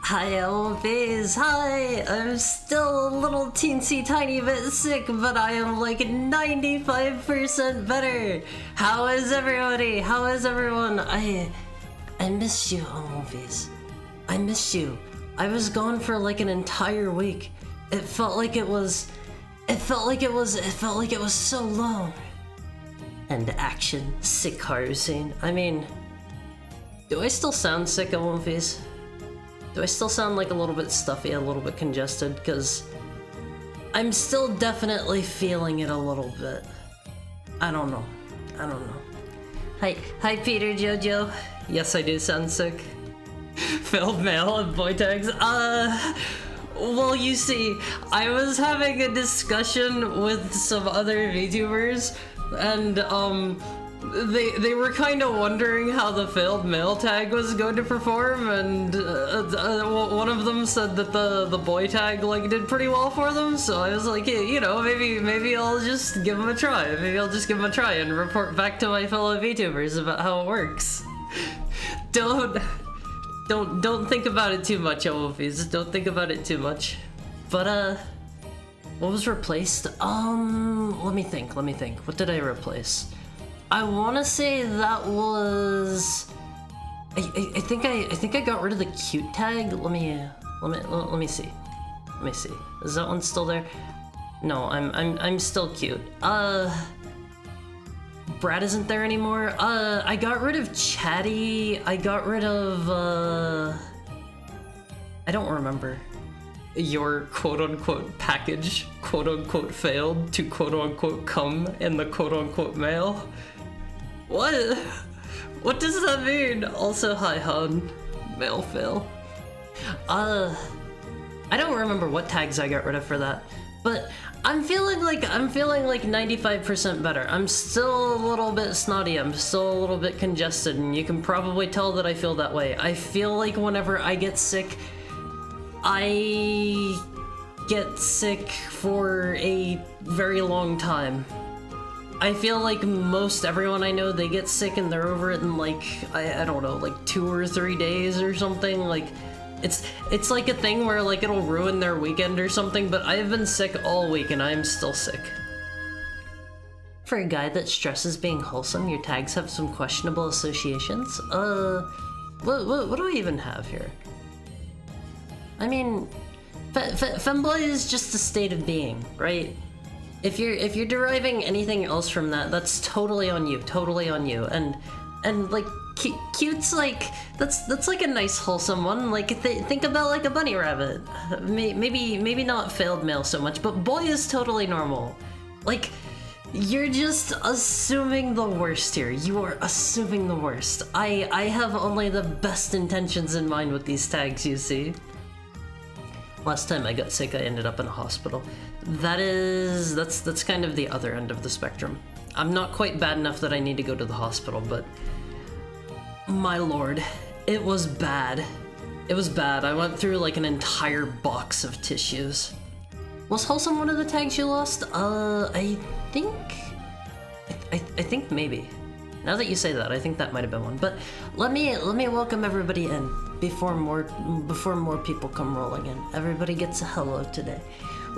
Hi, Elvis. Hi. I'm still a little teensy tiny bit sick, but I am like 95% better. How is everybody? How is everyone? I missed you, Elvis. I missed you. I was gone for like an entire week. It felt like it was so long. And action, sick Haru scene. I mean, do I still sound sick, Elvis? Do I still sound like a little bit stuffy, a little bit congested? Because I'm still definitely feeling it a little bit. I don't know. Hi Peter, Jojo. Yes, I do sound sick. Failed mail and boy tags. Well, you see, I was having a discussion with some other VTubers, and they were kind of wondering how the failed mail tag was going to perform, and one of them said that the boy tag like did pretty well for them. So I was like, yeah, you know, maybe I'll just give them a try. Maybe I'll just give them a try and report back to my fellow VTubers about how it works. Don't think about it too much, Wolfies. Don't think about it too much. But what was replaced? Let me think. What did I replace? I want to say that was. I think I got rid of the cute tag. Let me see. Is that one still there? No, I'm still cute. Brad isn't there anymore. I got rid of Chatty. I got rid of I don't remember. Your quote-unquote package, quote-unquote failed to quote-unquote come in the quote-unquote mail. What does that mean? Also, hi Han, mail fail. I don't remember what tags I got rid of for that, but I'm feeling like 95% better. I'm still a little bit snotty, I'm still a little bit congested, and you can probably tell that I feel that way. I feel like whenever I get sick, I get sick for a very long time. I feel like most everyone I know, they get sick and they're over it in like, I don't know, like 2 or 3 days or something. Like, it's like a thing where like it'll ruin their weekend or something, but I've been sick all week and I'm still sick. For a guy that stresses being wholesome, your tags have some questionable associations. What do we even have here? I mean, femboy is just a state of being, right? If you're deriving anything else from that, that's totally on you, and like cute's like that's like a nice wholesome one. Like think about like a bunny rabbit. Maybe not failed male so much, but boy is totally normal. Like you're just assuming the worst here. You are assuming the worst. I have only the best intentions in mind with these tags, you see. Last time I got sick, I ended up in a hospital. That's kind of the other end of the spectrum. I'm not quite bad enough that I need to go to the hospital, but my lord, it was bad. It was bad. I went through like an entire box of tissues. Was wholesome one of the tags you lost? I think maybe. Now that you say that, I think that might have been one. But let me welcome everybody in before more people come rolling in. Everybody gets a hello today.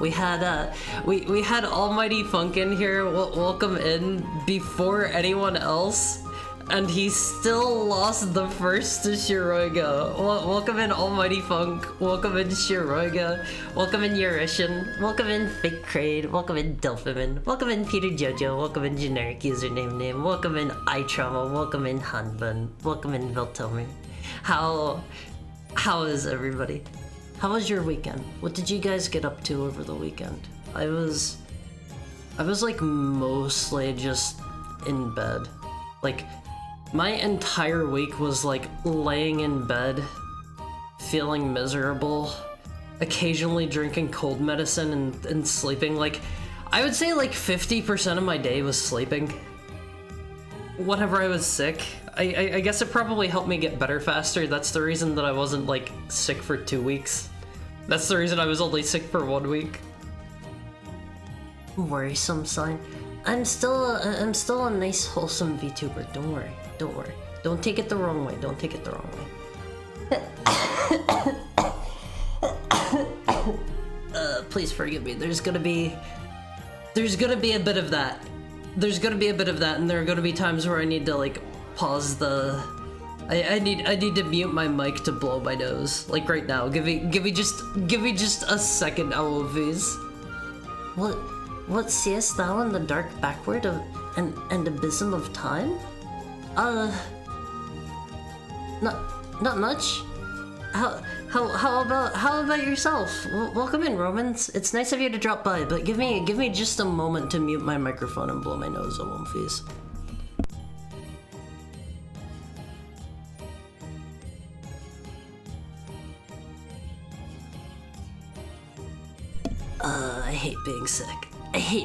We had we had Almighty Funk in here. Welcome in before anyone else, and he still lost the first to Shiroiga. Welcome in Almighty Funk. Welcome in Shiroiga. Welcome in Eurishan. Welcome in Fake Crade. Welcome in Delphiman. Welcome in Peter Jojo. Welcome in Generic Username Name. Welcome in iTrauma. Welcome in Hanbun. Welcome in Viltomi. How is everybody? How was your weekend? What did you guys get up to over the weekend? I was like mostly just in bed. Like my entire week was like laying in bed, feeling miserable, occasionally drinking cold medicine and sleeping. Like I would say like 50% of my day was sleeping. Whenever I was sick, I guess it probably helped me get better faster. That's the reason that I wasn't like sick for 2 weeks. That's the reason I was only sick for 1 week. Worrisome sign. I'm still a nice wholesome VTuber. Don't worry. Don't take it the wrong way. Please forgive me. There's gonna be a bit of that. And there are gonna be times where I need to like pause the. I need to mute my mic to blow my nose. Like right now. Give me just a second, Owlvies. What seest thou in the dark backward of and abysm of time? Not much. How about yourself? Welcome in, Romans. It's nice of you to drop by, but give me just a moment to mute my microphone and blow my nose, Owlvies. I hate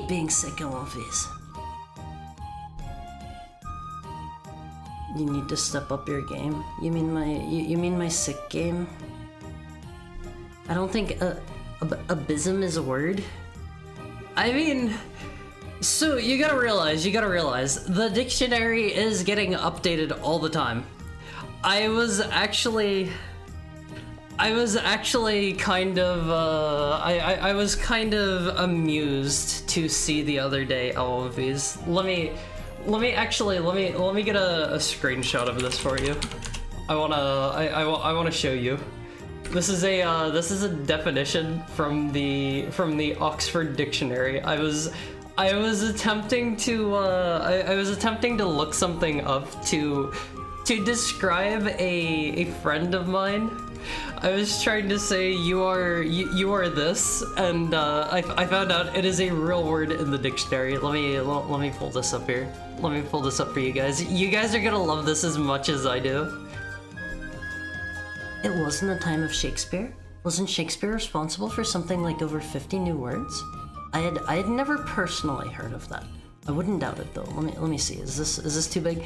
being sick. Owlvies. You need to step up your game. You mean my sick game? I don't think abysm is a word. I mean, so you gotta realize, the dictionary is getting updated all the time. I was actually kind of, I was kind of amused to see the other day LOVs. Let me get a screenshot of this for you. I wanna show you. This is a definition from the Oxford Dictionary. I was attempting to look something up to describe a friend of mine. I was trying to say you are this, and I found out it is a real word in the dictionary. Let me pull this up here. Let me pull this up for you guys. You guys are gonna love this as much as I do. It was in the time of Shakespeare. Wasn't Shakespeare responsible for something like over 50 new words? I had never personally heard of that. I wouldn't doubt it though. Let me see. Is this too big?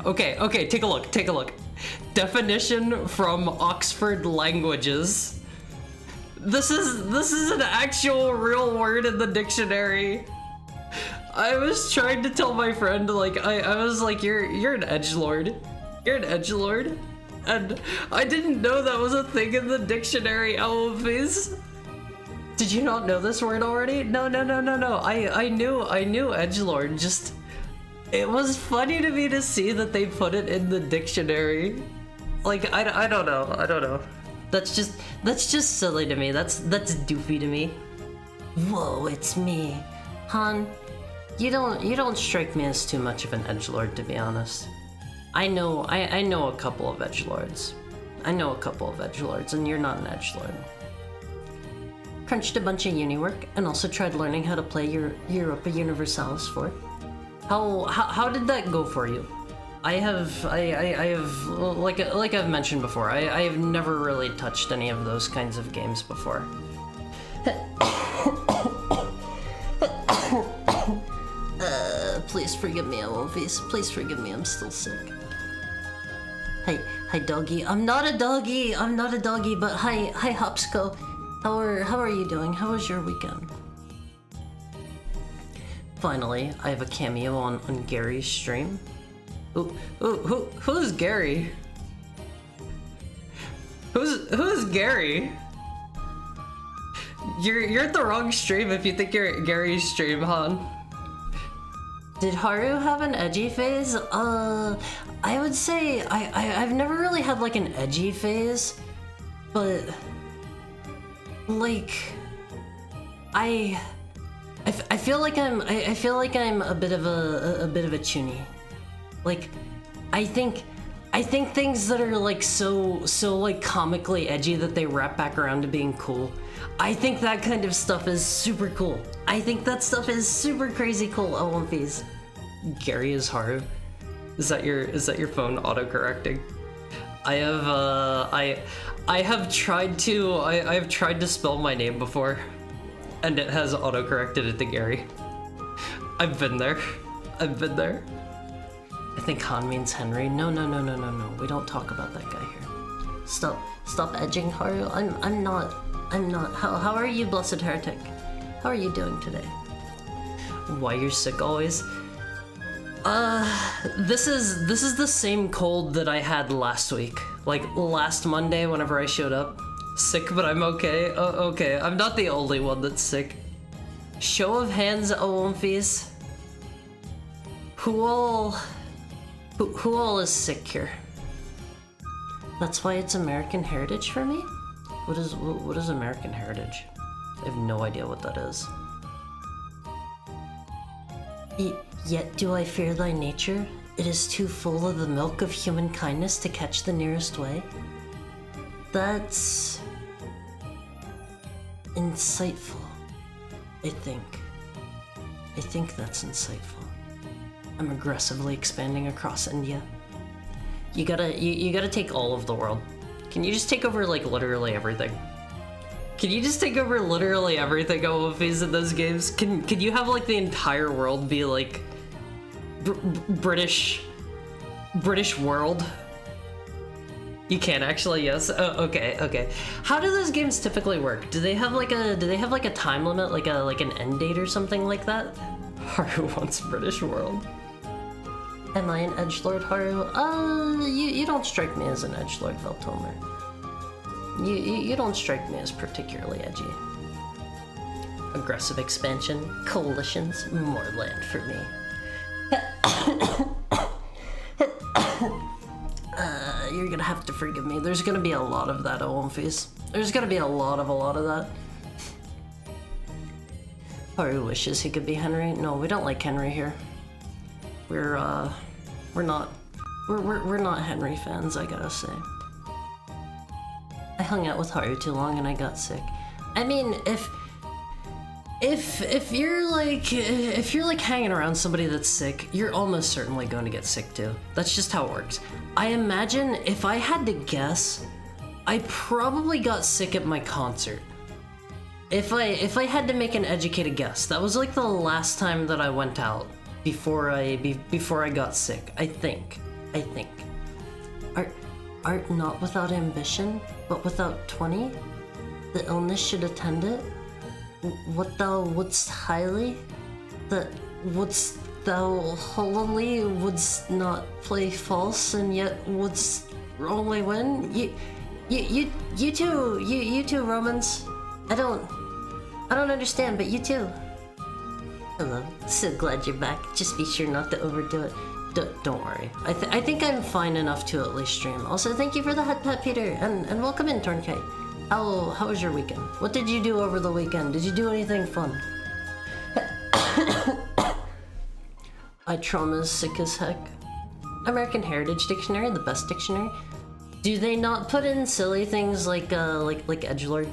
Okay, take a look. Definition from Oxford Languages. This is an actual real word in the dictionary. I was trying to tell my friend, like, I was like, you're an edgelord. You're an edgelord. And I didn't know that was a thing in the dictionary, LOVs. Did you not know this word already? No. I knew edgelord, just... It was funny to me to see that they put it in the dictionary. Like, I don't know. That's just silly to me. That's doofy to me. Whoa, it's me. Han, you don't strike me as too much of an edgelord, to be honest. I know a couple of edgelords. And you're not an edgelord. Crunched a bunch of uni work and also tried learning how to play your Europa Universalis 4. How did that go for you? I have like I've mentioned before, I have never really touched any of those kinds of games before. Please forgive me, LOVs. Please forgive me, I'm still sick. Hi doggy. I'm not a doggy, but hi Hopsco. How are you doing? How was your weekend? Finally, I have a cameo on Gary's stream. Who's Gary? Who's Gary? You're at the wrong stream if you think you're at Gary's stream, Han. Did Haru have an edgy phase? I would say I've never really had like an edgy phase, but like I feel like I'm a bit of a chuny. Like I think things that are like so like comically edgy that they wrap back around to being cool. I think that kind of stuff is super cool. I think that stuff is super crazy cool. Oh, One Piece. Gary is Haru. Is that your phone auto-correcting? I have tried to spell my name before, and it has auto-corrected it to Gary. I've been there. I think Han means Henry. No. We don't talk about that guy here. Stop edging Haru. I'm not. How are you, blessed heretic? How are you doing today? Why you're sick always? This is the same cold that I had last week. Like last Monday whenever I showed up. Sick, but I'm okay. Oh, okay. I'm not the only one that's sick. Show of hands, Owomfies. Who all is sick here? That's why it's American Heritage for me? What is American Heritage? I have no idea what that is. Yet do I fear thy nature? It is too full of the milk of human kindness to catch the nearest way. That's insightful, I think. I think that's insightful. I'm aggressively expanding across India. You gotta take all of the world. Can you just take over like literally everything? Can you just take over literally everything OFs in those games? Can you have like the entire world be like British British world. You can actually, yes. Oh, okay, okay. How do those games typically work? Do they have like a time limit, like an end date or something like that? Haru wants British world. Am I an edgelord, Haru? You don't strike me as an edgelord, Veltomer. You don't strike me as particularly edgy. Aggressive expansion, coalitions, more land for me. You're gonna have to forgive me. There's gonna be a lot of that, Olymphis. There's gonna be a lot of that. Haru wishes he could be Henry. No, we don't like Henry here. We're not Henry fans, I gotta say. I hung out with Haru too long and I got sick. I mean, if you're like hanging around somebody that's sick, you're almost certainly going to get sick too. That's just how it works. I imagine if I had to guess, I probably got sick at my concert. If I had to make an educated guess, that was like the last time that I went out before I got sick. I think. Art not without ambition, but without 20? The illness should attend it? What thou wouldst highly, that wouldst thou holily, wouldst not play false, and yet wouldst wrongly win? You too, Romans. I don't understand, but you too. Hello, so glad you're back. Just be sure not to overdo it. Don't worry. I think I'm fine enough to at least stream. Also, thank you for the head pet, Peter, and welcome in, Tornkite. How was your weekend? What did you do over the weekend? Did you do anything fun? I trauma's sick as heck. American Heritage Dictionary, the best dictionary. Do they not put in silly things like edgelord?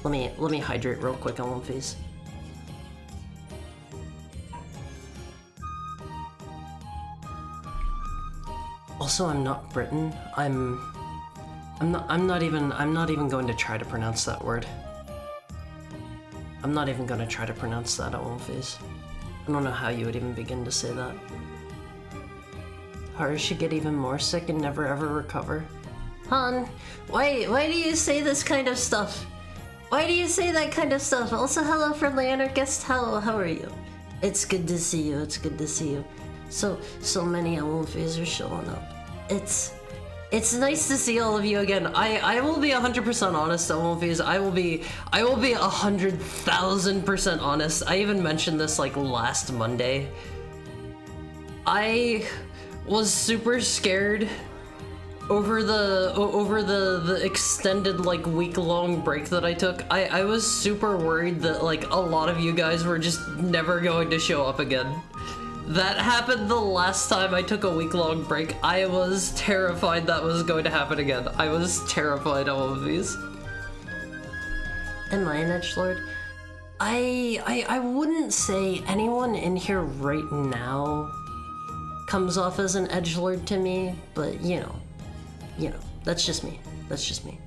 Let me hydrate real quick on one face. Also, I'm not Britain. I'm not even going to try to pronounce that word. I'm not even going to try to pronounce that at one face. I don't know how you would even begin to say that. Haru should get even more sick and never ever recover. Han, why do you say this kind of stuff? Why do you say that kind of stuff? Also, hello, friendly anarchist. How are you? It's good to see you. It's good to see you. So many Olymphis are showing up. It's nice to see all of you again. I will be 100% honest, Olymphis. I will be 100,000% honest. I even mentioned this like last Monday. I was super scared over the extended like week-long break that I took. I was super worried that like a lot of you guys were just never going to show up again. That happened the last time I took a week-long break. I was terrified that was going to happen again. I was terrified of all of these. Am I an edgelord? I wouldn't say anyone in here right now comes off as an edgelord to me, but you know, that's just me. That's just me.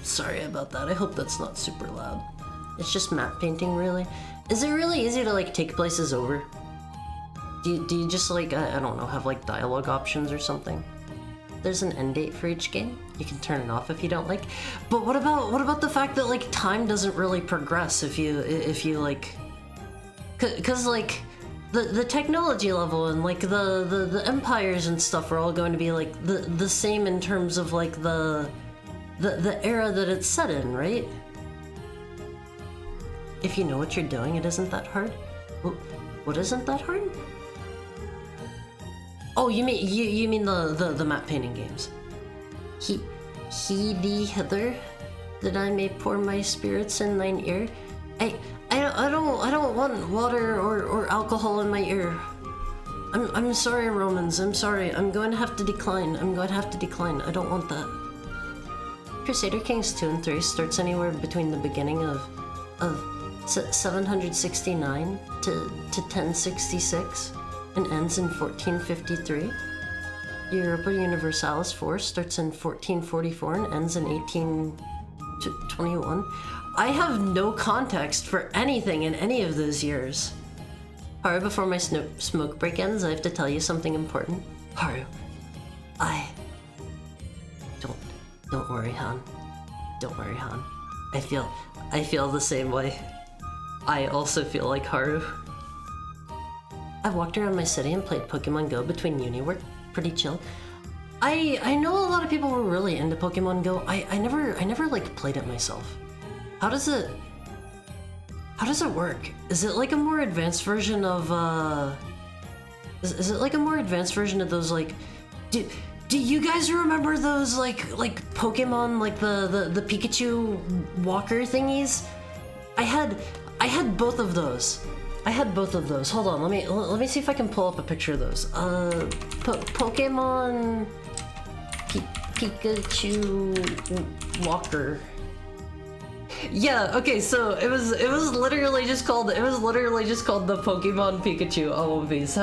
Sorry about that. I hope that's not super loud. It's just map painting, really. Is it really easy to like take places over? Do you just like, I don't know, have like dialogue options or something? There's an end date for each game. You can turn it off if you don't like. But what about the fact that like time doesn't really progress if you like, cause like the technology level and like the empires and stuff are all going to be like the same in terms of like the era that it's set in, right? If you know what you're doing, it isn't that hard. What isn't that hard? Oh, you mean the map painting games? He thee hither, that I may pour my spirits in thine ear. I don't want water or alcohol in my ear. I'm sorry, Romans. I'm sorry. I'm going to have to decline. I don't want that. Crusader Kings 2 and 3 starts anywhere between the beginning of 769 to 1066 and ends in 1453. Europa Universalis 4 starts in 1444 and ends in 1821. I have no context for anything in any of those years. Haru, before my smoke break ends, I have to tell you something important. Haru, Don't worry, Han. Don't worry, Han. I feel the same way. I also feel like Haru. I walked around my city and played Pokemon Go between uni work. Pretty chill. I know a lot of people were really into Pokemon Go. I never like played it myself. How does it work? Is it like a more advanced version of is it like a more advanced version of those like do you guys remember those like Pokemon, like the Pikachu walker thingies? I had both of those. Hold on, let me see if I can pull up a picture of those. Pokemon Pikachu walker. Yeah, okay, so it was literally just called the Pokemon Pikachu OMVs.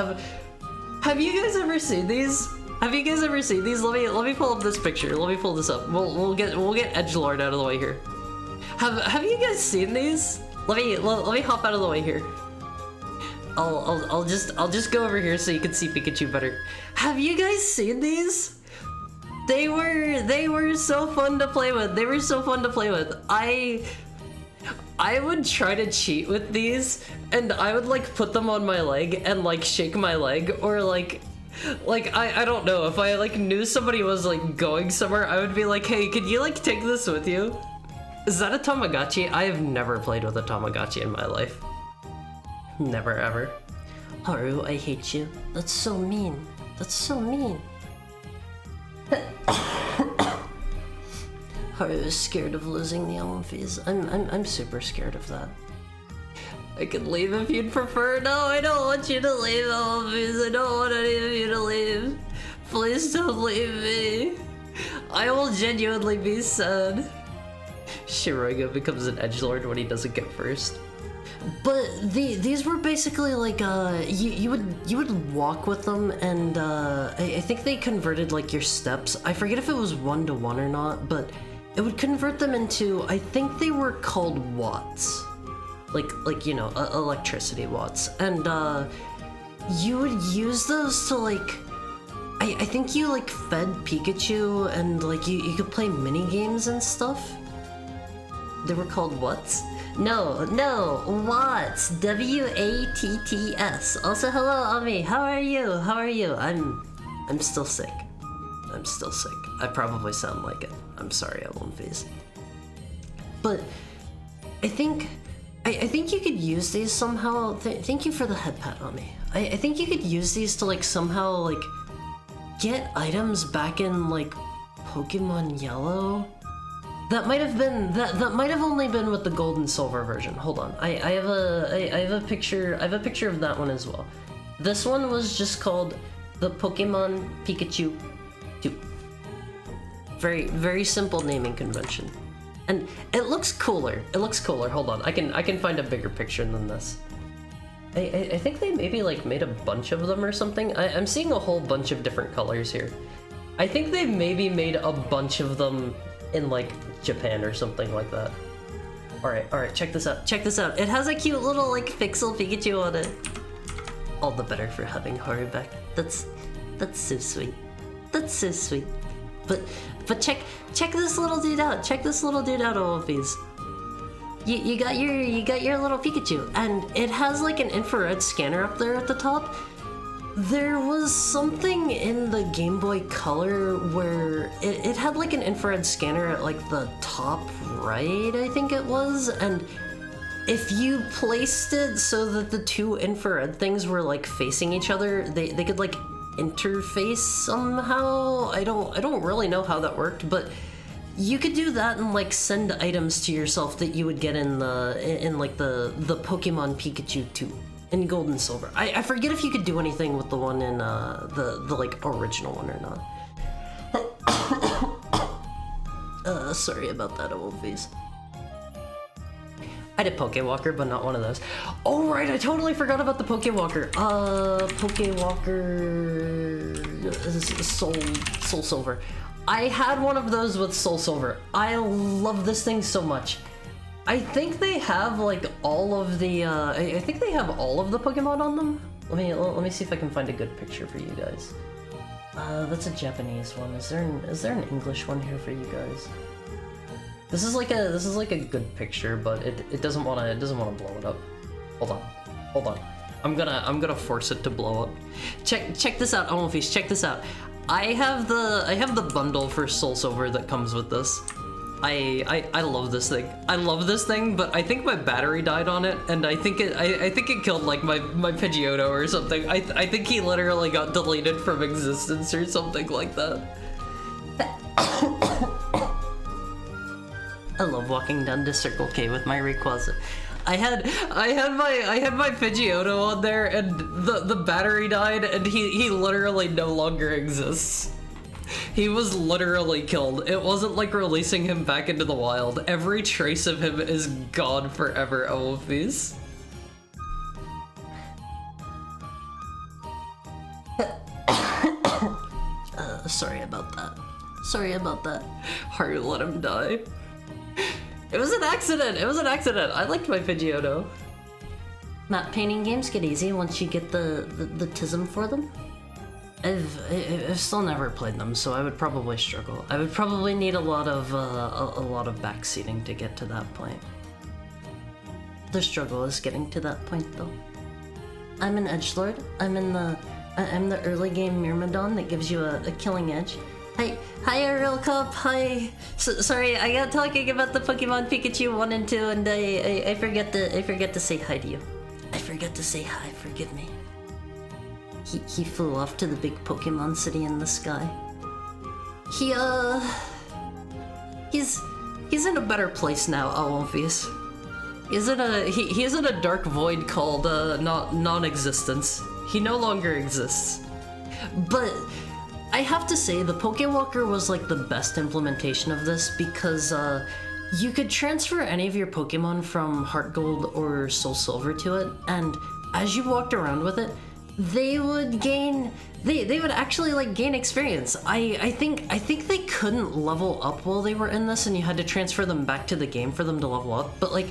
Have you guys ever seen these? Let me pull up this picture. Let me pull this up. We'll get edgelord out of the way here. Have you guys seen these? Let me hop out of the way here. I'll just go over here so you can see Pikachu better. Have you guys seen these? They were so fun to play with. I would try to cheat with these, and I would like put them on my leg and like shake my leg, or like I don't know, if I like knew somebody was like going somewhere, I would be like, hey, could you like take this with you? Is that a Tamagotchi? I have never played with a Tamagotchi in my life. Never ever. Haru, I hate you. That's so mean. Haru is scared of losing the Elmfies. I'm super scared of that. I could leave if you'd prefer. No, I don't want you to leave, Elmfies. I don't want any of you to leave. Please don't leave me. I will genuinely be sad. Shiroga becomes an edgelord when he doesn't get first. But these were basically like you would walk with them, and I think they converted like your steps. I forget if it was 1-to-1 or not, but it would convert them into, I think they were called watts, like you know, electricity watts, and you would use those to like, I think you like fed Pikachu, and like you could play mini games and stuff. They were called watts. No, watts. W-A-T-T-S. Also, hello, Ami. How are you? I'm still sick. I probably sound like it. I'm sorry, Elmfies. But I think you could use these somehow. Thank you for the head pat, Ami. I think you could use these to like somehow like get items back in like Pokemon Yellow. That might have only been with the gold and silver version. Hold on, I have a picture of that one as well. This one was just called the Pokemon Pikachu 2. Very simple naming convention, and it looks cooler. Hold on, I can find a bigger picture than this. I think they maybe like made a bunch of them or something. I'm seeing a whole bunch of different colors here. I think they maybe made a bunch of them in like Japan or something like that. Alright, check this out. It has a cute little like pixel Pikachu on it. All the better for having Haru back. That's so sweet. But check this little dude out. All of these. You got your little Pikachu, and it has like an infrared scanner up there at the top. There was something in the Game Boy Color where it had like an infrared scanner at like the top right, I think it was, and if you placed it so that the two infrared things were like facing each other, they could like interface somehow. I don't really know how that worked, but you could do that and like send items to yourself that you would get in like the Pokemon Pikachu 2. In gold and silver. I forget if you could do anything with the one in the like original one or not. Sorry about that, Elmfies. I did Pokewalker, but not one of those. Oh right, I totally forgot about the Pokewalker. Pokewalker Soul Silver. I had one of those with Soul Silver. I love this thing so much. I think they have like all of the I think they have all of the Pokemon on them. Let me see if I can find a good picture for you guys. That's a Japanese one. Is there an English one here for you guys? This is like a good picture, but it doesn't wanna blow it up. Hold on. I'm gonna force it to blow up. Check this out, Omofis, check this out. I have the bundle for Soul Silver that comes with this. I love this thing. I love this thing, but I think my battery died on it, and I think it killed like my Pidgeotto or something. I think he literally got deleted from existence or something like that. I love walking down to Circle K with my Rayquaza. I had my Pidgeotto on there, and the battery died, and he literally no longer exists. He was literally killed. It wasn't like releasing him back into the wild. Every trace of him is gone forever, Omofis. Sorry about that. Sorry about that. Hard to let him die. It was an accident! It was an accident! I liked my Pidgeotto. Map painting games get easy once you get the tism for them. I've still never played them, so I would probably struggle. I would probably need a lot of backseating to get to that point. The struggle is getting to that point, though. I'm an edgelord. I'm the early game Myrmidon that gives you a killing edge. Hi, Real Cup. Hi. Sorry, I got talking about the Pokemon Pikachu 1 and 2, and I forget to say hi to you. I forgot to say hi. Forgive me. He flew off to the big Pokemon city in the sky. He's in a better place now, Omofis. He is in a dark void called non-existence. He no longer exists. But I have to say, the Pokewalker was like the best implementation of this because you could transfer any of your Pokemon from Heart Gold or Soul Silver to it, and as you walked around with it, they would actually like gain experience. I think they couldn't level up while they were in this, and you had to transfer them back to the game for them to level up. But like,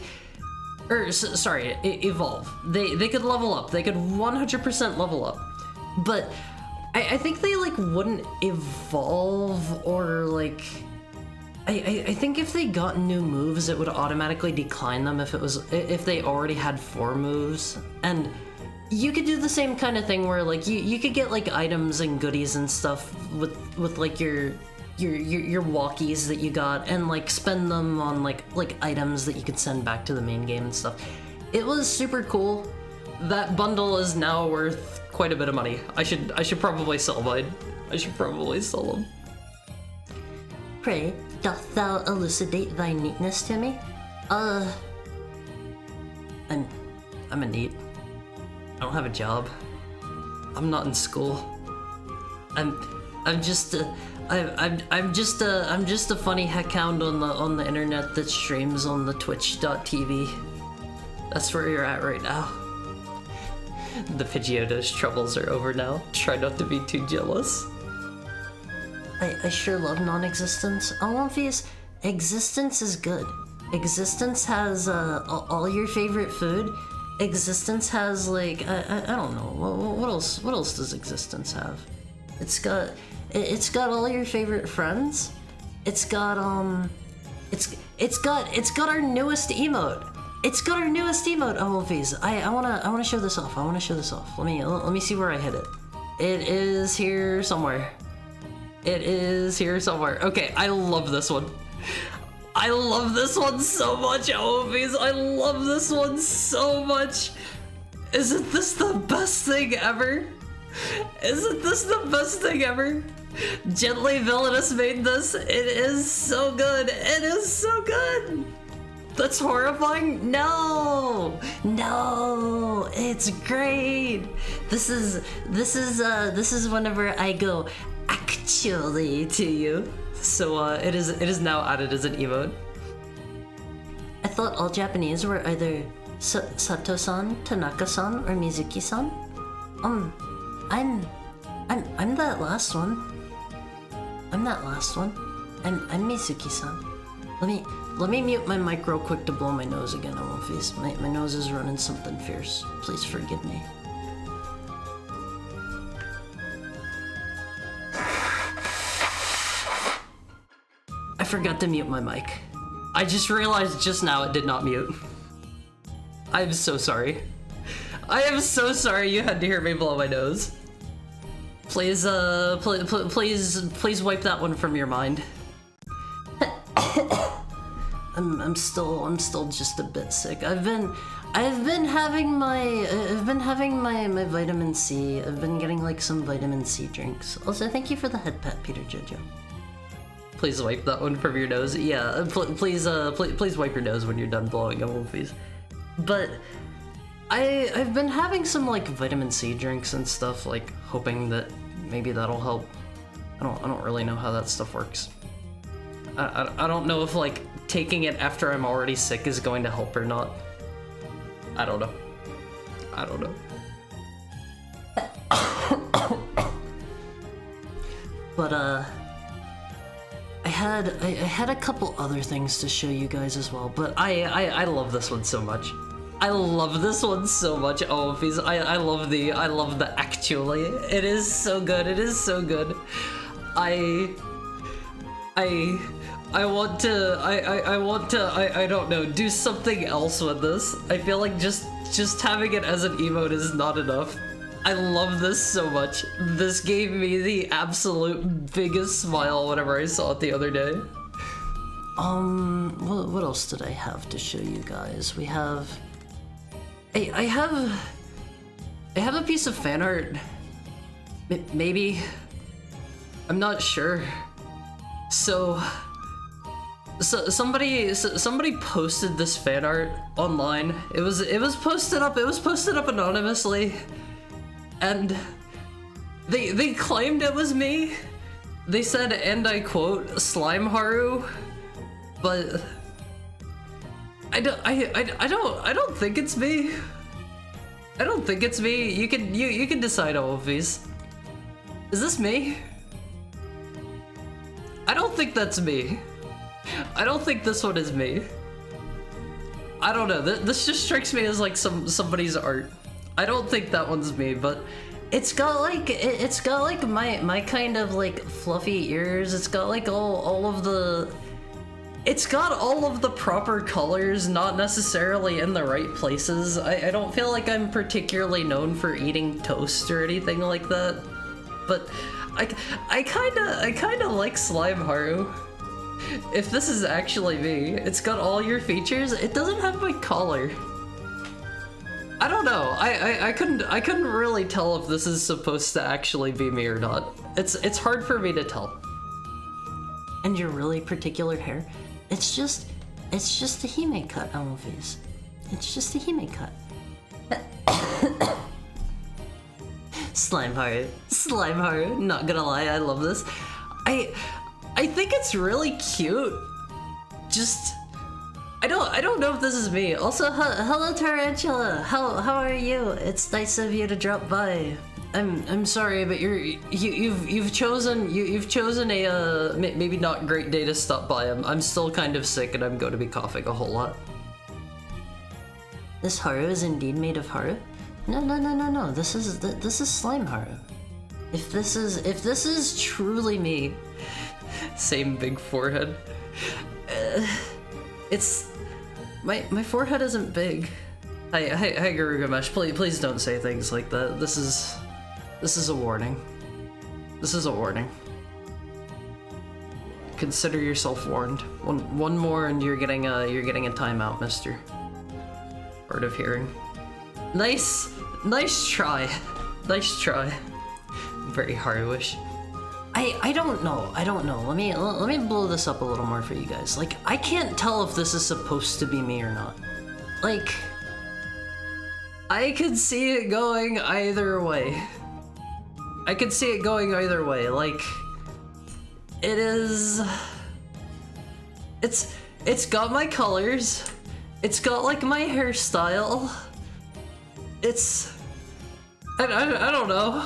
evolve. They could level up. They could 100% level up. But I think they like wouldn't evolve, or like I think if they got new moves, it would automatically decline them if they already had 4 moves. And you could do the same kind of thing where like you could get like items and goodies and stuff with like your walkies that you got, and like spend them on like items that you could send back to the main game and stuff. It was super cool. That bundle is now worth quite a bit of money. I should probably sell mine. I should probably sell them. Pray, doth thou elucidate thy neatness to me? I'm a neat. I don't have a job. I'm not in school. I'm just a funny heckhound on the internet that streams on the twitch.tv. That's where you're at right now. The Pidgeotto's troubles are over now. Try not to be too jealous. I sure love non-existence. Omofis, existence is good. Existence has all your favorite food. Existence has like I don't know what else does existence have? It's got all your favorite friends. It's got our newest emote. It's got our newest emote, Omofis. I wanna show this off. Let me see where I hid it. It is here somewhere. Okay, I love this one. I love this one so much, Omofis. I love this one so much. Isn't this the best thing ever? Gently Villainous made this. It is so good. That's horrifying. No, it's great. This is whenever I go actually to you. So it is now added as an emote. I thought all Japanese were either Sato-san, Tanaka-san, or Mizuki-san. I'm that last one. I'm Mizuki-san. Let me mute my mic real quick to blow my nose again, Wolfies. My nose is running something fierce. Please forgive me. I forgot to mute my mic. I just realized just now it did not mute. I'm so sorry. I am so sorry you had to hear me blow my nose. Please, please wipe that one from your mind. I'm still just a bit sick. I've been having my vitamin C. I've been getting like some vitamin C drinks. Also, thank you for the head pat, Peter Jojo. Please wipe that one from your nose. Yeah, please wipe your nose when you're done blowing up, Wolfies. But I've been having some like vitamin C drinks and stuff, like hoping that maybe that'll help. I don't really know how that stuff works. I don't know if like taking it after I'm already sick is going to help or not. I don't know. But I had a couple other things to show you guys as well, but I love this one so much. I love this one so much. Oh, if I love the actually. It is so good. It is so good. I want to I don't know, do something else with this. I feel like just having it as an emote is not enough. I love this so much. This gave me the absolute biggest smile whenever I saw it the other day. What else did I have to show you guys? We have I have a piece of fan art. Maybe. I'm not sure. So somebody posted this fan art online. It was posted up anonymously, and they claimed it was me. They said, and I quote, "Slime Haru," but I don't think it's me. I don't think it's me. You can decide all of these. Is this me? I don't think that's me. I don't think this one is me. I don't know. This just strikes me as like somebody's art. I don't think that one's me, but it's got like my kind of like fluffy ears. It's got like all of the. It's got all of the proper colors, not necessarily in the right places. I don't feel like I'm particularly known for eating toast or anything like that, but I kinda like Slime Haru. If this is actually me, it's got all your features. It doesn't have my collar. I don't know. I couldn't really tell if this is supposed to actually be me or not. It's hard for me to tell. And your really particular hair, it's just a hime cut, Elvis. It's just a hime cut. Slime Haru. Not gonna lie, I love this. I think it's really cute. Just I don't know if this is me. Also, hello Tarantula. How are you? It's nice of you to drop by. I'm sorry, but you've chosen a maybe not great day to stop by. I'm still kind of sick and I'm going to be coughing a whole lot. This Haru is indeed made of Haru? No. This is Slime Haru. If this is truly me, same big forehead. It's my forehead isn't big. Hi Garugamesh, please don't say things like that. This is a warning. This is a warning. Consider yourself warned. One more and you're getting a timeout, mister. Hard of hearing. Nice try. Nice try. Very Haru-ish. I don't know. Let me blow this up a little more for you guys. Like, I can't tell if this is supposed to be me or not. Like, I could see it going either way. Like, it is. It's got my colors. It's got like my hairstyle. I don't know.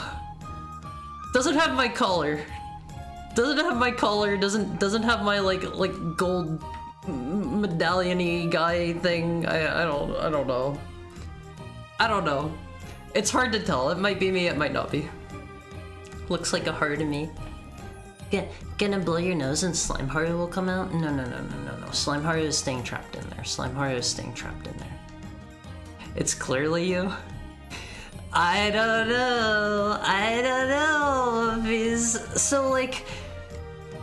Doesn't have my collar. Doesn't have my like gold medallion-y guy thing. I don't know. I don't know. It's hard to tell. It might be me, it might not be. Looks like a heart to me. Gonna blow your nose and Slime Haru will come out? No. Slime Haru is staying trapped in there. Slime Haru is staying trapped in there. It's clearly you. I don't know. If he's... So, like,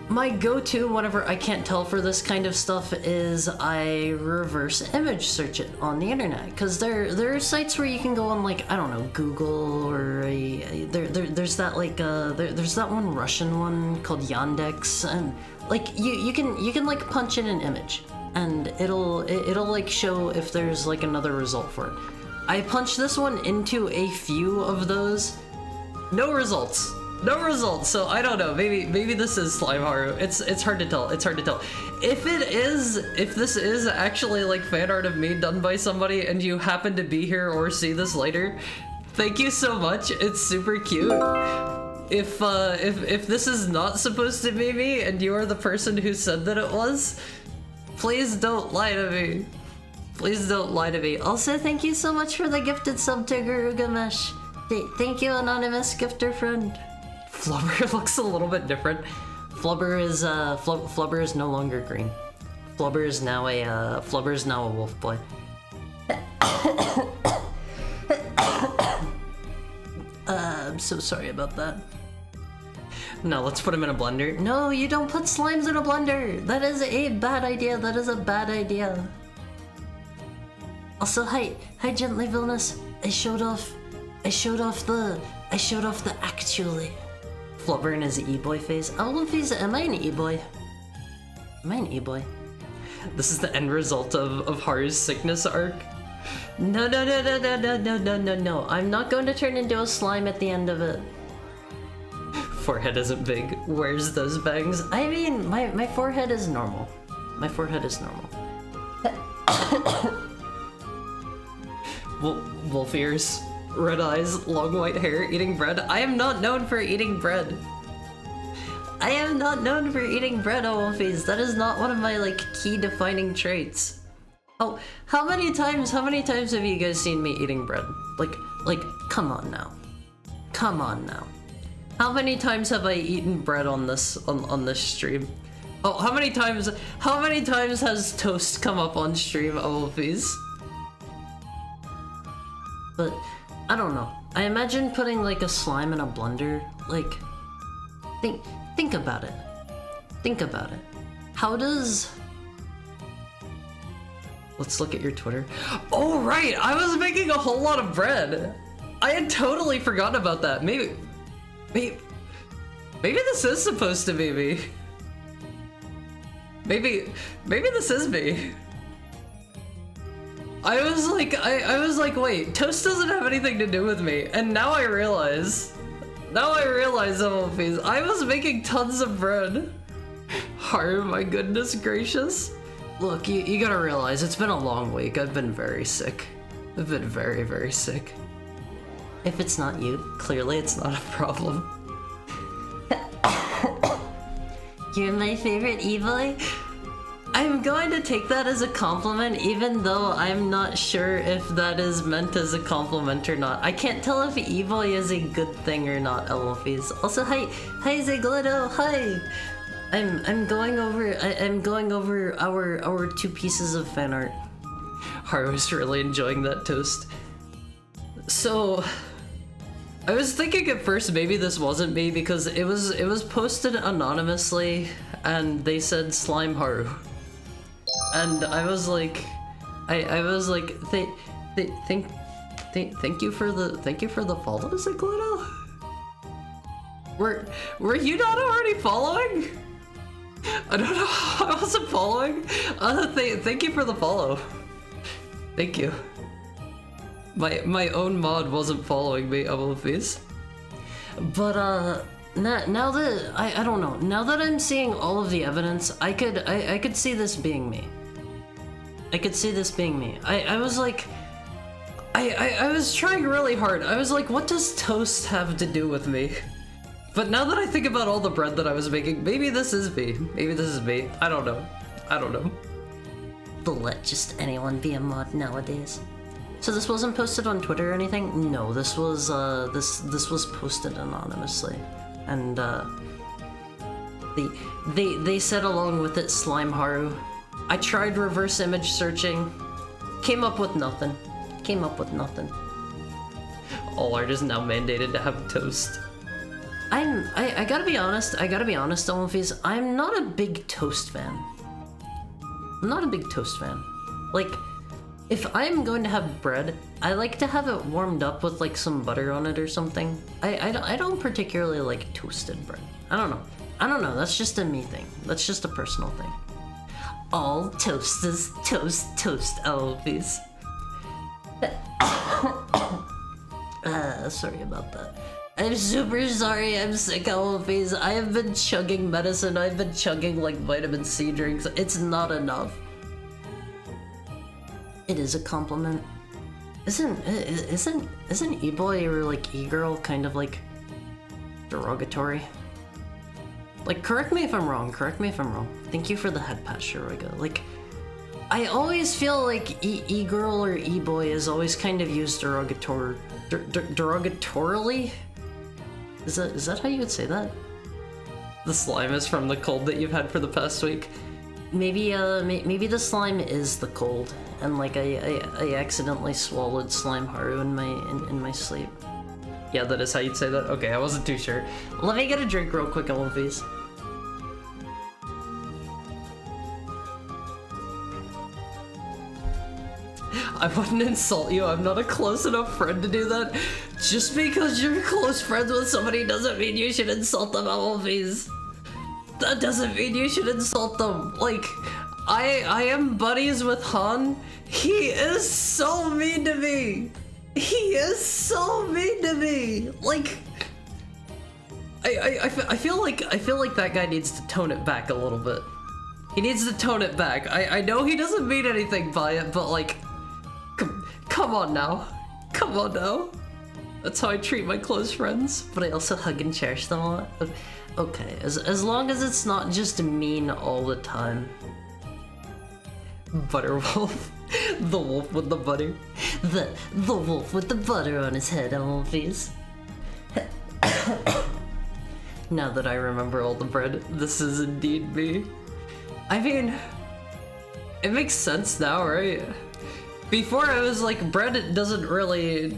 my go-to whenever I can't tell for this kind of stuff is I reverse image search it on the internet. Because there are sites where you can go on, like, I don't know, Google or there's that, like, there's that one Russian one called Yandex. And, like, you can like, punch in an image. And it'll like, show if there's, like, another result for it. I punched this one into a few of those. No results. No results. So I don't know. Maybe this is Slime Haru. It's hard to tell. It's hard to tell. If this is actually like fan art of me done by somebody and you happen to be here or see this later, thank you so much. It's super cute. If this is not supposed to be me and you are the person who said that it was, please don't lie to me. Please don't lie to me. Also, thank you so much for the gifted sub to Guru Gamesh. Thank you, anonymous gifter friend. Flubber looks a little bit different. Flubber is Flubber is no longer green. Flubber is now a wolf boy. I'm so sorry about that. No, let's put him in a blender. No, you don't put slimes in a blender. That is a bad idea. That is a bad idea. Also, hi Gently Villainous. I showed off the actually. Flubber in his e-boy face. Oh, Luffy's, am I an e-boy? Am I an e-boy? This is the end result of Haru's sickness arc. No. I'm not going to turn into a slime at the end of it. Forehead isn't big. Where's those bangs? I mean, my forehead is normal. My forehead is normal. Wolf ears, red eyes, long white hair, eating bread. I am not known for eating bread. I am not known for eating bread, oh Wolfies. That is not one of my, like, key defining traits. Oh, how many times have you guys seen me eating bread? Like, come on now. Come on now. How many times have I eaten bread on this stream? Oh, how many times has toast come up on stream, oh Wolfies? But, I don't know. I imagine putting, like, a slime in a blender, like, think about it. Think about it. How does... Let's look at your Twitter. Oh, right! I was making a whole lot of bread! I had totally forgotten about that. Maybe this is supposed to be me. Maybe this is me. I was like, wait, toast doesn't have anything to do with me, and now I realize, Wolfies, I was making tons of bread. Haru, my goodness gracious. Look, you gotta realize, it's been a long week. I've been very sick. I've been very, very sick. If it's not you, clearly it's not a problem. You're my favorite e-boy? I'm going to take that as a compliment, even though I'm not sure if that is meant as a compliment or not. I can't tell if e-boy is a good thing or not, Elfies. Also, hi Zegledo, hi! I'm going over our two pieces of fan art. Haru's really enjoying that toast. So, I was thinking at first maybe this wasn't me because it was posted anonymously and they said Slime Haru. And I was like, thank you for the follow, Zegledo? Were you not already following? I don't know, I wasn't following. Thank you for the follow. Thank you. My own mod wasn't following me, Elfies. But now that I don't know. Now that I'm seeing all of the evidence, I could see this being me. I could see this being me. I was like, I was trying really hard. I was like, what does toast have to do with me? But now that I think about all the bread that I was making, maybe this is me. Maybe this is me. I don't know. they'll let just anyone be a mod nowadays. So this wasn't posted on Twitter or anything? No, this was this was posted anonymously. And they said along with it Slime Haru. I tried reverse image searching. Came up with nothing. Came up with nothing. All art is now mandated to have toast. I gotta be honest, Olympies, I'm not a big toast fan. I'm not a big toast fan. Like, if I'm going to have bread, I like to have it warmed up with like some butter on it or something. I don't particularly like toasted bread. I don't know, that's just a me thing. That's just a personal thing. All toast is toast, Olympies. Sorry about that. I'm super sorry, I'm sick, Olympies. I have been chugging medicine, I've been chugging like vitamin C drinks. It's not enough. It is a compliment. Isn't e-boy or like e-girl kind of like derogatory? Like, correct me if I'm wrong. Thank you for the head pat, Shiriga. Like, I always feel like e-girl or e-boy is always kind of used derogatorily? Is that how you would say that? The slime is from the cold that you've had for the past week. Maybe the slime is the cold, and like I accidentally swallowed Slime Haru in my sleep. Yeah, that is how you'd say that? Okay, I wasn't too sure. Let me get a drink real quick, Olympies. I wouldn't insult you, I'm not a close enough friend to do that. Just because you're close friends with somebody doesn't mean you should insult them, Olympies. That doesn't mean you should insult them. Like, I am buddies with Han. He is so mean to me. He is so mean to me. Like, I feel like that guy needs to tone it back a little bit. He needs to tone it back. I know he doesn't mean anything by it, but like, come on now. Come on now. That's how I treat my close friends, but I also hug and cherish them a lot. Okay, as long as it's not just mean all the time. Butterwolf. The wolf with the butter. The wolf with the butter on his head, Olympies. Now that I remember all the bread, this is indeed me. I mean, it makes sense now, right? Before I was like, bread doesn't really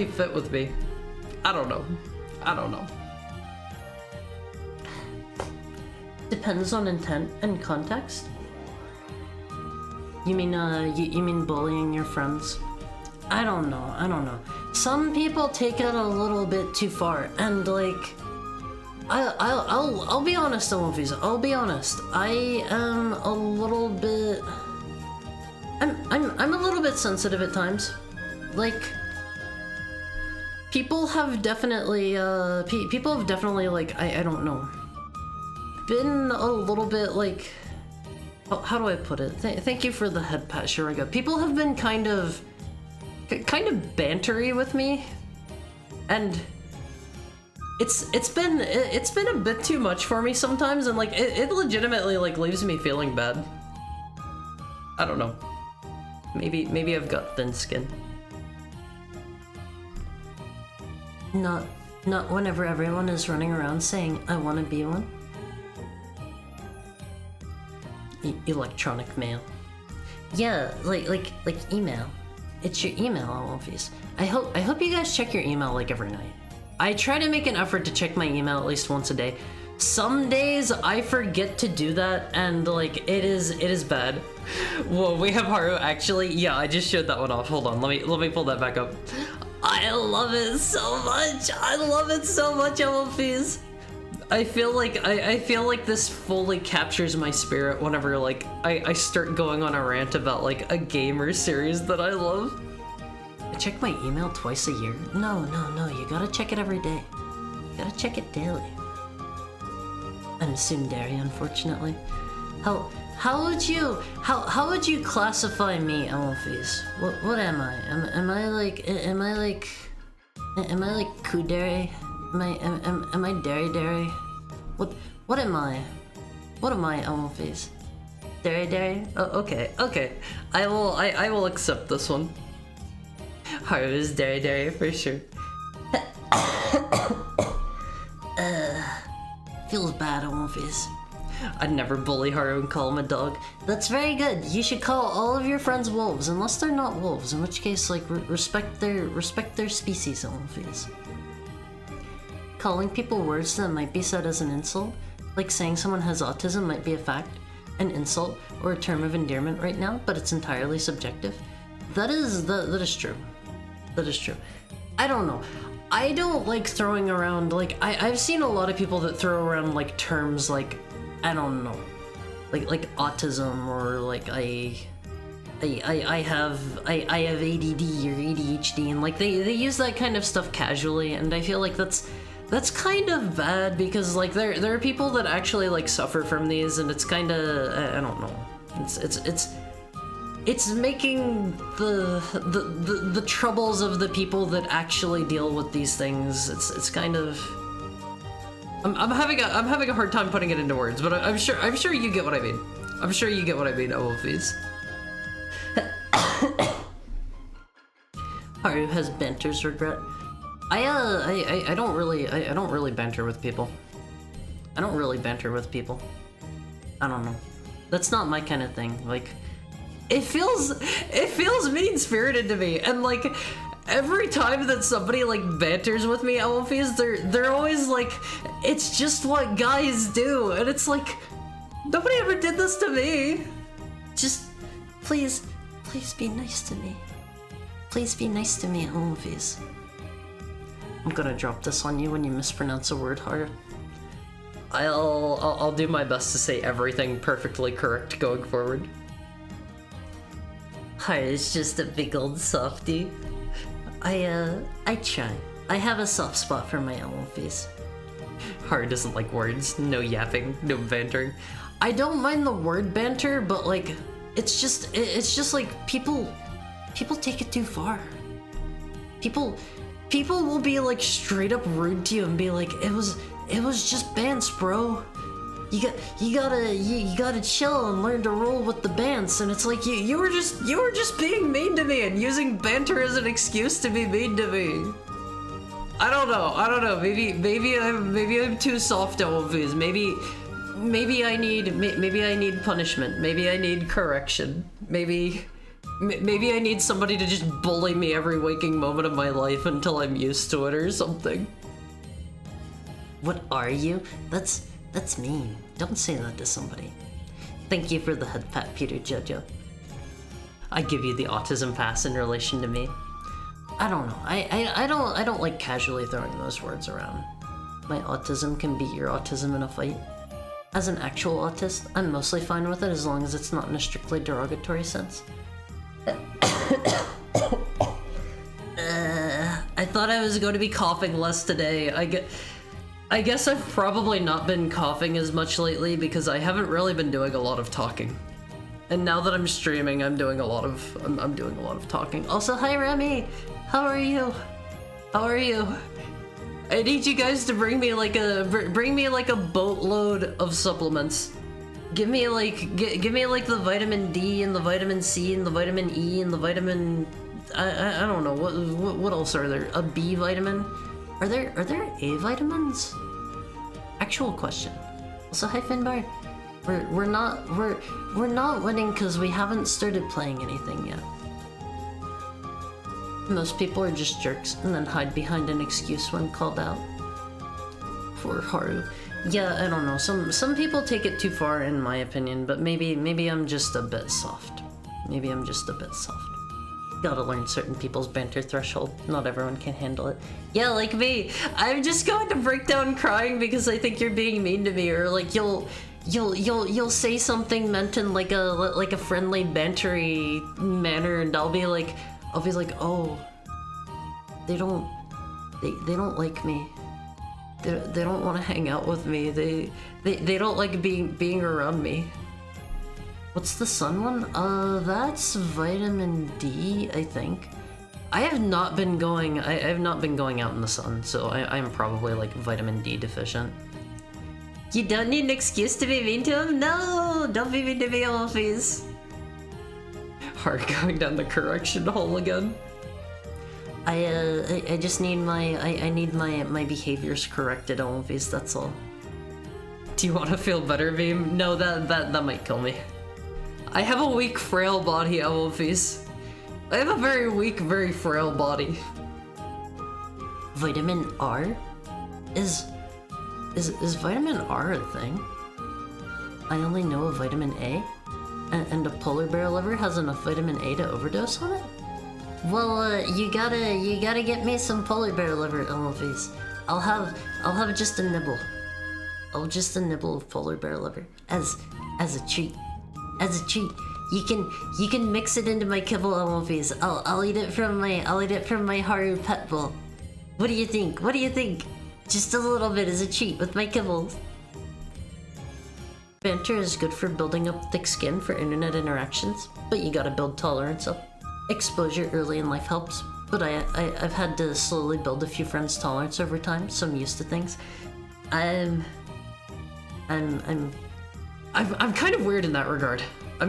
fit with me. I don't know. Depends on intent and context. You mean you mean bullying your friends? I don't know. Some people take it a little bit too far, and like, I'll be honest, Olympies. I'll be honest. I am a little bit. I'm a little bit sensitive at times. Like, people have definitely like, I don't know, been a little bit like, how do I put it? Thank you for the head pat, Shiriga. People have been kind of bantery with me, and it's been a bit too much for me sometimes, and like it legitimately like leaves me feeling bad. I don't know. Maybe I've got thin skin. Not whenever everyone is running around saying, I want to be one. Electronic mail. Yeah, like email. It's your email, Olympies. I hope you guys check your email like every night. I try to make an effort to check my email at least once a day. Some days I forget to do that, and like it is bad. Whoa, we have Haru actually. Yeah, I just showed that one off. Hold on, let me pull that back up. I love it so much. I love it so much, Olympies. I feel like this fully captures my spirit whenever like I start going on a rant about like a game or series that I love. I check my email twice a year. No, you gotta check it every day. You gotta check it daily. I'm tsundere, unfortunately. How would you classify me, Elfies? What am I? Am I like kudere? Am I dere? What am I? What am I, Elfies? Dairy. Oh, okay. I will accept this one. Haru is Dairy for sure. Feels bad, Omofis. I'd never bully Haru and call him a dog. That's very good. You should call all of your friends wolves, unless they're not wolves, in which case, like, respect their species, Omofis. Calling people words that might be said as an insult, like saying someone has autism might be a fact, an insult, or a term of endearment right now, but it's entirely subjective. That is true. That is true. I don't know. I don't like throwing around, like, I've seen a lot of people that throw around, like, terms like, I don't know, like autism, or like I have ADD or ADHD, and like they use that kind of stuff casually, and I feel like that's kind of bad, because like there are people that actually like suffer from these, and it's kind of, I don't know, it's making the troubles of the people that actually deal with these things, it's kind of, I'm having a hard time putting it into words, but I'm sure you get what I mean. I'm sure you get what I mean, Olafis. Haru has banter's regret. I don't really banter with people. I don't know. That's not my kind of thing. Like, it feels mean-spirited to me, and like every time that somebody like banters with me, Elfies, they're always like, it's just what guys do, and it's like, nobody ever did this to me. Just please be nice to me. Please be nice to me, Elfies. I'm gonna drop this on you when you mispronounce a word hard. I'll do my best to say everything perfectly correct going forward. Hi, it's just a big old softie. I try. I have a soft spot for my own face. Haru doesn't like words, no yapping, no bantering. I don't mind the word banter, but like, it's just like people take it too far. People will be like straight up rude to you and be like, it was just bants, bro. You gotta chill and learn to roll with the bants, and it's like you were just being mean to me and using banter as an excuse to be mean to me. I don't know. Maybe I'm too soft to Olfies. Maybe I need punishment. Maybe I need correction. Maybe I need somebody to just bully me every waking moment of my life until I'm used to it or something. What are you? That's mean. Don't say that to somebody. Thank you for the head pat, Peter Jojo. I give you the autism pass in relation to me. I don't know. I don't like casually throwing those words around. My autism can beat your autism in a fight. As an actual autist, I'm mostly fine with it as long as it's not in a strictly derogatory sense. I thought I was going to be coughing less today. I guess I've probably not been coughing as much lately because I haven't really been doing a lot of talking. And now that I'm streaming, I'm doing a lot of talking. Also, hi Remy! How are you? I need you guys to bring me like a boatload of supplements. Give me like the vitamin D and the vitamin C and the vitamin E and the vitamin, I don't know, what else are there? A B vitamin? Are there A vitamins? Actual question. Also, hi Finbar. We're not winning because we haven't started playing anything yet. Most people are just jerks and then hide behind an excuse when called out. For Haru. Yeah, I don't know. Some people take it too far in my opinion, but maybe I'm just a bit soft. Gotta learn certain people's banter threshold. Not everyone can handle it. Yeah, like me. I'm just going to break down crying because I think you're being mean to me, or like you'll say something meant in like a friendly bantery manner, and I'll be like, oh, they don't like me. They don't want to hang out with me. They don't like being around me. What's the sun one? That's vitamin D, I think. I have not been going out in the sun, so I'm probably like vitamin D deficient. You don't need an excuse to be mean to him? No! no, don't beat me to me, Wolfies. Hard going down the correction hole again. I just need I need my behaviors corrected, Wolfies, that's all. Do you want to feel better, Beam? No, that might kill me. I have a weak, frail body, Wolfies. I have a very weak, very frail body. Vitamin R? Is vitamin R a thing? I only know of vitamin A? And a polar bear liver has enough vitamin A to overdose on it? Well, you gotta get me some polar bear liver, Wolfies. I'll have just a nibble. Oh, just a nibble of polar bear liver as a treat. As a treat, you can mix it into my kibble, Wolfies. I'll eat it from my Haru pet bowl. What do you think? What do you think? Just a little bit as a treat with my kibbles. Banter is good for building up thick skin for internet interactions, but you gotta build tolerance up. Exposure early in life helps, but I've had to slowly build a few friends' tolerance over time, so I'm used to things. I'm kind of weird in that regard. I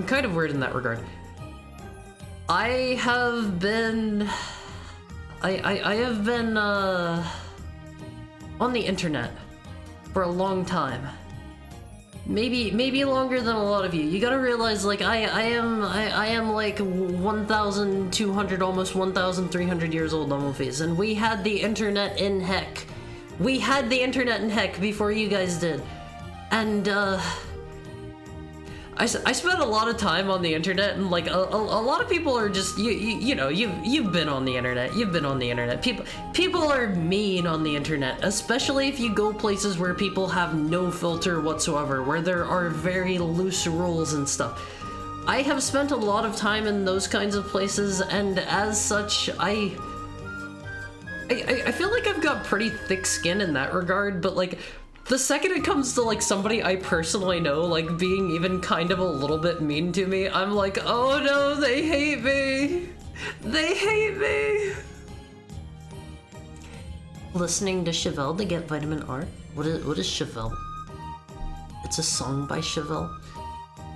have been on the internet for a long time. Maybe longer than a lot of you. You gotta realize, like, I am like 1,200, almost 1,300 years old, Wolfies, and we had the internet in heck. We had the internet in heck before you guys did. And, I spent a lot of time on the internet, and like a lot of people are just you know, you've been on the internet. You've been on the internet. People are mean on the internet, especially if you go places where people have no filter whatsoever, where there are very loose rules and stuff. I have spent a lot of time in those kinds of places, and as such, I feel like I've got pretty thick skin in that regard, but like, the second it comes to like somebody I personally know, like being even kind of a little bit mean to me, I'm like, oh no, they hate me. They hate me. Listening to Chevelle to get vitamin R? What is Chevelle? It's a song by Chevelle.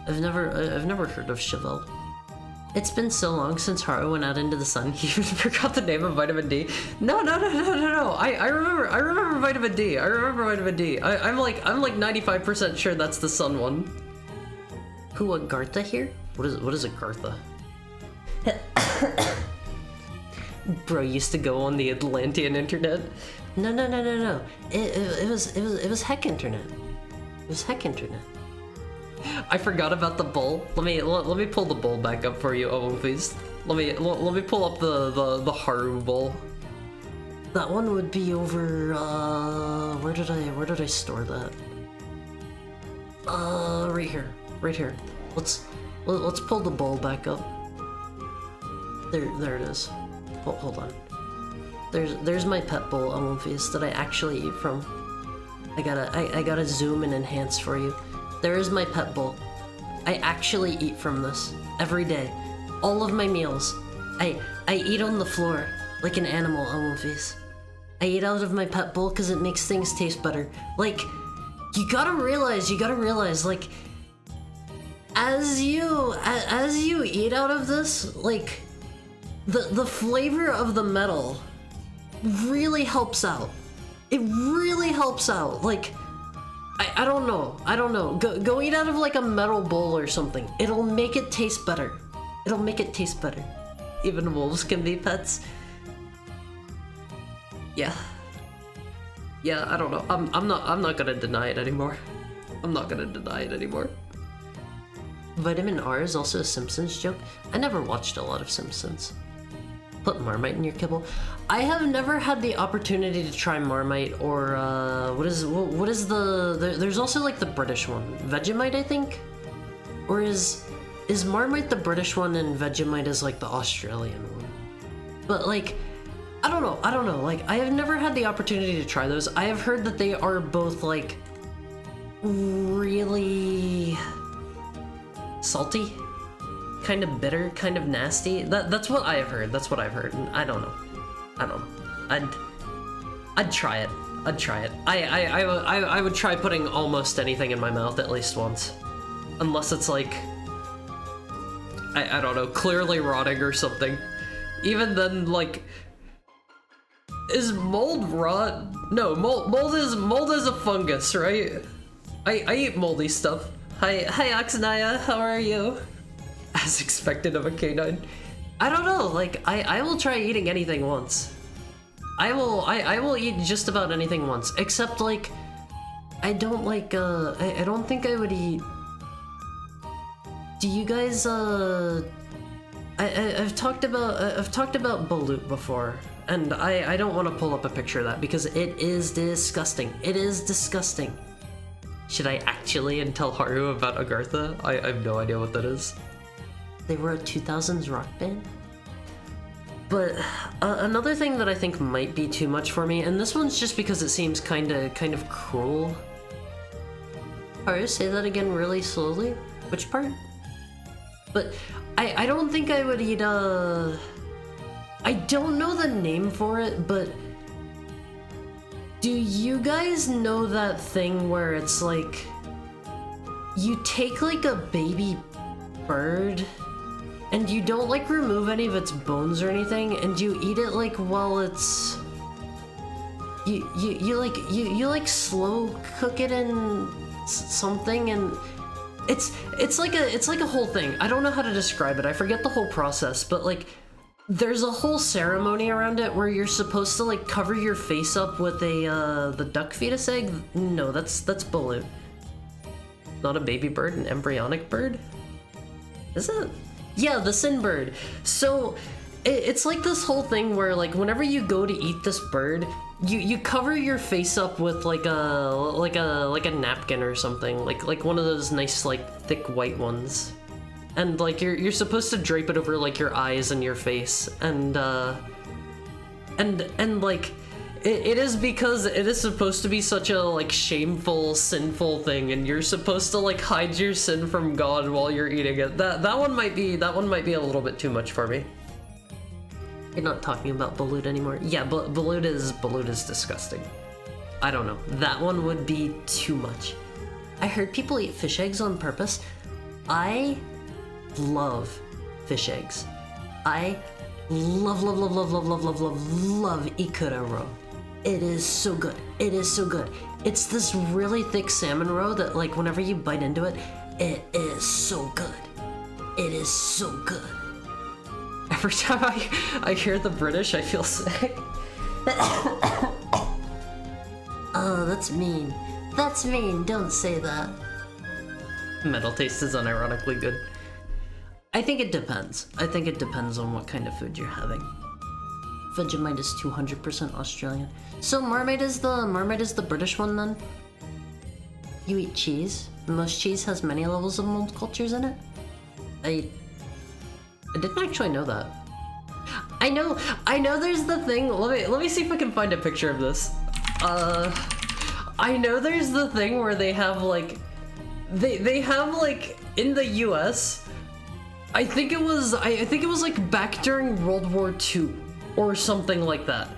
I've never heard of Chevelle. It's been so long since Haru went out into the sun, he even forgot the name of vitamin D. No. I remember vitamin D. I'm like 95% sure that's the sun one. Who, a Gartha here? What is a Gartha? Bro used to go on the Atlantean internet. No. It was heck internet. It was heck internet. I forgot about the bowl. Let me pull the bowl back up for you, Wolfies. Let me pull up the Haru bowl. That one would be over. Where did I store that? Right here. Let's pull the bowl back up. There it is. Hold on. There's my pet bowl, Wolfies, that I actually eat from. I gotta zoom and enhance for you. There is my pet bowl. I actually eat from this every day. All of my meals. I eat on the floor like an animal, Wolfies. I eat out of my pet bowl because it makes things taste better. Like, you gotta realize, like, as you eat out of this, like, the flavor of the metal really helps out. It really helps out. Like, I don't know. Go eat out of like a metal bowl or something. It'll make it taste better. Even wolves can be pets. Yeah, I don't know. I'm not gonna deny it anymore. Vitamin R is also a Simpsons joke. I never watched a lot of Simpsons. Put Marmite in your kibble. I have never had the opportunity to try Marmite or what is there's also like the British one, Vegemite, I think, or is Marmite the British one and Vegemite is like the Australian one? But like, I don't know. Like, I have never had the opportunity to try those. I have heard that they are both like really salty, kind of bitter, kind of nasty. That's what I have heard. And I don't know. I'd try it. I would try putting almost anything in my mouth at least once. Unless it's like, I don't know, clearly rotting or something. Even then, like, is mold rot? No, mold is a fungus, right? I eat moldy stuff. Hi Oxnaya, how are you? As expected of a canine. I don't know, like, I will try eating anything once. I will eat just about anything once, except like, I don't like, I don't think I would eat. Do you guys, I've talked about balut before, and I don't want to pull up a picture of that because it is disgusting. It is disgusting. Should I actually tell Haru about Agartha? I have no idea what that is. They were a 2000s rock band? But another thing that I think might be too much for me, and this one's just because it seems kind of cruel. Haru, say that again really slowly. Which part? But I don't think I would eat I don't know the name for it, but do you guys know that thing where it's like you take like a baby bird and you don't like remove any of its bones or anything, and you eat it like while it's you like slow cook it in something, and it's like a whole thing. I don't know how to describe it. I forget the whole process, but like there's a whole ceremony around it where you're supposed to like cover your face up with the duck fetus egg. No, that's balut. Not a baby bird, an embryonic bird? Is it? Yeah, the sin bird. So it's like this whole thing where like whenever you go to eat this bird, you cover your face up with like a napkin or something, like one of those nice like thick white ones, and like you're supposed to drape it over like your eyes and your face, and like it is because it is supposed to be such a like shameful, sinful thing, and you're supposed to like hide your sin from God while you're eating it. That one might be a little bit too much for me. You're not talking about balut anymore. Yeah, but balut is disgusting. I don't know. That one would be too much. I heard people eat fish eggs on purpose. I love fish eggs. I love ikura roe. It is so good. It is so good. It's this really thick salmon roe that like whenever you bite into it, it is so good. It is so good. Every time I hear the British, I feel sick. Oh, that's mean. That's mean. Don't say that. Metal taste is unironically good. I think it depends. I think it depends on what kind of food you're having. Vegemite is 200% Australian. So Marmite is the British one then? You eat cheese? Most cheese has many levels of mold cultures in it? I didn't actually know that. I know there's the thing. Let me see if I can find a picture of this. I know there's the thing where they have like they have like in the US, I think it was like back during World War II or something like that.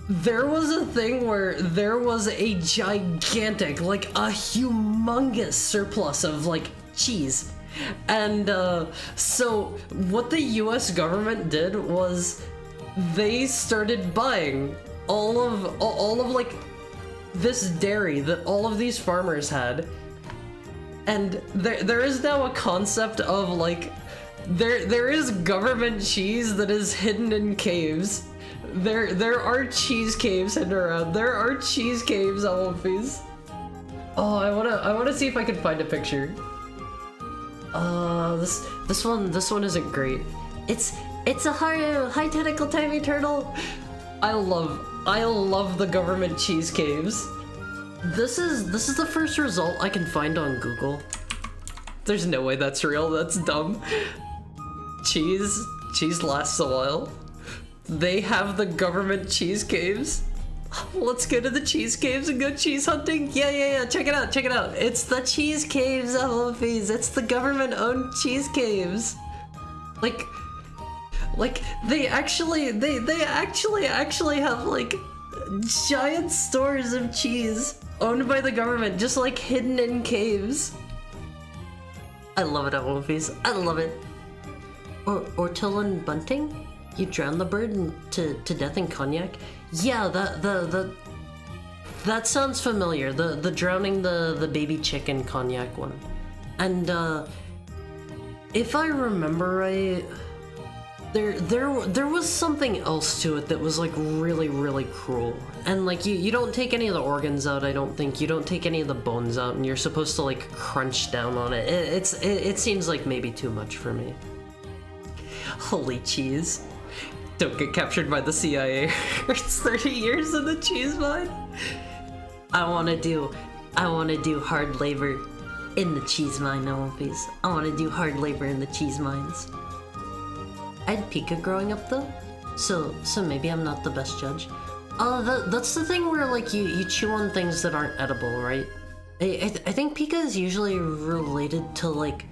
There was a thing where there was a gigantic, like a humongous surplus of like cheese. And so what the US government did was they started buying all of like this dairy that all of these farmers had. And there is now a concept of like there is government cheese that is hidden in caves. There are cheese caves hidden around. There are cheese caves, Alphys. Oh, I wanna see if I can find a picture. This one isn't great. It's a high tentacle tiny turtle. I love the government cheese caves. This is the first result I can find on Google. There's no way that's real. That's dumb. Cheese lasts a while. They have the government cheese caves. Let's go to the cheese caves and go cheese hunting. Yeah. Check it out. It's the cheese caves, Alphys. It's the government-owned cheese caves. Like they actually have like giant stores of cheese owned by the government, just like hidden in caves. I love it at One Piece. I love it. Or Ortolan bunting? You drown the bird to death in cognac? Yeah, that sounds familiar. The drowning the baby chick in cognac one. And if I remember right, there was something else to it that was like really, really cruel. And like you don't take any of the organs out, I don't think. You don't take any of the bones out, and you're supposed to like crunch down on it. It seems like maybe too much for me. Holy cheese. Don't get captured by the CIA. It's 30 years in the cheese mine. I wanna do hard labor in the cheese mine, no One Piece. I wanna do hard labor in the cheese mines. I had Pika growing up though, so maybe I'm not the best judge. That's the thing where like you chew on things that aren't edible, right? I think Pika is usually related to like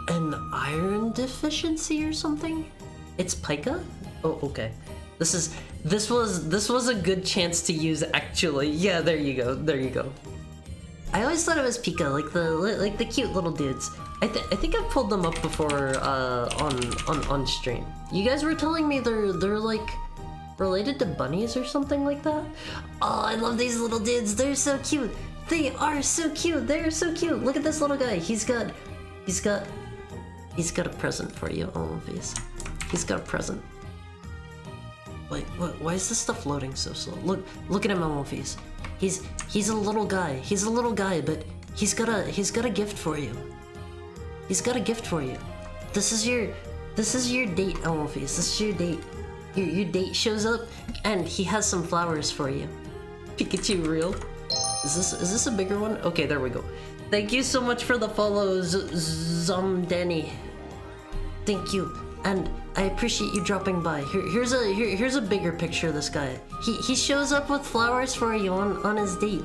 an iron deficiency or something. It's Pika? Oh, okay. This was a good chance to use actually. Yeah, there you go. I always thought it was Pika, like the cute little dudes. I think I've pulled them up before on stream. You guys were telling me they're like related to bunnies or something like that. Oh, I love these little dudes. They're so cute. They are so cute. They're so cute. Look at this little guy. He's got a present for you, Olympies. He's got a present. Wait, why is this stuff loading so slow? Look at him, Olympies. He's a little guy. He's a little guy, but he's got a gift for you. He's got a gift for you. This is your date, Olympies. This is your date. Your date shows up, and he has some flowers for you. Pikachu real. Is this a bigger one? Okay, there we go. Thank you so much for the follows, Zomdanny. Thank you, and I appreciate you dropping by. Here's a bigger picture of this guy. He shows up with flowers for you on his date.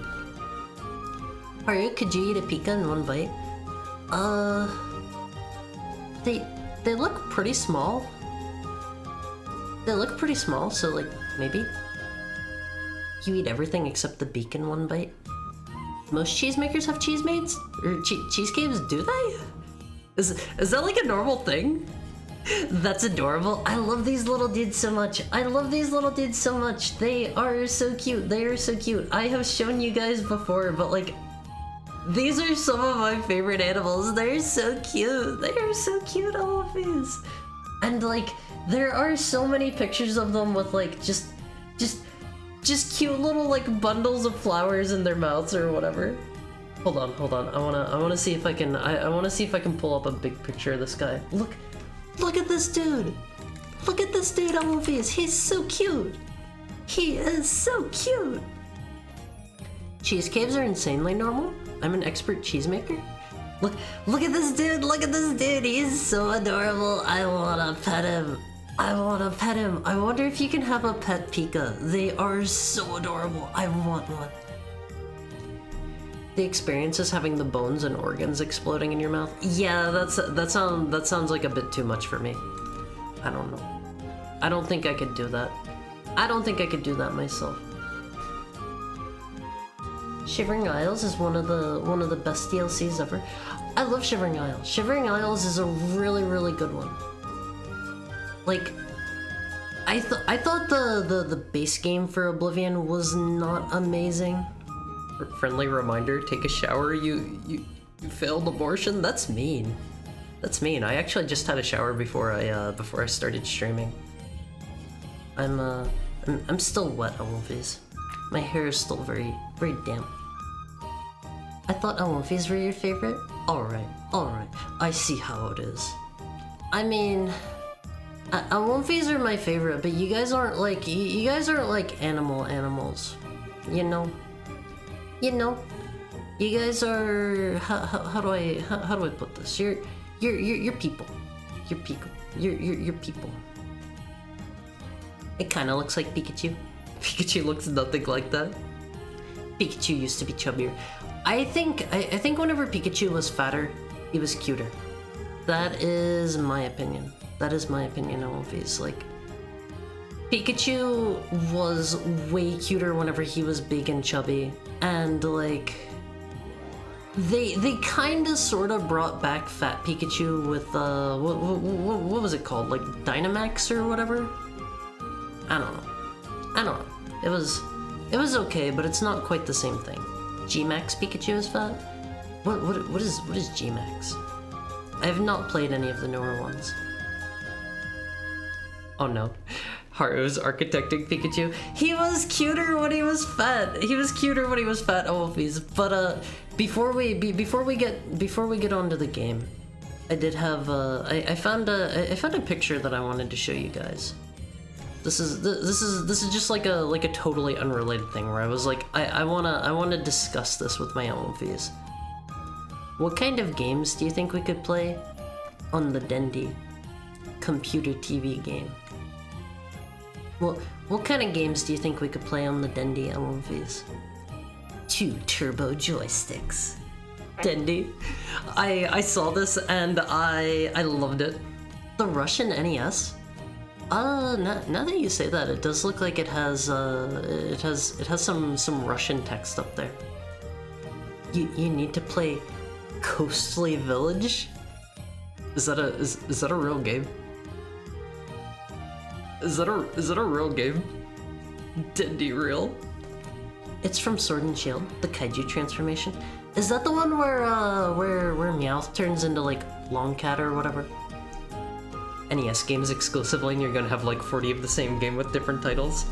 Haru, could you eat a Pika in one bite? They look pretty small. They look pretty small, so like maybe you eat everything except the beak in one bite. Most cheesemakers have cheese maids or cheese caves, do they? Is that like a normal thing? That's adorable. I love these little dudes so much. I love these little dudes so much. They are so cute. They are so cute. I have shown you guys before, but like, these are some of my favorite animals. They're so cute. They are so cute, all of these. And like, there are so many pictures of them with like just cute little like bundles of flowers in their mouths or whatever. Hold on. I wanna see if I can. I wanna see if I can pull up a big picture of this guy. Look at this dude. Look at this dude, Olympias. He's so cute. He is so cute. Cheese caves are insanely normal. I'm an expert cheesemaker. Look at this dude. Look at this dude. He's so adorable. I wanna pet him. I wonder if you can have a pet Pika. They are so adorable. I want one. The experience is having the bones and organs exploding in your mouth. Yeah, that sounds like a bit too much for me. I don't know. I don't think I could do that. I don't think I could do that myself. Shivering Isles is one of the best DLCs ever. I love Shivering Isles. Shivering Isles is a really, really good one. Like, I thought the base game for Oblivion was not amazing. Friendly reminder: take a shower. You failed abortion. That's mean. That's mean. I actually just had a shower before I started streaming. I'm still wet, Olympias. My hair is still very, very damp. I thought Olympias were your favorite. All right. I see how it is. I mean, Olympias are my favorite, but you guys aren't like animals. You know. You guys are how do I put this? You're people. You're people. You're people. It kind of looks like Pikachu. Pikachu looks nothing like that. Pikachu used to be chubbier. I think whenever Pikachu was fatter, he was cuter. That is my opinion. Always like Pikachu was way cuter whenever he was big and chubby, and like They kind of sort of brought back Fat Pikachu with what was it called, like Dynamax or whatever? I don't know. It was okay, but it's not quite the same thing. G-Max Pikachu is fat? What is G-Max? I have not played any of the newer ones. Oh no. Haru's architecting Pikachu. He was cuter when he was fat. Always. But before we get onto the game, I did have I found a picture that I wanted to show you guys. This is just like a totally unrelated thing where I was like I wanna discuss this with my own fees. What kind of games do you think we could play on the Dendy computer TV game? Well, what kind of games do you think we could play on the Dendy LMVs? 2 turbo joysticks. Dendy. I saw this and I loved it. The Russian NES? Now that you say that, it does look like it has some Russian text up there. You need to play Coastly Village? Is that a real game? Is that a real game? Dendy real? It's from Sword and Shield, the Kaiju transformation. Is that the one where Meowth turns into like Longcat or whatever? NES games exclusively, and you're gonna have like 40 of the same game with different titles.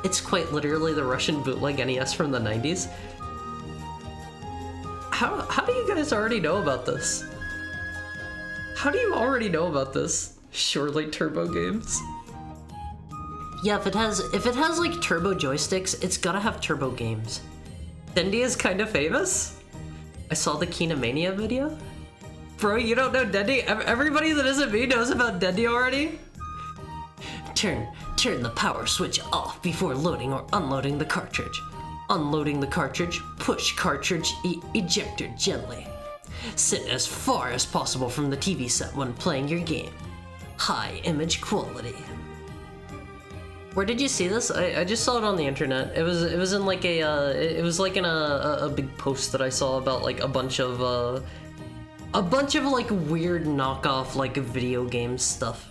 It's quite literally the Russian bootleg NES from the 90s. How do you guys already know about this? How do you already know about this? Surely Turbo Games? Yeah, if it has like turbo joysticks, it's gotta have turbo games. Dendy is kind of famous? I saw the Kinamania video? Bro, you don't know Dendy? Everybody that isn't me knows about Dendy already? Turn the power switch off before loading or unloading the cartridge. Unloading the cartridge, push cartridge ejector gently. Sit as far as possible from the TV set when playing your game. High image quality. Where did you see this? I just saw it on the internet. It was in like a big post that I saw about like a bunch of like weird knockoff like video game stuff.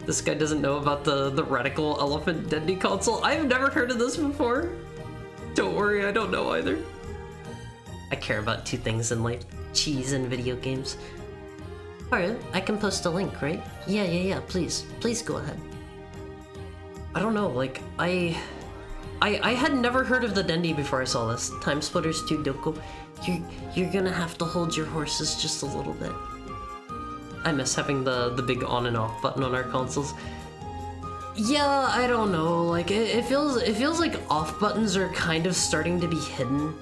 This guy doesn't know about the Radical Elephant Dendy console. I've never heard of this before. Don't worry, I don't know either. I care about 2 things in life: cheese and video games. Alright, I can post a link, right? Yeah, please go ahead. I don't know, like, I had never heard of the Dendy before I saw this. Timesplitters 2 Doko. You're gonna have to hold your horses just a little bit. I miss having the big on and off button on our consoles. Yeah, I don't know, like, it feels like off buttons are kind of starting to be hidden.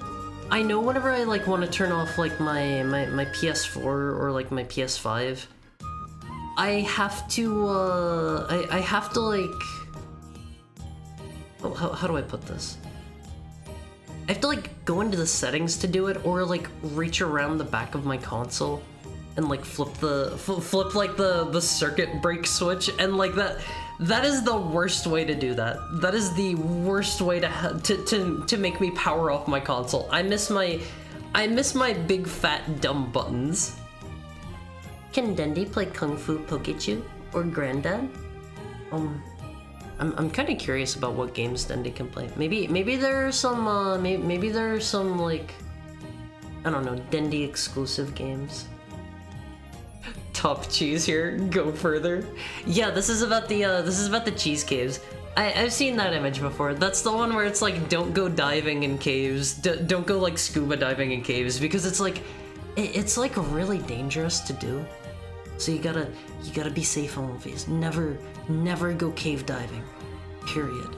I know whenever I, like, want to turn off, like, my PS4 or, like, my PS5, I have to, like... Oh, how do I put this? I have to, like, go into the settings to do it, or, like, reach around the back of my console and, like, flip like, the circuit break switch, and, like, that is the worst way to do that. That is the worst way to make me power off my console. I miss my big fat dumb buttons. Can Dendy play Kung Fu Pokechu or Granddad? I'm kind of curious about what games Dendy can play. Maybe there are some maybe there are some like, I don't know, Dendy exclusive games. Top cheese here, go further. Yeah, this is about the cheese caves. I've seen that image before. That's the one where it's like, don't go diving in caves. Don't go like scuba diving in caves, because it's like really dangerous to do. So you gotta be safe on movies. Never go cave diving. Period.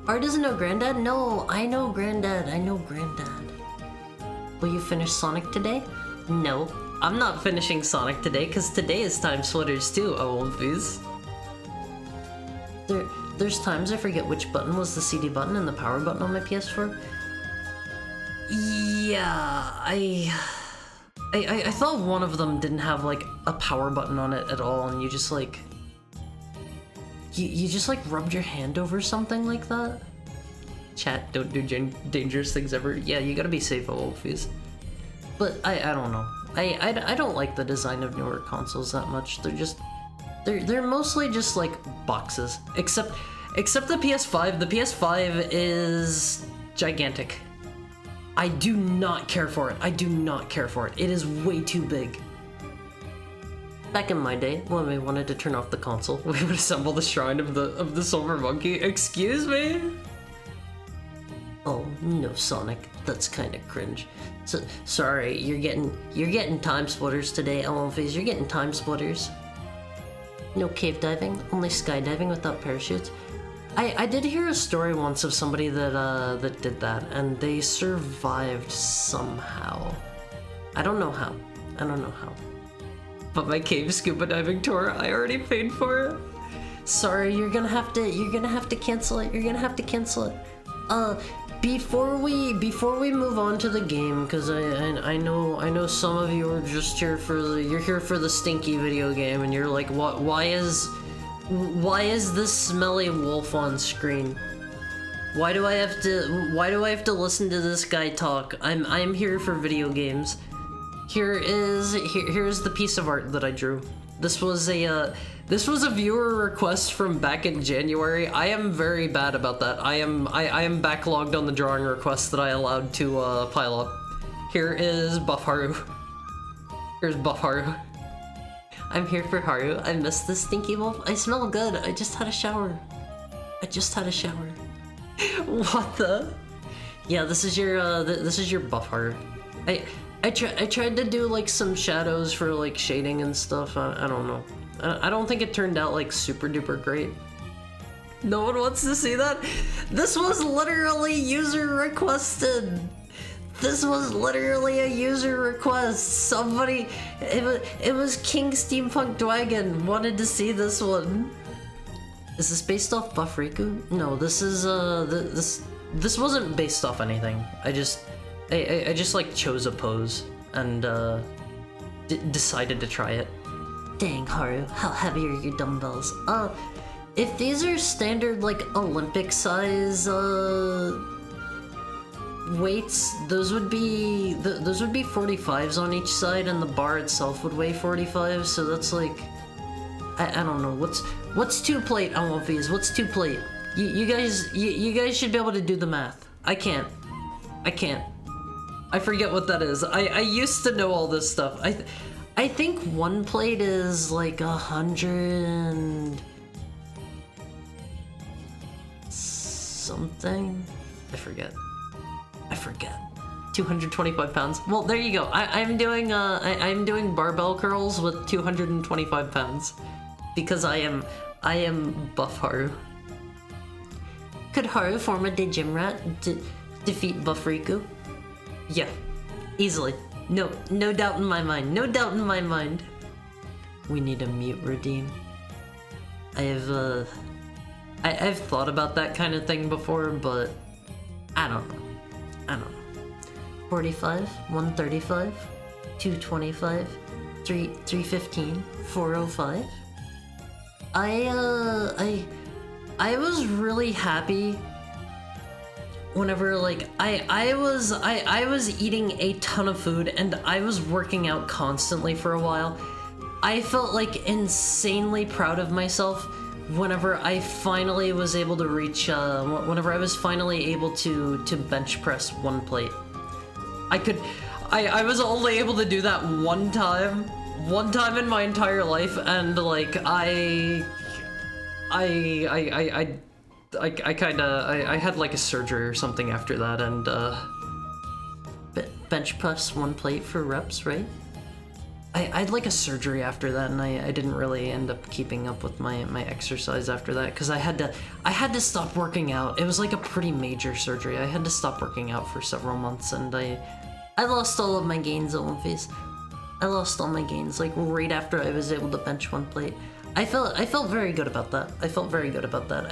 Art doesn't know Granddad? No, I know Granddad. Will you finish Sonic today? No, I'm not finishing Sonic today, because today is Timesplitters 2, OLVs. There's times I forget which button was the CD button and the power button on my PS4. Yeah, I thought one of them didn't have like a power button on it at all, and you just like you just like rubbed your hand over something like that. Chat, don't do dangerous things ever. Yeah, you gotta be safe at Wolfies. But I don't know. I don't like the design of newer consoles that much. They're mostly just like boxes. Except the PS5. The PS5 is gigantic. I do not care for it. I do not care for it. It is way too big. Back in my day, when we wanted to turn off the console, we would assemble the shrine of the silver monkey. Excuse me? Oh no, Sonic, that's kind of cringe. So sorry, you're getting time splitters today, Elmphase. You're getting time splitters. No cave diving, only skydiving without parachutes. I did hear a story once of somebody that did that, and they survived somehow. I don't know how. But my cave scuba diving tour, I already paid for it. Sorry, you're gonna have to cancel it. You're gonna have to cancel it. Before we move on to the game, because I know some of you are just here for the stinky video game, and you're like, what? Why is this smelly wolf on screen? Why do I have to listen to this guy talk? I'm here for video games. Here's the piece of art that I drew. This was a viewer request from back in January. I am very bad about that. I am backlogged on the drawing requests that I allowed to pile up. Here is Buff Haru. Here's Buff Haru. I'm here for Haru. I miss the stinky wolf. I smell good. I just had a shower. What the? Yeah, this is your Buff Haru. I tried to do like some shadows for like shading and stuff. I don't know. I don't think it turned out like super duper great. No one wants to see that? This was literally user requested. This was literally a user request. Somebody, it was King Steampunk Dwagon wanted to see this one. Is this based off Buff Riku? No, this is this wasn't based off anything. I just like chose a pose and decided to try it. Dang, Haru, how heavy are your dumbbells? If these are standard like Olympic size weights, those would be 45s on each side, and the bar itself would weigh 45. So that's like, I don't know, what's 2 plate, Elmphase? What's 2 plate? You guys should be able to do the math. I can't. I forget what that is. I used to know all this stuff. I think 1 plate is like 100 something. I forget. 225 pounds. Well, there you go. I'm doing barbell curls with 225 pounds because I am Buff Haru. Could Haru form a Digimrat to defeat Buff Riku? Yeah, easily. No doubt in my mind. No doubt in my mind. We need a mute redeem. I've thought about that kind of thing before, but I don't know. 45, 135, 225, 315, 405. I was really happy whenever like I was eating a ton of food and I was working out constantly for a while. I felt like insanely proud of myself whenever I finally was able to reach whenever I was finally able to bench press 1 plate. I was only able to do that one time in my entire life, and like I had like a surgery or something after that, and bench press 1 plate for reps, right? I had like a surgery after that, and I didn't really end up keeping up with my exercise after that because I had to stop working out. It was like a pretty major surgery. I had to stop working out for several months, and I lost all of my gains on my face. I lost all my gains like right after I was able to bench 1 plate. I felt very good about that. I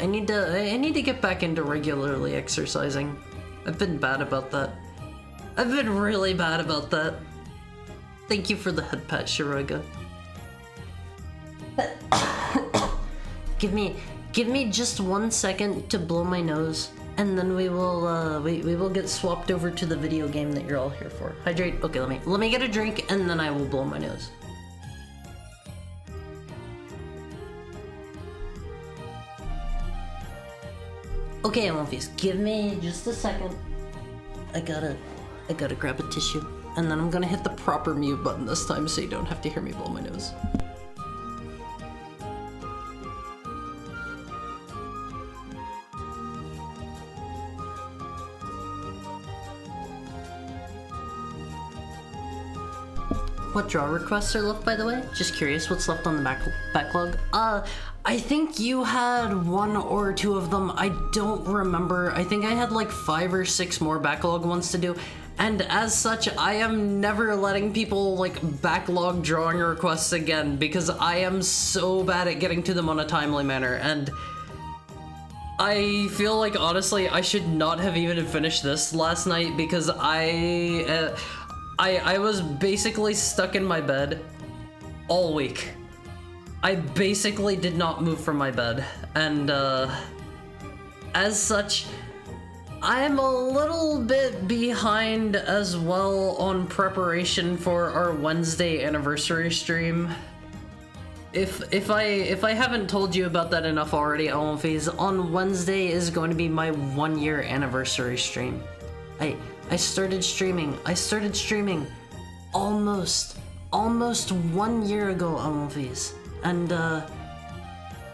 need to get back into regularly exercising. I've been bad about that. I've been really bad about that. Thank you for the head pat, Shiraga. Give me just 1 second to blow my nose, and then we will get swapped over to the video game that you're all here for. Hydrate. Okay, let me get a drink, and then I will blow my nose. Okay, Wolfies, give me just a second. I gotta grab a tissue, and then I'm gonna hit the proper mute button this time so you don't have to hear me blow my nose. What draw requests are left, by the way? Just curious, what's left on the backlog? I think you had 1 or 2 of them. I don't remember. I think I had like 5 or 6 more backlog ones to do. And as such, I am never letting people like backlog drawing requests again because I am so bad at getting to them on a timely manner. And I feel like, honestly, I should not have even finished this last night because I was basically stuck in my bed all week. I basically did not move from my bed, and as such, I am a little bit behind as well on preparation for our Wednesday anniversary stream. If I haven't told you about that enough already, Olympies, on Wednesday is going to be my 1-year anniversary stream. I started streaming almost 1 year ago, Olympies. And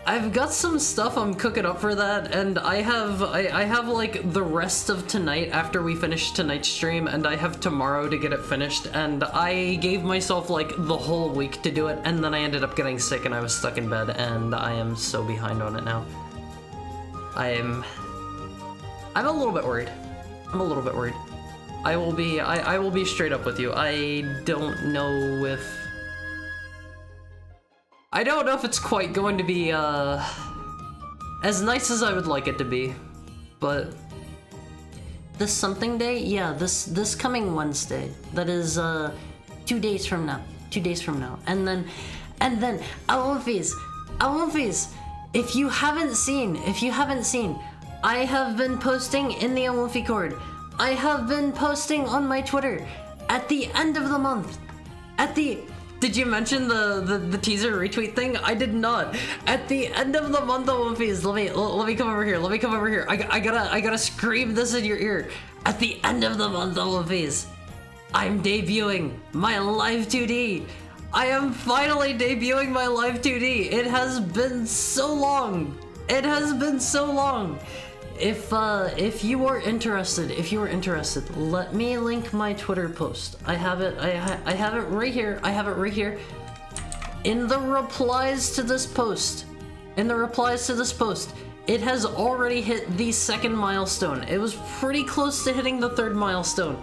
I've got some stuff I'm cooking up for that, and I have like the rest of tonight after we finish tonight's stream, and I have tomorrow to get it finished, and I gave myself like the whole week to do it, and then I ended up getting sick and I was stuck in bed, and I am so behind on it now. I'm a little bit worried. I will be straight up with you. I don't know if it's quite going to be as nice as I would like it to be, but this something day, yeah, this coming Wednesday, that is 2 days from now, and then Olympies, if you haven't seen, I have been posting in the Olympicord. I have been posting on my Twitter at the end of the month. Did you mention the teaser retweet thing? I did not. At the end of the month, Olympies, let me come over here. I gotta scream this in your ear. At the end of the month, Olympies, I'm debuting my live 2D. I am finally debuting my live 2D. It has been so long. If you are interested, let me link my Twitter post. I have it right here. In the replies to this post, it has already hit the 2nd milestone. It was pretty close to hitting the 3rd milestone.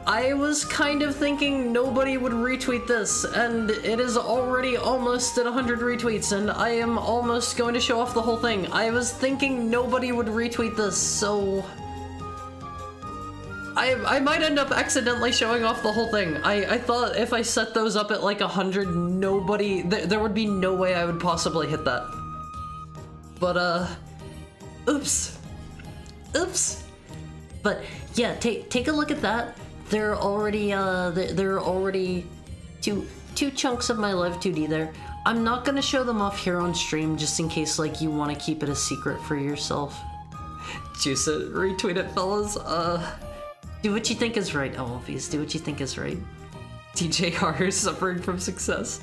I was kind of thinking nobody would retweet this, and it is already almost at 100 retweets, and I am almost going to show off the whole thing. I was thinking nobody would retweet this, so I might end up accidentally showing off the whole thing. I thought if I set those up at like 100, there would be no way I would possibly hit that. But, oops. But yeah, take a look at that. There are already two chunks of my live 2D there. I'm not gonna show them off here on stream just in case like you want to keep it a secret for yourself. Juice it, retweet it, fellas. Do what you think is right, Olympies. Do what you think is right. TJR is suffering from success.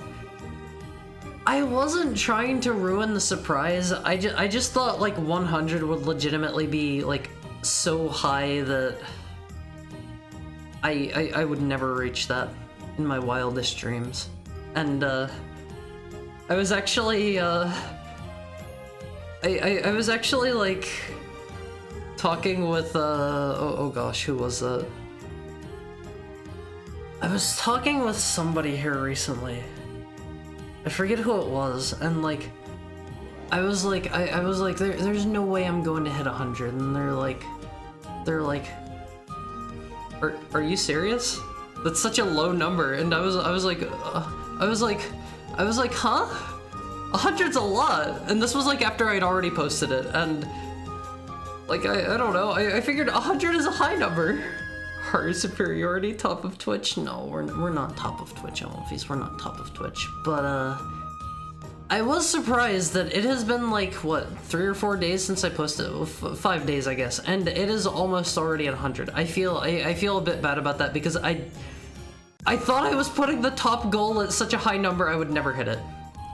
I wasn't trying to ruin the surprise. I just thought like 100 would legitimately be like so high that I would never reach that in my wildest dreams. And I was actually I was actually like talking with oh gosh, who was that? I was talking with somebody here recently. I forget who it was, and like I was like there's no way I'm going to hit 100, and they're like Are you serious? That's such a low number. And I was like, huh? 100's a lot. And this was like after I'd already posted it, and Like, I don't know. I figured 100 is a high number. Our superiority, top of Twitch? No, we're not top of Twitch, Olympies. We're not top of Twitch. But, I was surprised that it has been like, what, 3 or 4 days since I posted? 5 days, I guess. And it is almost already at 100. I feel a bit bad about that because I thought I was putting the top goal at such a high number I would never hit it.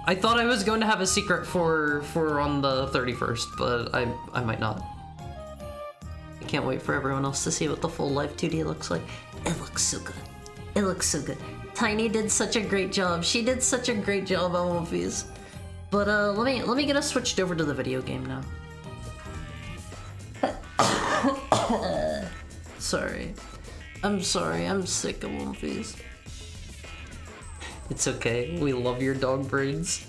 I thought I was going to have a secret for on the 31st, but I might not. I can't wait for everyone else to see what the full live 2D looks like. It looks so good. It looks so good. Tiny did such a great job. She did such a great job on Wolfies. But let me get us switched over to the video game now. Sorry. I'm sorry. I'm sick of Wolfies. It's okay. We love your dog breeds.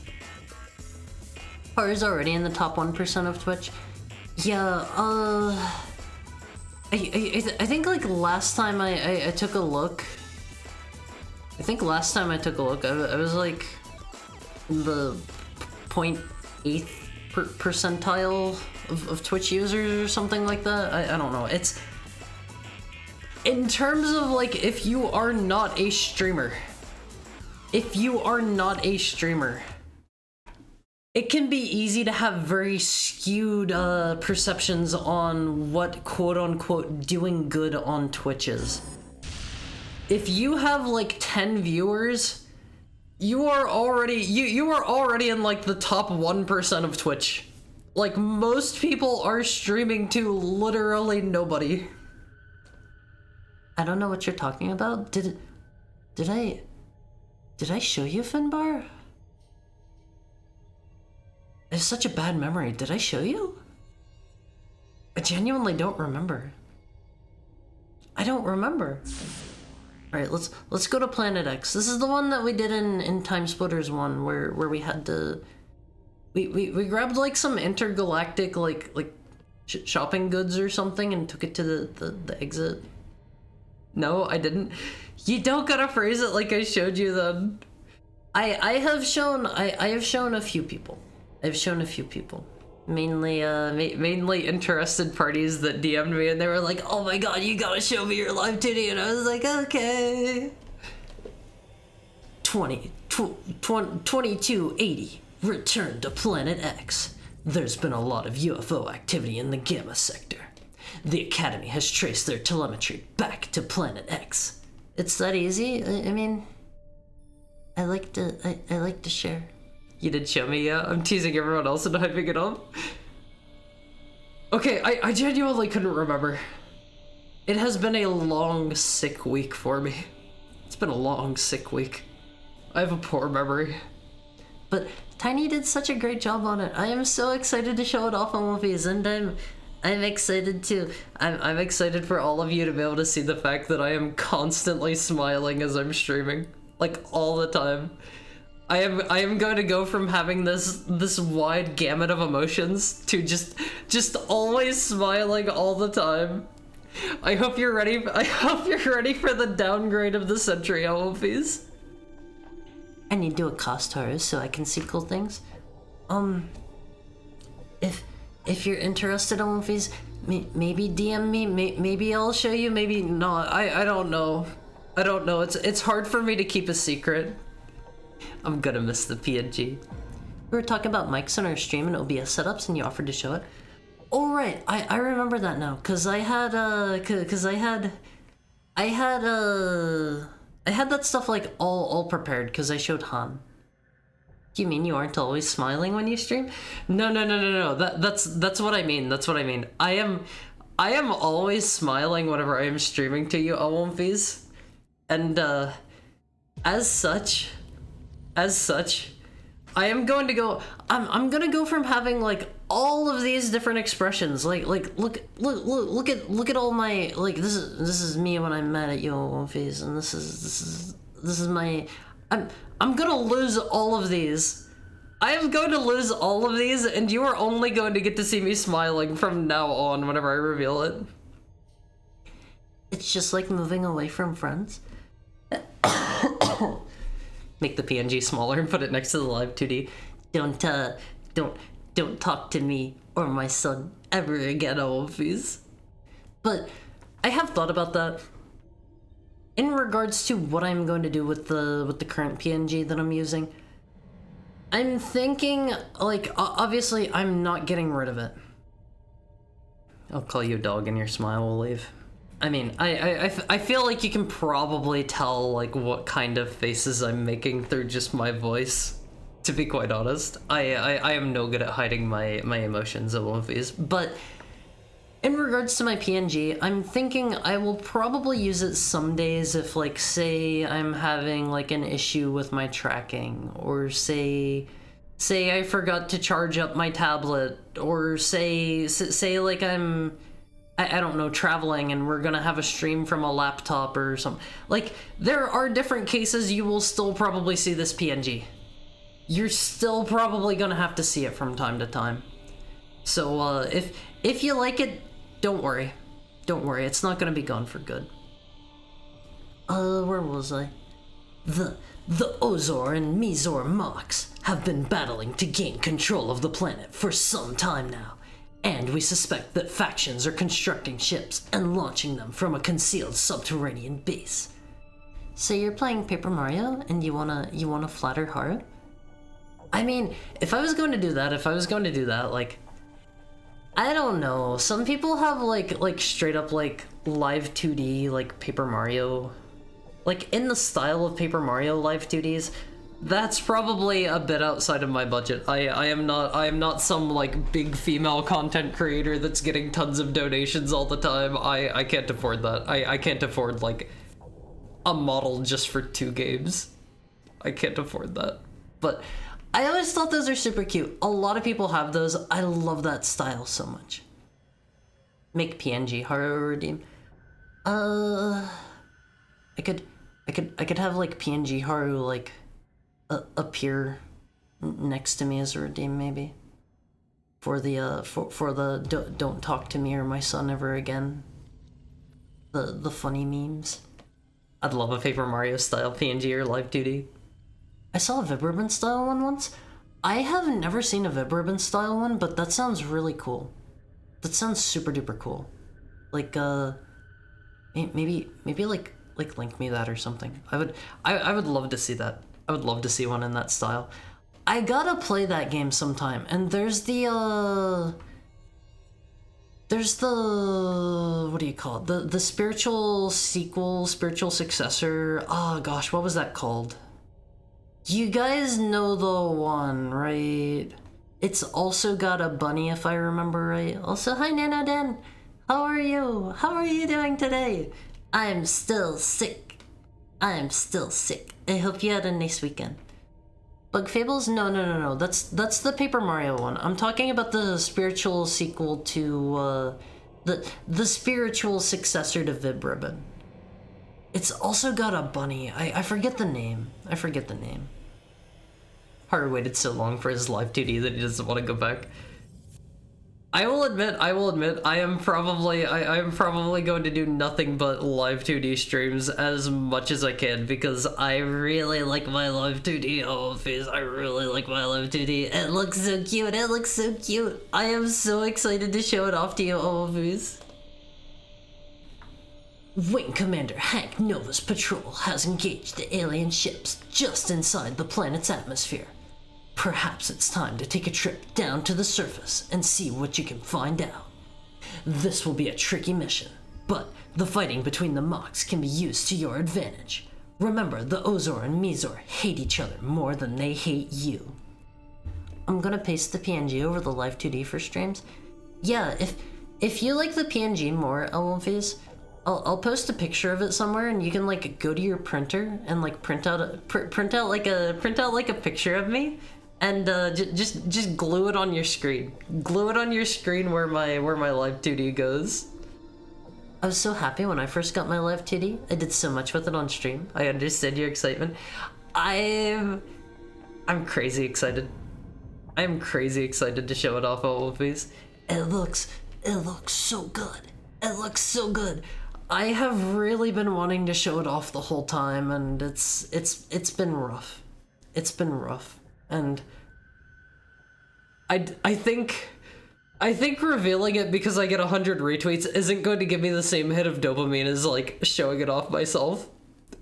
Is already in the top 1% of Twitch. Yeah, I think like last time I took a look. I think last time I took a look, I was like the 0.8th percentile of Twitch users or something like that. I don't know. It's in terms of like if you are not a streamer. If you are not a streamer, it can be easy to have very skewed perceptions on what quote-unquote doing good on Twitch is. If you have like 10 viewers, you are already you are already in like the top 1% of Twitch. Like most people are streaming to literally nobody. I don't know what you're talking about. Did I show you Finbar? I have such a bad memory. Did I show you? I genuinely don't remember. I don't remember. Alright, let's go to Planet X. This is the one that we did in Timesplitters 1 where we had to we grabbed like some intergalactic like shopping goods or something and took it to the exit. No, I didn't. You don't gotta phrase it like I showed you then. I have shown a few people. I've shown a few people. Mainly interested parties that DM'd me and they were like, oh my god, you gotta show me your live 2D, and I was like, okay. 2280, return to Planet X. There's been a lot of UFO activity in the Gamma sector. The Academy has traced their telemetry back to Planet X. It's that easy? I mean, I like to share. You did show me, yeah? I'm teasing everyone else and hyping it up. Okay, I genuinely couldn't remember. It has been a long, sick week for me. It's been a long, sick week. I have a poor memory. But Tiny did such a great job on it. I am so excited to show it off on movies, and I'm excited too. I'm excited for all of you to be able to see the fact that I am constantly smiling as I'm streaming. Like, all the time. I am going to go from having this wide gamut of emotions to just always smiling all the time. I hope you're ready for the downgrade of the century, Elfies. I need to do a cost horrors so I can see cool things. If you're interested in Elfies, maybe DM me, maybe I'll show you, maybe not. I don't know. I don't know. It's hard for me to keep a secret. I'm gonna miss the PNG. We were talking about mics on our stream and OBS setups, and you offered to show it. Oh right, I remember that now, cause I had that stuff like all prepared, cause I showed Han. You mean you aren't always smiling when you stream? No. That's what I mean. That's what I mean. I am always smiling whenever I am streaming to you, Awomfies. And as such, I am going to go. I'm gonna go from having like all of these different expressions. Like look at all my, like this is me when I'm mad at you, Awomfies, and this is my. I'm gonna lose all of these. I am going to lose all of these, and you are only going to get to see me smiling from now on whenever I reveal it. It's just like moving away from friends. Make the PNG smaller and put it next to the live 2D. Don't Don't talk to me or my son ever again, Wolfies. But I have thought about that. In regards to what I'm going to do with the current PNG that I'm using, I'm thinking, like, obviously I'm not getting rid of it. I'll call you a dog and your smile will leave. I mean, I feel like you can probably tell, like, what kind of faces I'm making through just my voice, to be quite honest. I am no good at hiding my emotions at Wolfies, but in regards to my PNG, I'm thinking I will probably use it some days if, like, say I'm having, like, an issue with my tracking, or say I forgot to charge up my tablet, or say like I don't know, traveling and we're gonna have a stream from a laptop or something. Like, there are different cases you will still probably see this PNG. You're still probably gonna have to see it from time to time. So, if you like it, don't worry. Don't worry, it's not gonna be gone for good. Where was I? The Ozor and Mizor Mox have been battling to gain control of the planet for some time now, and we suspect that factions are constructing ships and launching them from a concealed subterranean base. So you're playing Paper Mario and you wanna flatter Haru? I mean, if I was going to do that, like, I don't know, some people have like straight up like live 2D like Paper Mario, like in the style of Paper Mario live 2Ds. That's probably a bit outside of my budget. I am not some like big female content creator that's getting tons of donations all the time. I can't afford that. I can't afford like a model just for 2 games. I can't afford that. But I always thought those are super cute. A lot of people have those. I love that style so much. Make PNG Haru redeem. I could have like PNG Haru like appear next to me as a redeem, maybe for the don't talk to me or my son ever again, the funny memes. I'd love a Paper Mario style PNG or live 2D. I saw a VibRibbon style one once. I have never seen a VibRibbon style one, but that sounds really cool. That sounds super duper cool. Like maybe like link me that or something. I would love to see that. I would love to see one in that style. I gotta play that game sometime. And there's the what do you call it? The spiritual sequel, spiritual successor. Oh gosh, what was that called? You guys know the one, right? It's also got a bunny, if I remember right. Also, hi Nano Den. How are you? How are you doing today? I'm still sick. I hope you had a nice weekend. Bug Fables? No. That's the Paper Mario one. I'm talking about the spiritual sequel to the spiritual successor to VibRibbon. It's also got a bunny. I forget the name. Haru waited so long for his live 2D that he doesn't want to go back. I will admit, I am probably going to do nothing but live 2D streams as much as I can, because I really like my live 2D Wolfies. I really like my live 2D. It looks so cute. I am so excited to show it off to you, Wolfies. Wing Commander Hank Nova's patrol has engaged the alien ships just inside the planet's atmosphere. Perhaps it's time to take a trip down to the surface and see what you can find out. This will be a tricky mission, but the fighting between the Mox can be used to your advantage. Remember, the Ozor and Mizor hate each other more than they hate you. I'm gonna paste the PNG over the live 2D for streams. Yeah, if you like the PNG more, Wolfies, I'll post a picture of it somewhere, and you can like go to your printer and like print out like a picture of me, and just glue it on your screen. Glue it on your screen where my live 2D goes. I was so happy when I first got my live 2D. I did so much with it on stream. I understand your excitement. I'm crazy excited. I'm crazy excited to show it off, Wolfies. It looks so good. It looks so good. I have really been wanting to show it off the whole time, and it's been rough. It's been rough, and I think revealing it because I get 100 retweets isn't going to give me the same hit of dopamine as like showing it off myself.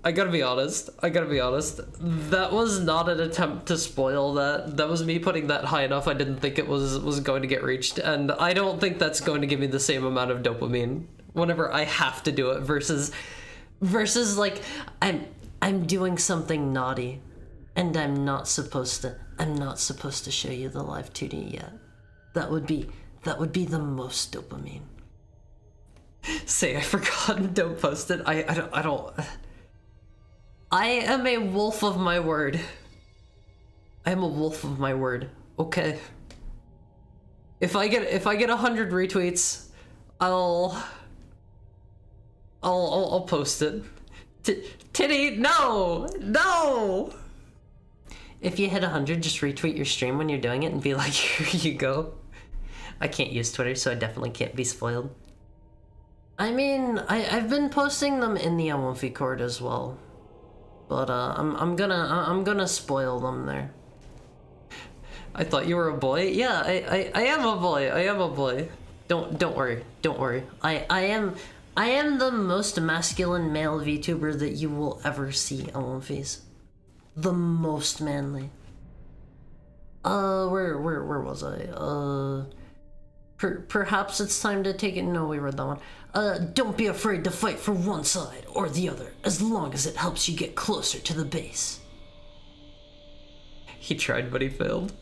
I gotta be honest. That was not an attempt to spoil that. That was me putting that high enough. I didn't think it was going to get reached, and I don't think that's going to give me the same amount of dopamine whenever I have to do it versus like I'm doing something naughty, and I'm not supposed to show you the live 2D yet. That would be the most dopamine. Say I forgot and don't post it. I don't. I am a wolf of my word. I am a wolf of my word. Okay. If I get 100 retweets, I'll post it. Titty, no. If you hit 100, just retweet your stream when you're doing it and be like, here you go. I can't use Twitter, so I definitely can't be spoiled. I mean, I've been posting them in the Amalfi Court as well. But I'm gonna spoil them there. I thought you were a boy. Yeah, I am a boy. Don't worry. I am the most masculine male VTuber that you will ever see, Amalfis. The most manly. Where was I? Perhaps it's time to take it. No, we read that one. Don't be afraid to fight for one side or the other, as long as it helps you get closer to the base. He tried, but he failed.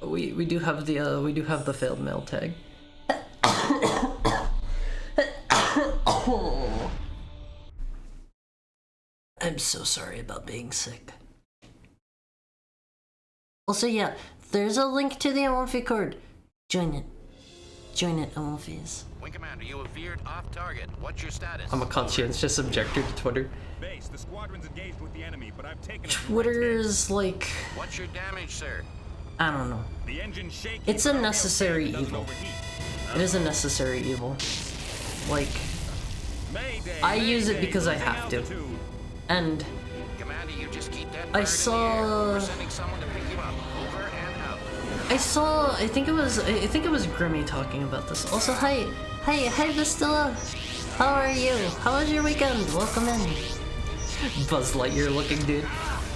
We do have the failed mail tag. I'm so sorry about being sick. Also, yeah, there's a link to the Amalfi Cord. Join it, Amalfis. Wing Commander, you have veered off target. What's your status? I'm a conscientious objector to Twitter. Base, the squadron's engaged with the enemy, but I've taken Twitter's like... What's your damage, sir? I don't know. The engine shaking. It's a necessary evil. It is a necessary evil. Like, I use it because I have to. And Commander, you just keep that I bird saw... in the air. We're sending someone to pick you up. Over and out. I think it was Grimmy talking about this. Also, hi Vistilla. How are you? How was your weekend? Welcome in. Buzz Lightyear looking dude.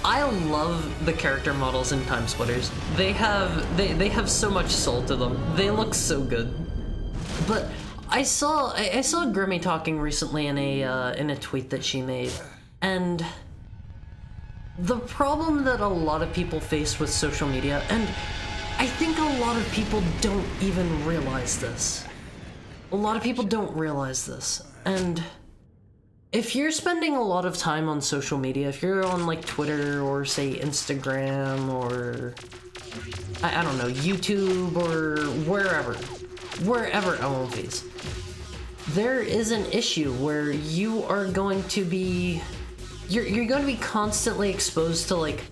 I love the character models in Timesplitters. They have so much soul to them. They look so good. But I saw Grimmy talking recently in a tweet that she made, and the problem that a lot of people face with social media, and I think a lot of people don't even realize this. A lot of people don't realize this, and if you're spending a lot of time on social media, if you're on like Twitter or say Instagram or I don't know, YouTube or wherever LMVs, there is an issue where you are going to be you're going to be constantly exposed to like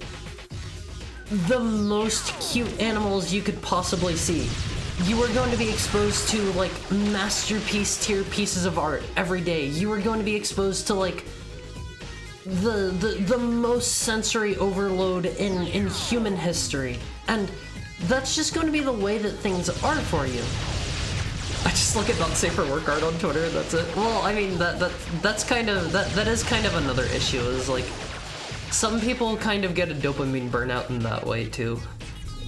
the most cute animals you could possibly see. You are going to be exposed to like masterpiece tier pieces of art every day. You are going to be exposed to like the most sensory overload in human history. And that's just going to be the way that things are for you. I just look at not safe for work art on Twitter, that's it. Well, I mean that's kind of that is kind of another issue, is like some people kind of get a dopamine burnout in that way too.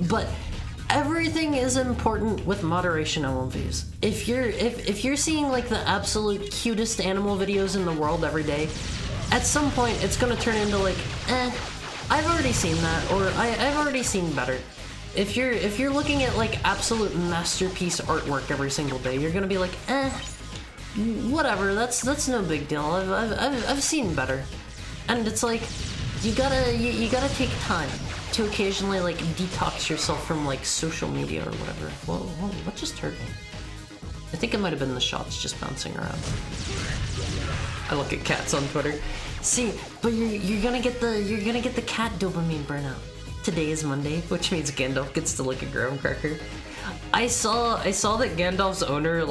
But everything is important with moderation, LMVs. If you're seeing like the absolute cutest animal videos in the world every day, at some point it's gonna turn into like, I've already seen that, or I've already seen better. If you're looking at like absolute masterpiece artwork every single day, you're gonna be like, whatever. That's no big deal. I've seen better, and it's like you gotta take time to occasionally like detox yourself from like social media or whatever. Whoa, what just hurt me? I think it might have been the shots just bouncing around. I look at cats on Twitter. See, but you're gonna get the cat dopamine burnout. Today is Monday, which means Gandalf gets to lick a graham cracker. I saw that Gandalf's owner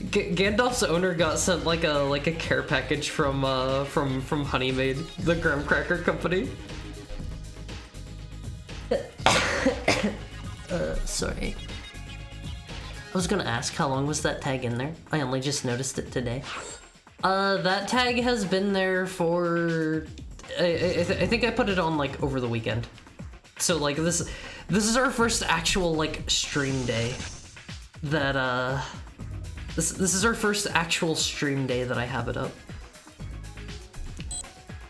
Gandalf's owner got sent like a care package from Honeymaid, the graham cracker company. Sorry. I was gonna ask, how long was that tag in there? I only just noticed it today. That tag has been there for... I think I put it on, like, over the weekend. So, like, this is our first actual, like, stream day that, This is our first actual stream day that I have it up.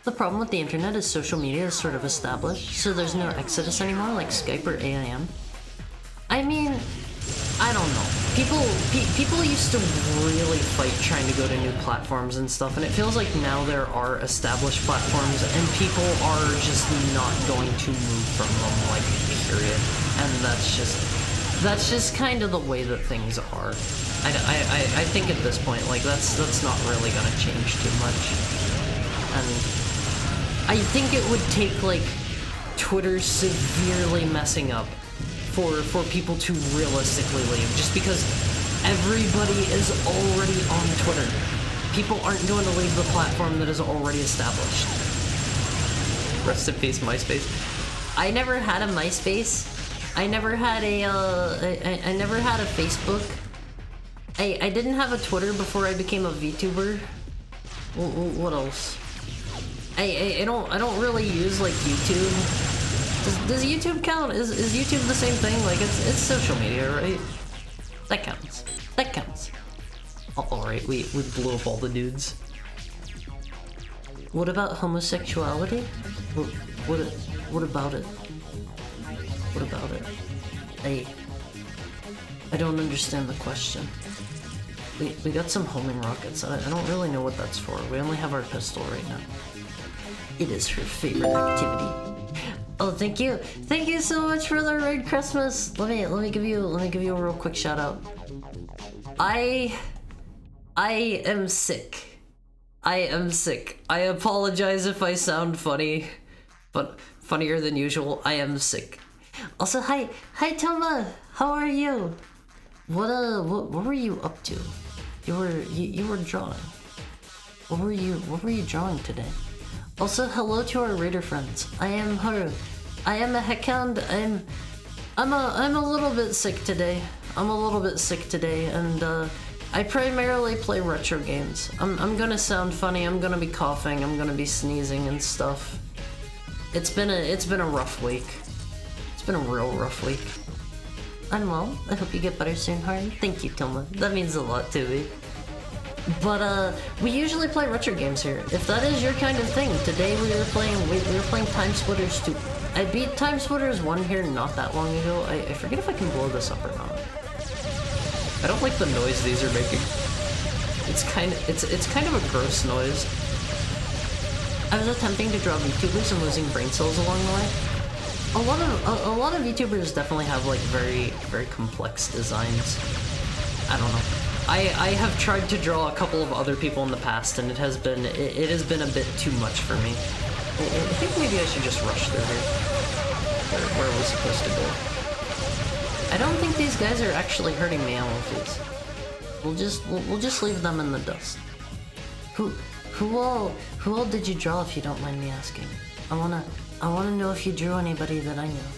The problem with the internet is social media is sort of established, so there's no Exodus anymore like Skype or AIM. I mean, I don't know. People used to really fight trying to go to new platforms and stuff, and it feels like now there are established platforms and people are just not going to move from them, like, period. And that's just kind of the way that things are. I think at this point, like, that's not really gonna change too much. And I think it would take, like, Twitter severely messing up for people to realistically leave, just because everybody is already on Twitter. People aren't going to leave the platform that is already established. Rest in peace, MySpace. I never had a MySpace. I never had a I never had a Facebook. I didn't have a Twitter before I became a VTuber. What else? I don't really use, like, YouTube. Does YouTube count? Is YouTube the same thing? Like, it's social media, right? That counts. That counts. Alright, we blew up all the dudes. What about homosexuality? What about it? What about it? I don't understand the question. We got some homing rockets. I don't really know what that's for. We only have our pistol right now. It is her favorite activity. Oh, thank you. Thank you so much for the Red Christmas. Let me give you a real quick shout out. I am sick. I am sick. I apologize if I sound funny, but funnier than usual. I am sick. Also, hi Toma. How are you? What were you up to? You were drawing. What were you drawing today? Also, hello to our raider friends. I am Haru. I am a heckhound. I'm a little bit sick today. And I primarily play retro games. I'm gonna sound funny. I'm gonna be coughing. I'm gonna be sneezing and stuff. It's been a rough week. It's been a real rough week. I'm well. I hope you get better soon, Harry. Thank you, Tilma. That means a lot to me. But we usually play retro games here. If that is your kind of thing, today we were playing Timesplitters 2. I beat Timesplitters 1 here not that long ago. I forget if I can blow this up or not. I don't like the noise these are making. It's kind of a gross noise. I was attempting to draw VTubers and losing brain cells along the way. A lot of VTubers definitely have, like, very, very complex designs. I don't know. I have tried to draw a couple of other people in the past, and it has been a bit too much for me. I think maybe I should just rush through here. Where are we supposed to go? I don't think these guys are actually hurting me, Alphys. We'll just leave them in the dust. Who all did you draw, if you don't mind me asking? I wanna know if you drew anybody that I know.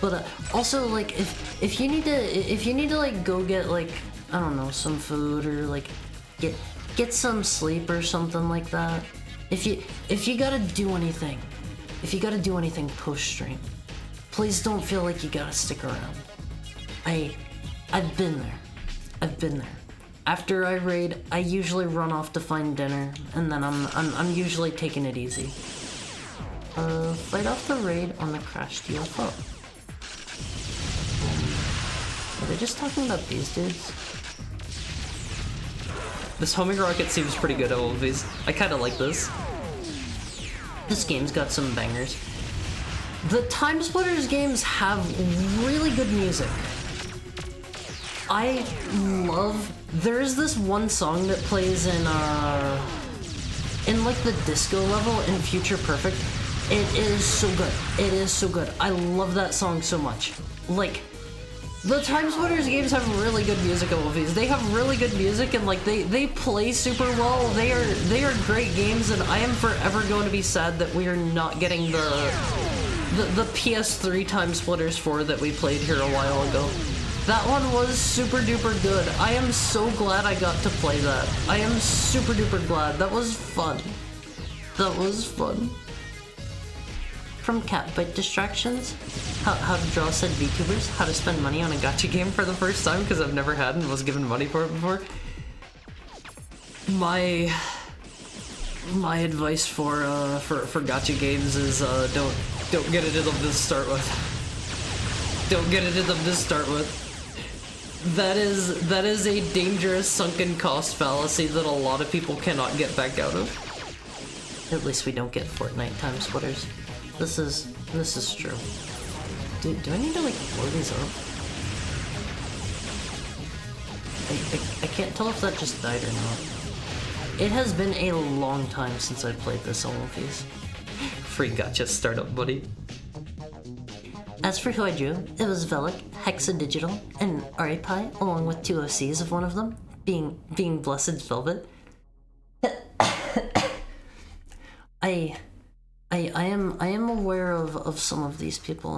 But also, like, if you need to like go get, like, I don't know, some food, or like get some sleep or something like that. If you gotta do anything post stream, please don't feel like you gotta stick around. I've been there. After I raid, I usually run off to find dinner, and then I'm usually taking it easy. Fight off the raid on the crashed UFO. Are they just talking about these dudes? This homing rocket seems pretty good, Alphys. I kinda like this. This game's got some bangers. The Timesplitters games have really good music. There's this one song that plays in like the disco level in Future Perfect. It is so good. It is so good. I love that song so much. Like, the Timesplitters games have really good music, Alphys. They have really good music, and like they play super well. They are great games, and I am forever going to be sad that we are not getting the the PS3 Timesplitters 4 that we played here a while ago. That one was super duper good. I am so glad I got to play that. I am super duper glad. That was fun. That was fun. From Catbite Distractions, how to draw said VTubers, how to spend money on a gacha game for the first time because I've never had and was given money for it before. My advice for gacha games is don't get into them to start with. Don't get into them to start with. That is a dangerous sunken cost fallacy that a lot of people cannot get back out of. At least we don't get Fortnite Timesplitters. This is true. Do I need to like blow these up? I can't tell if that just died or not. It has been a long time since I played this Olympies. Free gacha startup, buddy. As for who I drew, it was Velic, Hexadigital, and Aripie, along with two OCs of one of them, being Blessed Velvet. I am aware of some of these people,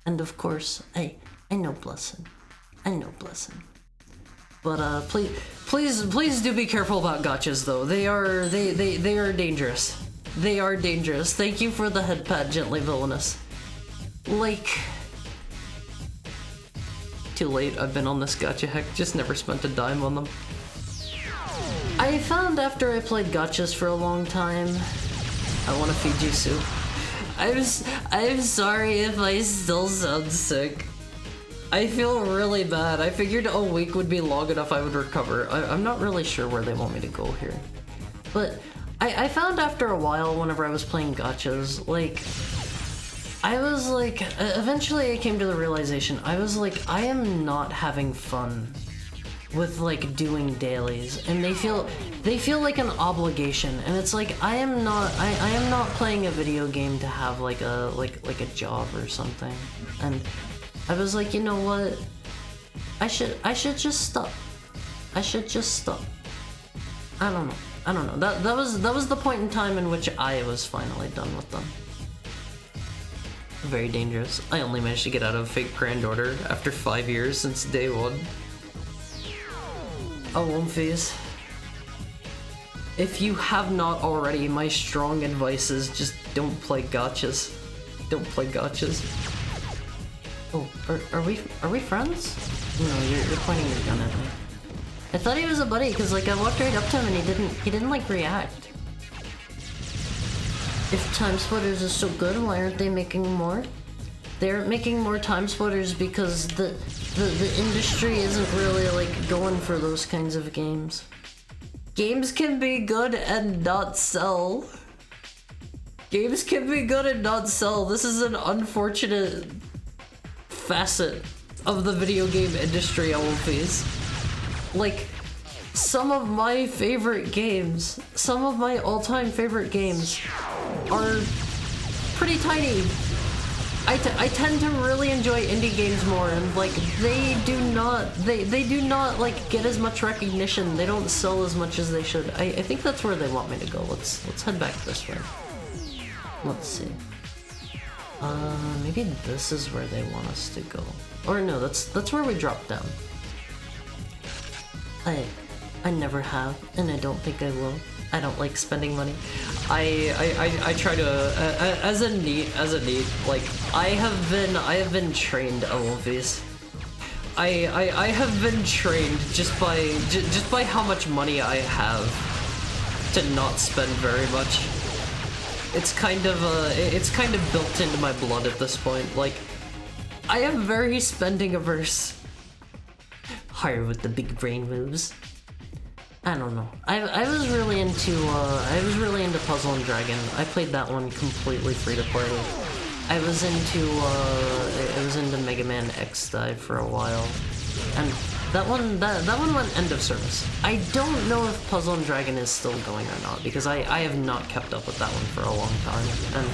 and of course I know Blessed. I know Blessed. But please do be careful about gachas though. They are dangerous. They are dangerous. Thank you for the head pat, Gently Villainous. Like, too late. I've been on this gacha heck. Just never spent a dime on them. I found after I played gachas for a long time, I want to feed you soup. I'm sorry if I still sound sick. I feel really bad. I figured a week would be long enough I would recover. I'm not really sure where they want me to go here. But I found after a while, whenever I was playing gachas, like, I was like, eventually I came to the realization, I was like, I am not having fun with like doing dailies, and they feel like an obligation, and it's like I am not playing a video game to have like a job or something. And I was like, you know what? I should just stop. I should just stop. I don't know. That was the point in time in which I was finally done with them. Very dangerous. I only managed to get out of Fake Grand Order after 5 years since day one. Oh, Womfies. If you have not already, my strong advice is just don't play gachas. Don't play gachas. Oh, are we friends? No, you're pointing your gun at me. I thought he was a buddy because like I walked right up to him and he didn't like react. If Timesplitters is so good, why aren't they making more? They're making more Timesplitters because the industry isn't really like going for those kinds of games. Games can be good and not sell. Games can be good and not sell. This is an unfortunate facet of the video game industry, Olympies. Like, some of my favorite games, some of my all-time favorite games are pretty tiny. I tend to really enjoy indie games more, and like they do not like get as much recognition. They don't sell as much as they should. I think that's where they want me to go. Let's head back this way. Let's see. Maybe this is where they want us to go. Or no, that's where we drop down. I never have, and I don't think I will. I don't like spending money. I try to as a neat like I have been trained, Wolfies. I have been trained just by how much money I have to not spend very much. It's kind of built into my blood at this point. Like, I am very spending averse. Higher with the big brain moves. I don't know. I was really into Puzzle and Dragon. I played that one completely free to play. I was into Mega Man X Dive for a while, and that one went end of service. I don't know if Puzzle and Dragon is still going or not because I have not kept up with that one for a long time. And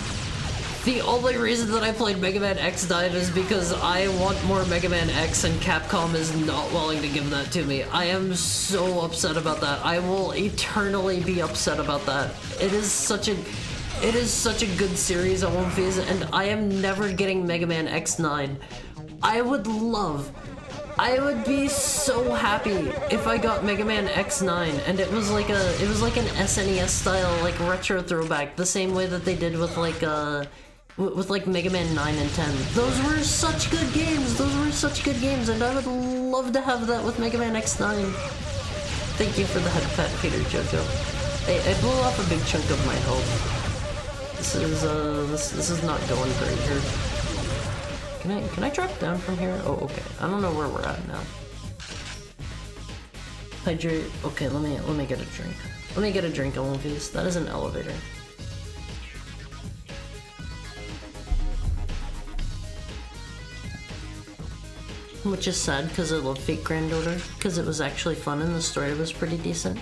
the only reason that I played Mega Man X Dive is because I want more Mega Man X and Capcom is not willing to give that to me. I am so upset about that. I will eternally be upset about that. It is such a... It is such a good series on One Piece, and I am never getting Mega Man X9. I would be so happy if I got Mega Man X9 and it was like an SNES style like retro throwback, the same way that they did with like Mega Man 9 and 10. Those were such good games. And I would love to have that with Mega Man X9. Thank you for the head pat, Peter Jojo. I blew off a big chunk of my health. This is not going great here. Can I drop down from here? Oh, okay. I don't know where we're at now. Hydrate. Okay, let me get a drink. Let me get a drink on one piece. That is an elevator. Which is sad because I love Fate Grand Order because it was actually fun and the story was pretty decent.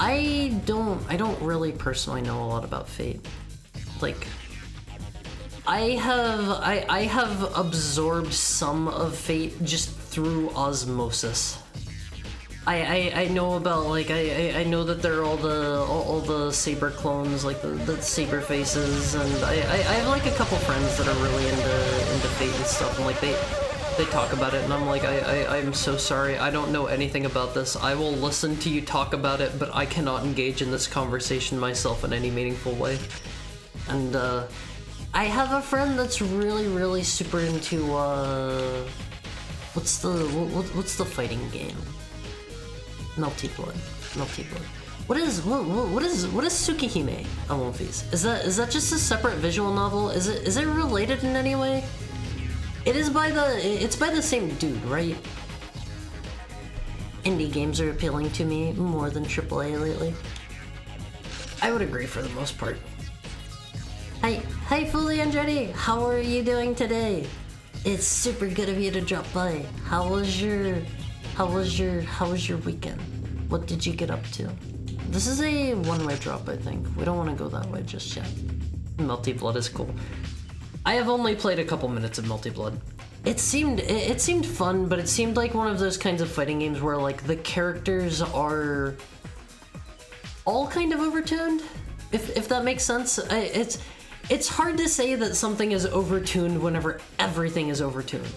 I don't really personally know a lot about Fate. Like, I have absorbed some of Fate just through osmosis. I know about, like, I know that there are all the Saber clones, like the Saber faces, and I have like a couple friends that are really into Fate and stuff, and like they talk about it, and I'm like, I'm so sorry, I don't know anything about this. I will listen to you talk about it, but I cannot engage in this conversation myself in any meaningful way. And I have a friend that's really super into what's the fighting game? Melty Blood. What is Tsukihime on One Piece? Is that just a separate visual novel? Is it related in any way? It's by the same dude, right? Indie games are appealing to me more than AAA lately. I would agree for the most part. Hi Fully Andretti, how are you doing today? It's super good of you to drop by. How was your weekend? What did you get up to? This is a one-way drop, I think. We don't want to go that way just yet. Melty Blood is cool. I have only played a couple minutes of Melty Blood. It seemed fun, but it seemed like one of those kinds of fighting games where like the characters are all kind of overtuned, if that makes sense. It's hard to say that something is overtuned whenever everything is overtuned.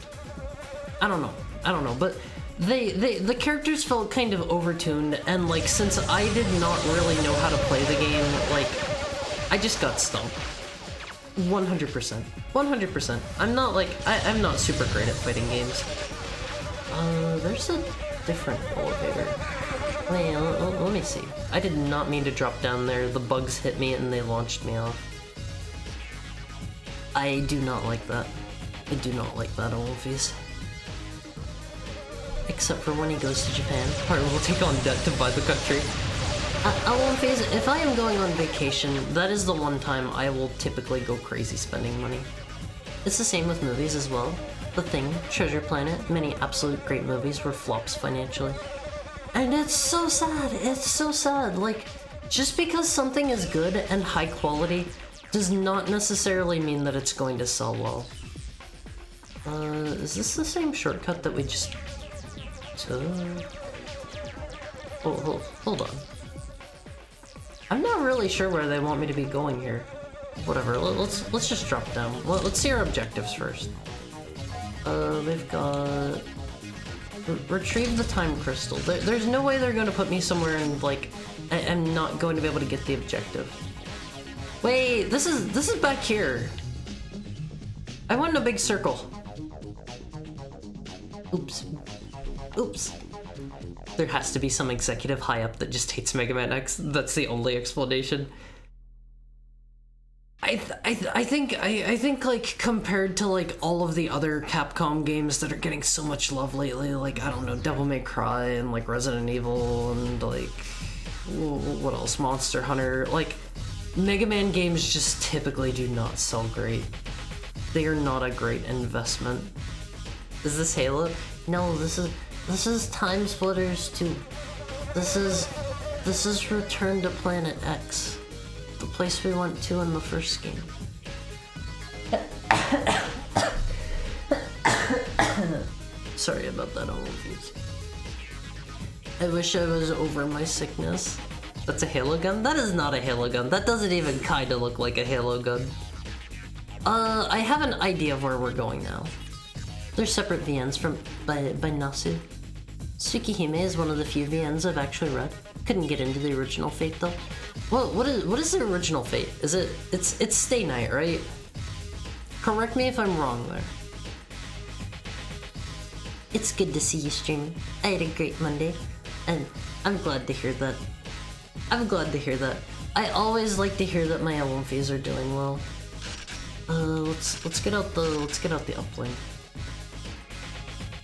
I don't know, but the characters felt kind of overtuned, and like since I did not really know how to play the game, like I just got stumped. 100%. I'm not super great at fighting games. There's a different elevator. Wait, let me see. I did not mean to drop down there. The bugs hit me and they launched me off. I do not like that. I do not like that on Wolfies. Except for when he goes to Japan. Or will take on debt to buy the country. Wolfies, if I am going on vacation, that is the one time I will typically go crazy spending money. It's the same with movies as well. The Thing, Treasure Planet, many absolute great movies were flops financially. And it's so sad, like, just because something is good and high quality does not necessarily mean that it's going to sell well. Is this the same shortcut that we just took? Hold on. I'm not really sure where they want me to be going here. Whatever, let's just drop down. Let's see our objectives first. We've got... Retrieve the time crystal. There's no way they're going to put me somewhere and, like, I'm not going to be able to get the objective. Wait, this is back here. I went in a big circle. Oops. There has to be some executive high up that just hates Mega Man X. That's the only explanation. I think like compared to like all of the other Capcom games that are getting so much love lately, like I don't know, Devil May Cry and like Resident Evil and like what else, Monster Hunter, like Mega Man games just typically do not sell great. They are not a great investment. Is this Halo? No, this is Timesplitters 2. This is Return to Planet X. The place we went to in the first game. Sorry about that, all of you. I wish I was over my sickness. That's a Halo gun? That is not a Halo gun. That doesn't even kinda look like a Halo gun. I have an idea of where we're going now. They're separate VNs by Nasu. Tsukihime is one of the few VNs I've actually read. Couldn't get into the original Fate though. What is the original Fate? It's Stay Night, right? Correct me if I'm wrong there. It's good to see you streaming. I had a great Monday, and I'm glad to hear that. I'm glad to hear that. I always like to hear that my LMFs are doing well. Let's get out the uplink.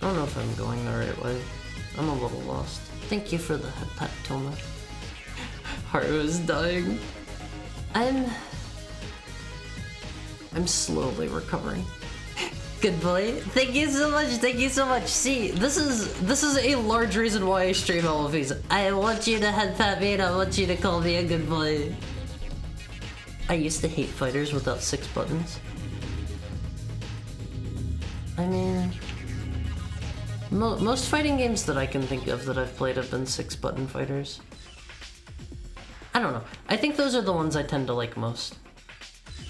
I don't know if I'm going the right way. I'm a little lost. Thank you for the head pat, Toma. Haru is dying. I'm slowly recovering. Good boy. Thank you so much. Thank you so much. See, this is a large reason why I stream LMVs. I want you to head pat me and I want you to call me a good boy. I used to hate fighters without 6 buttons. I mean, most fighting games that I can think of that I've played have been 6-button fighters. I don't know. I think those are the ones I tend to like most.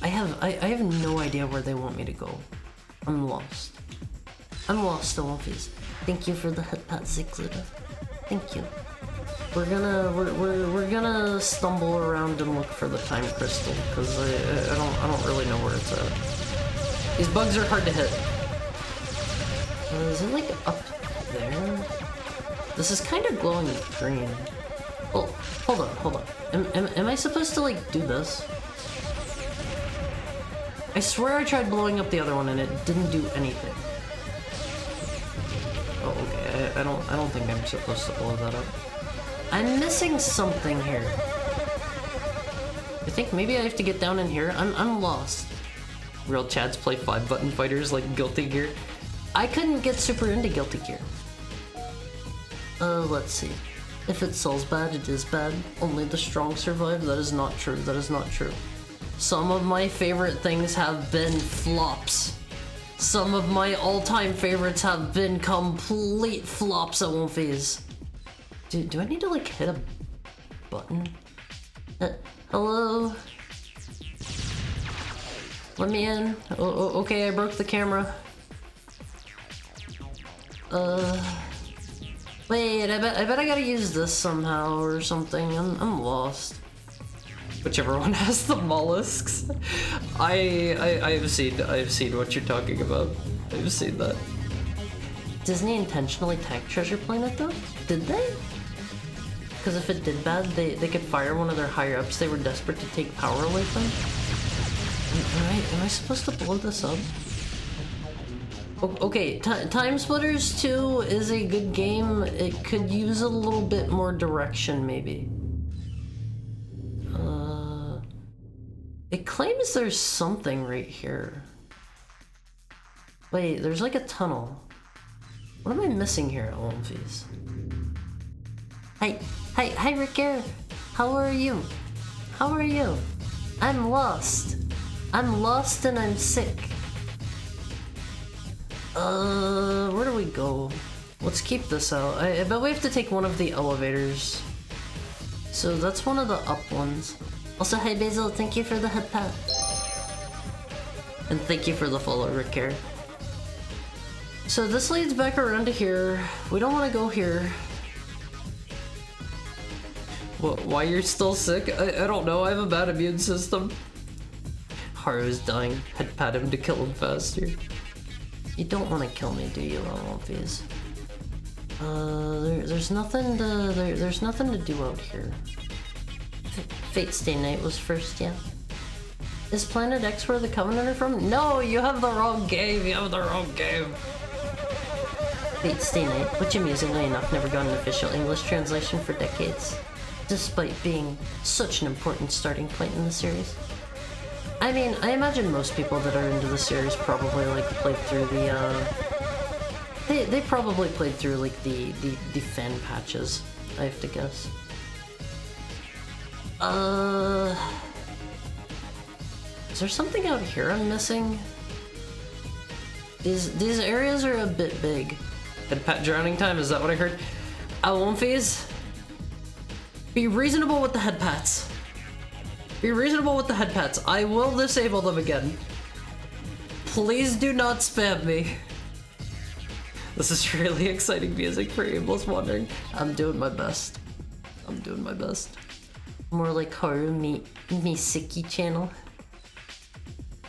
I have no idea where they want me to go. I'm lost. I'm lost, LMVs. Thank you for the head pat, Zigzita. Thank you. We're gonna stumble around and look for the time crystal because I don't really know where it's at. These bugs are hard to hit. Is it like up there? This is kind of glowing green. Oh, hold on. Am I supposed to like do this? I swear I tried blowing up the other one and it didn't do anything. Oh, okay. I don't think I'm supposed to blow that up. I'm missing something here. I think maybe I have to get down in here. I'm lost. Real Chads play 5-button fighters like Guilty Gear. I couldn't get super into Guilty Gear. Let's see. If it sells bad, it is bad. Only the strong survive. That is not true. That is not true. Some of my favorite things have been flops. Some of my all-time favorites have been complete flops at one phase. Do I need to like hit a button? Hello? Let me in. Oh, okay, I broke the camera. Wait, I bet I gotta use this somehow or something. I'm lost. Whichever one has the mollusks. I've seen what you're talking about. I've seen that. Disney intentionally tanked Treasure Planet though? Did they? Because if it did bad, they could fire one of their higher-ups they were desperate to take power away from. Am I supposed to blow this up? Okay, Timesplitters 2 is a good game. It could use a little bit more direction, maybe. It claims there's something right here. Wait, there's like a tunnel. What am I missing here at Olmfies? Hi, Ricker. How are you? How are you? I'm lost. I'm lost and I'm sick. Where do we go? Let's keep this out. I bet we have to take one of the elevators. So that's one of the up ones. Also, hi Basil, thank you for the head pat. And thank you for the follow, Ricker. So this leads back around to here. We don't want to go here. Why you're still sick? I don't know, I have a bad immune system. Haru's dying. Head pat him to kill him faster. You don't want to kill me, do you, Olympias? There's nothing to do out here. Fate Stay Night was first, yeah. Is Planet X where the Covenant are from? No, you have the wrong game. You have the wrong game. Fate Stay Night, which amusingly enough never got an official English translation for decades, despite being such an important starting point in the series. I mean, I imagine most people that are into the series probably like played through the they probably played through like the fan patches, I have to guess. Is there something out here I'm missing? These areas are a bit big. Head pat drowning time, is that what I heard? Alomphase? Be reasonable with the head pats. Be reasonable with the head pats. I will disable them again. Please do not spam me. This is really exciting music for Aimless Wandering. I'm doing my best. I'm doing my best. More like Haru Misiki channel.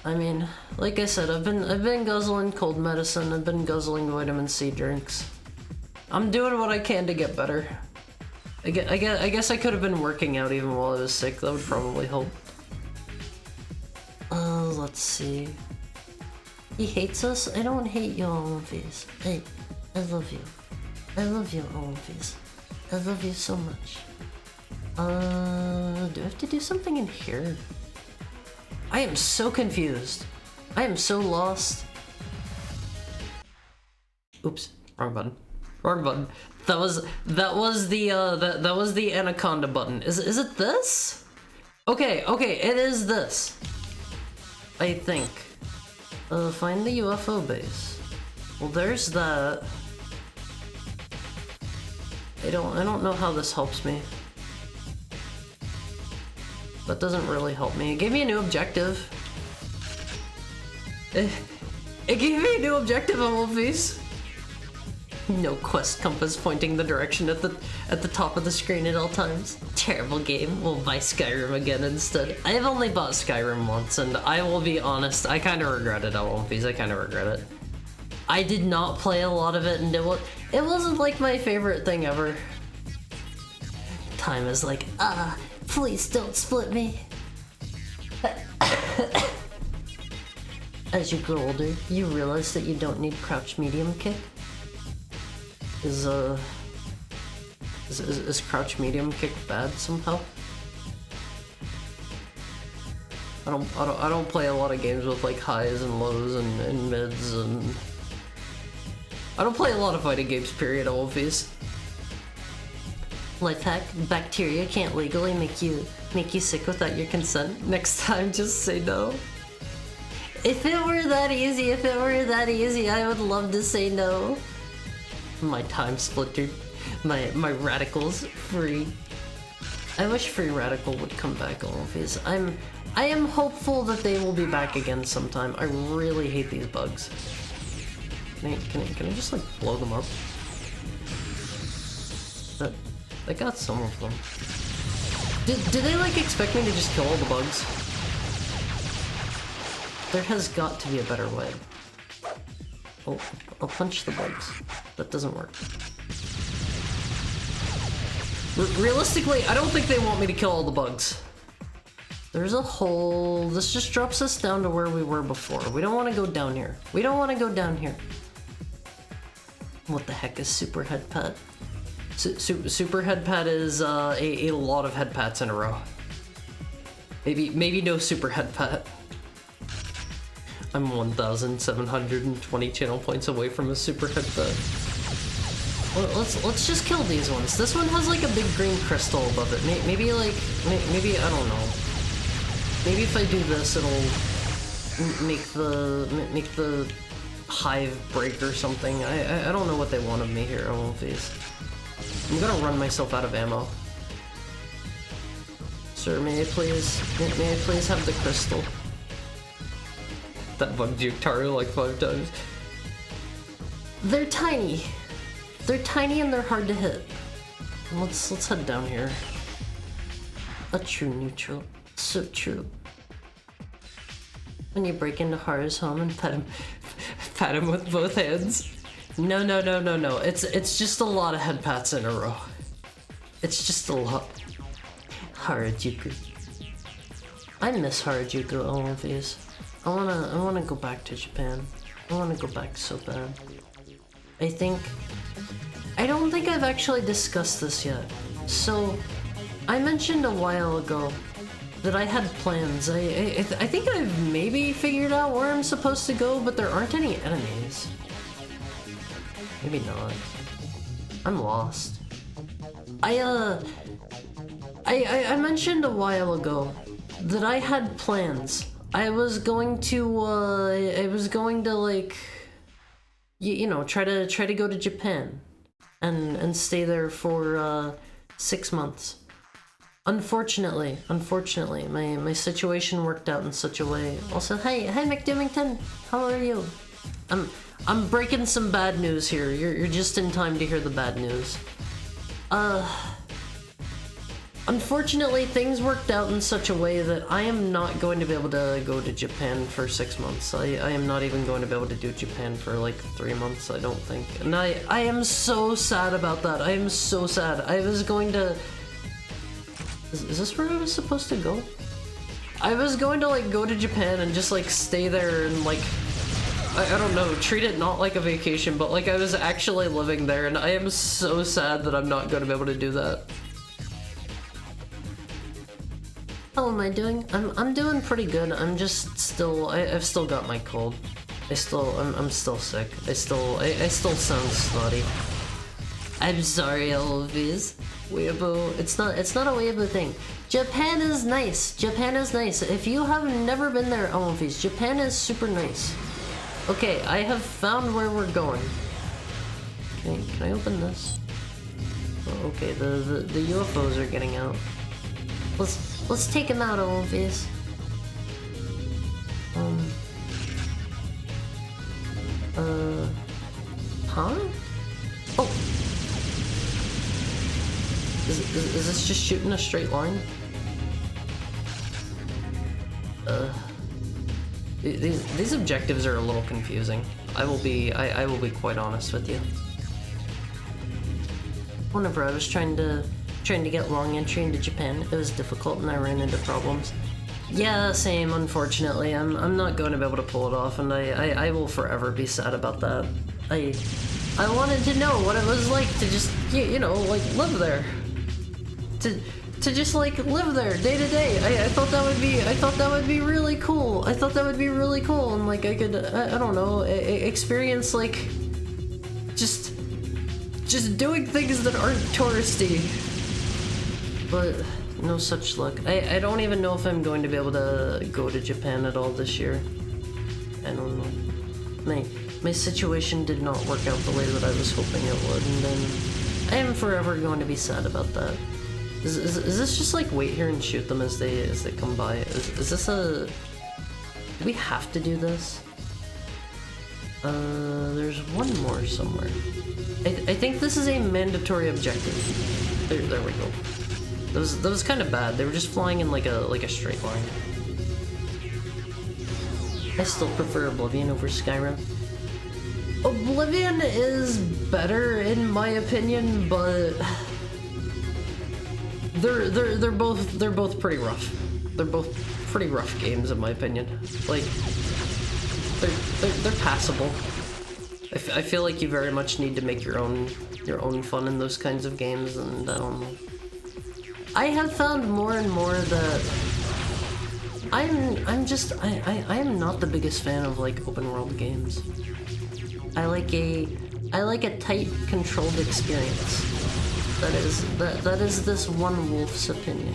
I mean, like I said, I've been guzzling cold medicine. I've been guzzling vitamin C drinks. I'm doing what I can to get better. I guess I could have been working out even while I was sick. That would probably help. Let's see. He hates us? I don't hate you, Olympies. Hey, I love you. I love you, Olympies. I love you so much. Do I have to do something in here? I am so confused. I am so lost. Oops, wrong button. Wrong button. That was the anaconda button. Is it this? Okay, it is this. I think. Find the UFO base. Well, there's that. I don't know how this helps me. That doesn't really help me. It gave me a new objective. It gave me a new objective on Wolfies. No quest compass pointing the direction at the top of the screen at all times. Terrible game. We'll buy Skyrim again instead. I have only bought Skyrim once, and I will be honest, I kind of regret it, Wolfies. I kind of regret it. I did not play a lot of it, and it wasn't like my favorite thing ever. Time is like, please don't split me. As you grow older, you realize that you don't need crouch medium kick. Is crouch medium kick bad somehow? I don't play a lot of games with like highs and lows and mids, and I don't play a lot of fighting games, period, Wolfies. Life hack: bacteria can't legally make you sick without your consent. Next time, just say no. If it were that easy, I would love to say no. My Timesplitters, my radicals free. I wish Free Radical would come back, Wolfies. I am hopeful that they will be back again sometime. I really hate these bugs. Can I just like blow them up? I got some of them. Do they like expect me to just kill all the bugs? There has got to be a better way. I'll punch the bugs. That doesn't work. Realistically, I don't think they want me to kill all the bugs. There's a hole. This just drops us down to where we were before. We don't want to go down here. We don't want to go down here. What the heck is super head pat? Super head pat is a lot of head pats in a row. Maybe no super head pat. I'm 1,720 channel points away from a super head pat. Well, let's just kill these ones. This one has like a big green crystal above it. Maybe I don't know. Maybe if I do this, it'll make the hive break or something. I don't know what they want of me here, Wolfies. I'm gonna run myself out of ammo. Sir, may I please have the crystal? That bug juked Taru like 5 times. They're tiny. They're tiny and they're hard to hit. Let's head down here. A true neutral. So true. When you break into Haru's home and pat him with both hands. No. It's just a lot of head pats in a row. It's just a lot. Harajuku. I miss Harajuku, all of these. I wanna go back to Japan. I wanna go back so bad. I don't think I've actually discussed this yet. So, I mentioned a while ago that I had plans. I think I've maybe figured out where I'm supposed to go, but there aren't any enemies. Maybe not. I'm lost. I mentioned a while ago that I had plans. I was going to like, you know, try to go to Japan and stay there for 6 months. Unfortunately, my situation worked out in such a way. Also, hey McDoomington, how are you? I'm breaking some bad news here. You're just in time to hear the bad news. Unfortunately, things worked out in such a way that I am not going to be able to go to Japan for 6 months. I am not even going to be able to do Japan for like 3 months, I don't think. And I am so sad about that. I am so sad. I was going to... Is this where I was supposed to go? I was going to like go to Japan and just like stay there and like... I don't know, treat it not like a vacation, but like I was actually living there, and I am so sad that I'm not going to be able to do that. How am I doing? I'm doing pretty good. I'm just still I've still got my cold. I'm still sick. I still sound snotty. I'm sorry, Elvis. Weeaboo. It's not a weeaboo thing. Japan is nice. Japan is nice. If you have never been there, Elvis, Japan is super nice. Okay, I have found where we're going. Okay, can I open this? Oh, okay, the UFOs are getting out. Let's take them out, Elvis. Huh? Oh! Is this just shooting a straight line? These objectives are a little confusing. I will be quite honest with you. Whenever I was trying to get long entry into Japan, it was difficult and I ran into problems. Yeah, same, unfortunately. I'm not going to be able to pull it off, and I will forever be sad about that. I wanted to know what it was like to just, you know, like live there. To just like live there day to day. I thought that would be really cool. I thought that would be really cool, and like I could, I don't know, experience like just doing things that aren't touristy. But no such luck. I don't even know if I'm going to be able to go to Japan at all this year. I don't know. My situation did not work out the way that I was hoping it would, and then I am forever going to be sad about that. Is this just like wait here and shoot them as they come by? Is this a... Do we have to do this? There's one more somewhere. I think this is a mandatory objective. There we go. That was kind of bad. They were just flying in like a straight line. I still prefer Oblivion over Skyrim. Oblivion is better in my opinion, but they're both pretty rough. They're both pretty rough games in my opinion. Like they're passable. I feel like you very much need to make your own fun in those kinds of games, and I don't know. I have found more and more that I am not the biggest fan of like open world games. I like a tight, controlled experience. That is this one wolf's opinion.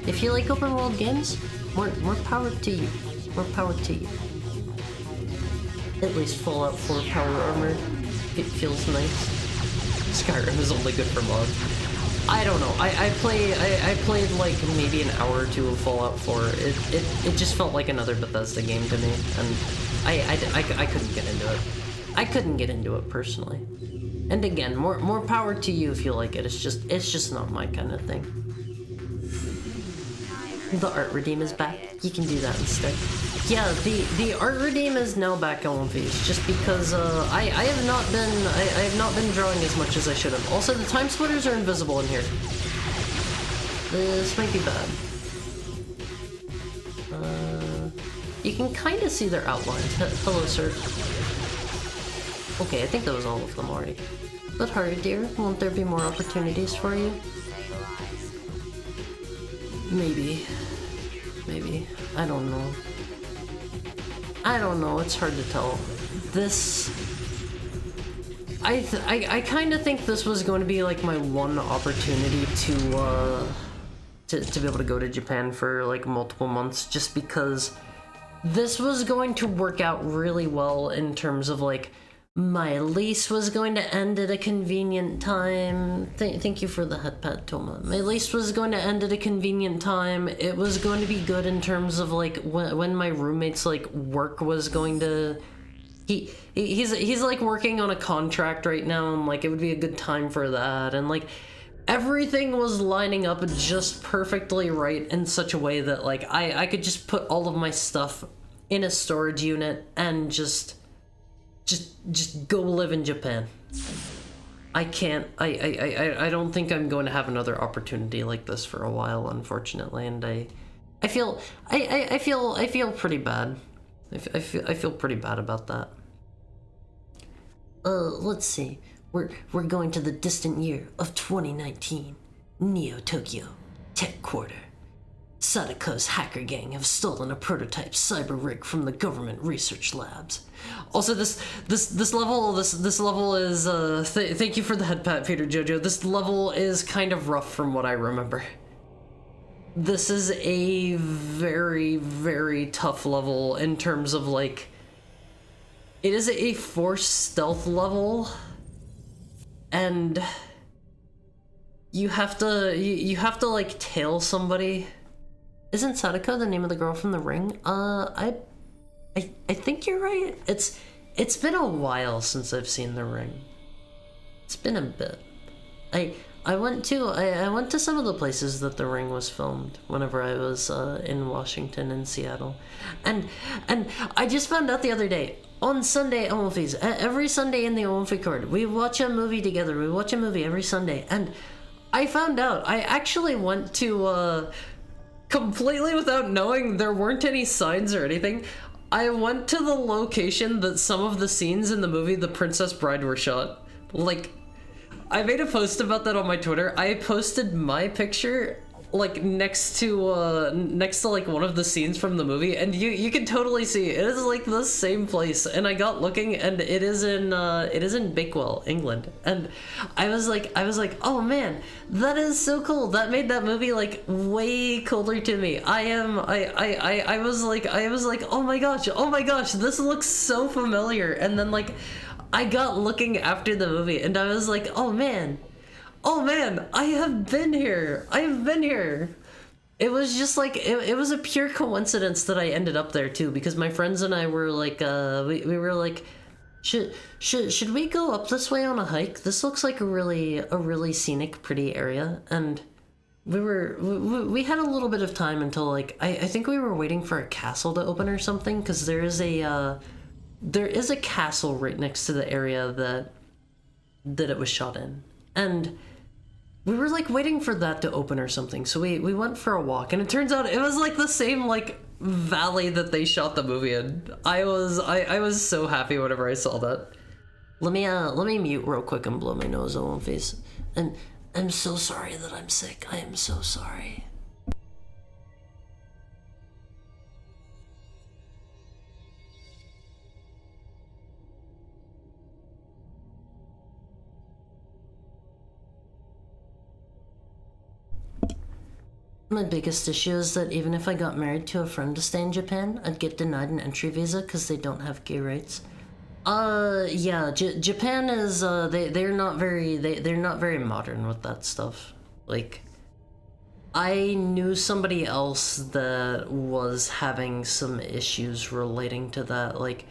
If you like open world games, more power to you. More power to you. At least Fallout 4 power armor. It feels nice. Skyrim is only good for mods. I don't know. I played like maybe an hour or two of Fallout 4. It just felt like another Bethesda game to me, and I couldn't get into it. I couldn't get into it personally. And again, more power to you if you like it. It's just not my kind of thing. The art redeem is back. You can do that instead. Yeah, the art redeem is now back on V's, just because I have not been drawing as much as I should have. Also, the Timesplitters are invisible in here. This might be bad. You can kind of see their outlines. Hello, sir. Okay, I think that was all of them already. But Haru dear, won't there be more opportunities for you? Maybe. I don't know. It's hard to tell. I kind of think this was going to be like my one opportunity to be able to go to Japan for like multiple months, just because this was going to work out really well in terms of like My lease was going to end at a convenient time. Thank you for the head pat, Toma. My lease was going to end at a convenient time. It was going to be good in terms of like when my roommate's like work was going to. He's like working on a contract right now, and like it would be a good time for that, and like everything was lining up just perfectly right in such a way that like I could just put all of my stuff in a storage unit and just go live in Japan. I can't. I don't think I'm going to have another opportunity like this for a while, unfortunately, and I feel pretty bad. I feel pretty bad about that. Let's see. We're going to the distant year of 2019. Neo Tokyo, Tech Quarter. Sadako's hacker gang have stolen a prototype cyber rig from the government research labs. Also, this level is thank you for the head pat, Peter Jojo. This level is kind of rough from what I remember. This is a very, very tough level in terms of like it is a forced stealth level, and you have to like tail somebody. Isn't Sadako the name of the girl from The Ring? I think you're right. It's been a while since I've seen The Ring. It's been a bit. I went to some of the places that The Ring was filmed whenever I was in Washington and Seattle, and I just found out the other day on Sunday at Omofis, every Sunday in the Omofi Court, we watch a movie together. We watch a movie every Sunday, and I found out I actually went to completely without knowing, there weren't any signs or anything. I went to the location that some of the scenes in the movie The Princess Bride were shot. Like, I made a post about that on my Twitter. I posted my picture like next to like one of the scenes from the movie, and you can totally see it is like the same place. And I got looking, and it is in Bakewell, England. And I was like, oh man, that is so cool. That made that movie like way cooler to me. I was like, oh my gosh, this looks so familiar. And then like I got looking after the movie, and I was like, oh man, I have been here. It was just like, it was a pure coincidence that I ended up there too, because my friends and I were like, we were like, should we go up this way on a hike? This looks like a really scenic, pretty area. And we had a little bit of time until like, I think we were waiting for a castle to open or something, because there is a castle right next to the area that it was shot in. And we were like waiting for that to open or something, so we went for a walk, and it turns out it was like the same like valley that they shot the movie in. I was so happy whenever I saw that. Let me mute real quick and blow my nose on my face. And I'm so sorry that I'm sick. I am so sorry. My biggest issue is that even if I got married to a friend to stay in Japan, I'd get denied an entry visa because they don't have gay rights. Yeah, Japan is, they're not very modern with that stuff. Like, I knew somebody else that was having some issues relating to that. Like,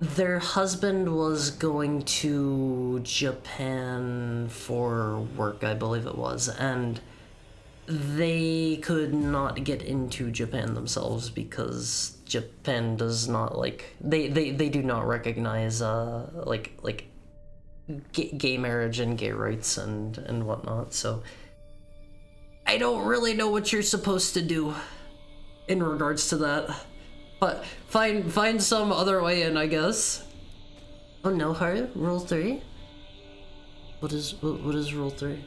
their husband was going to Japan for work, I believe it was, and they could not get into Japan themselves because Japan does not like they do not recognize like gay marriage and gay rights and whatnot. So I don't really know what you're supposed to do in regards to that, but find some other way in, I guess. Oh no, Haru, rule 3. What is rule 3?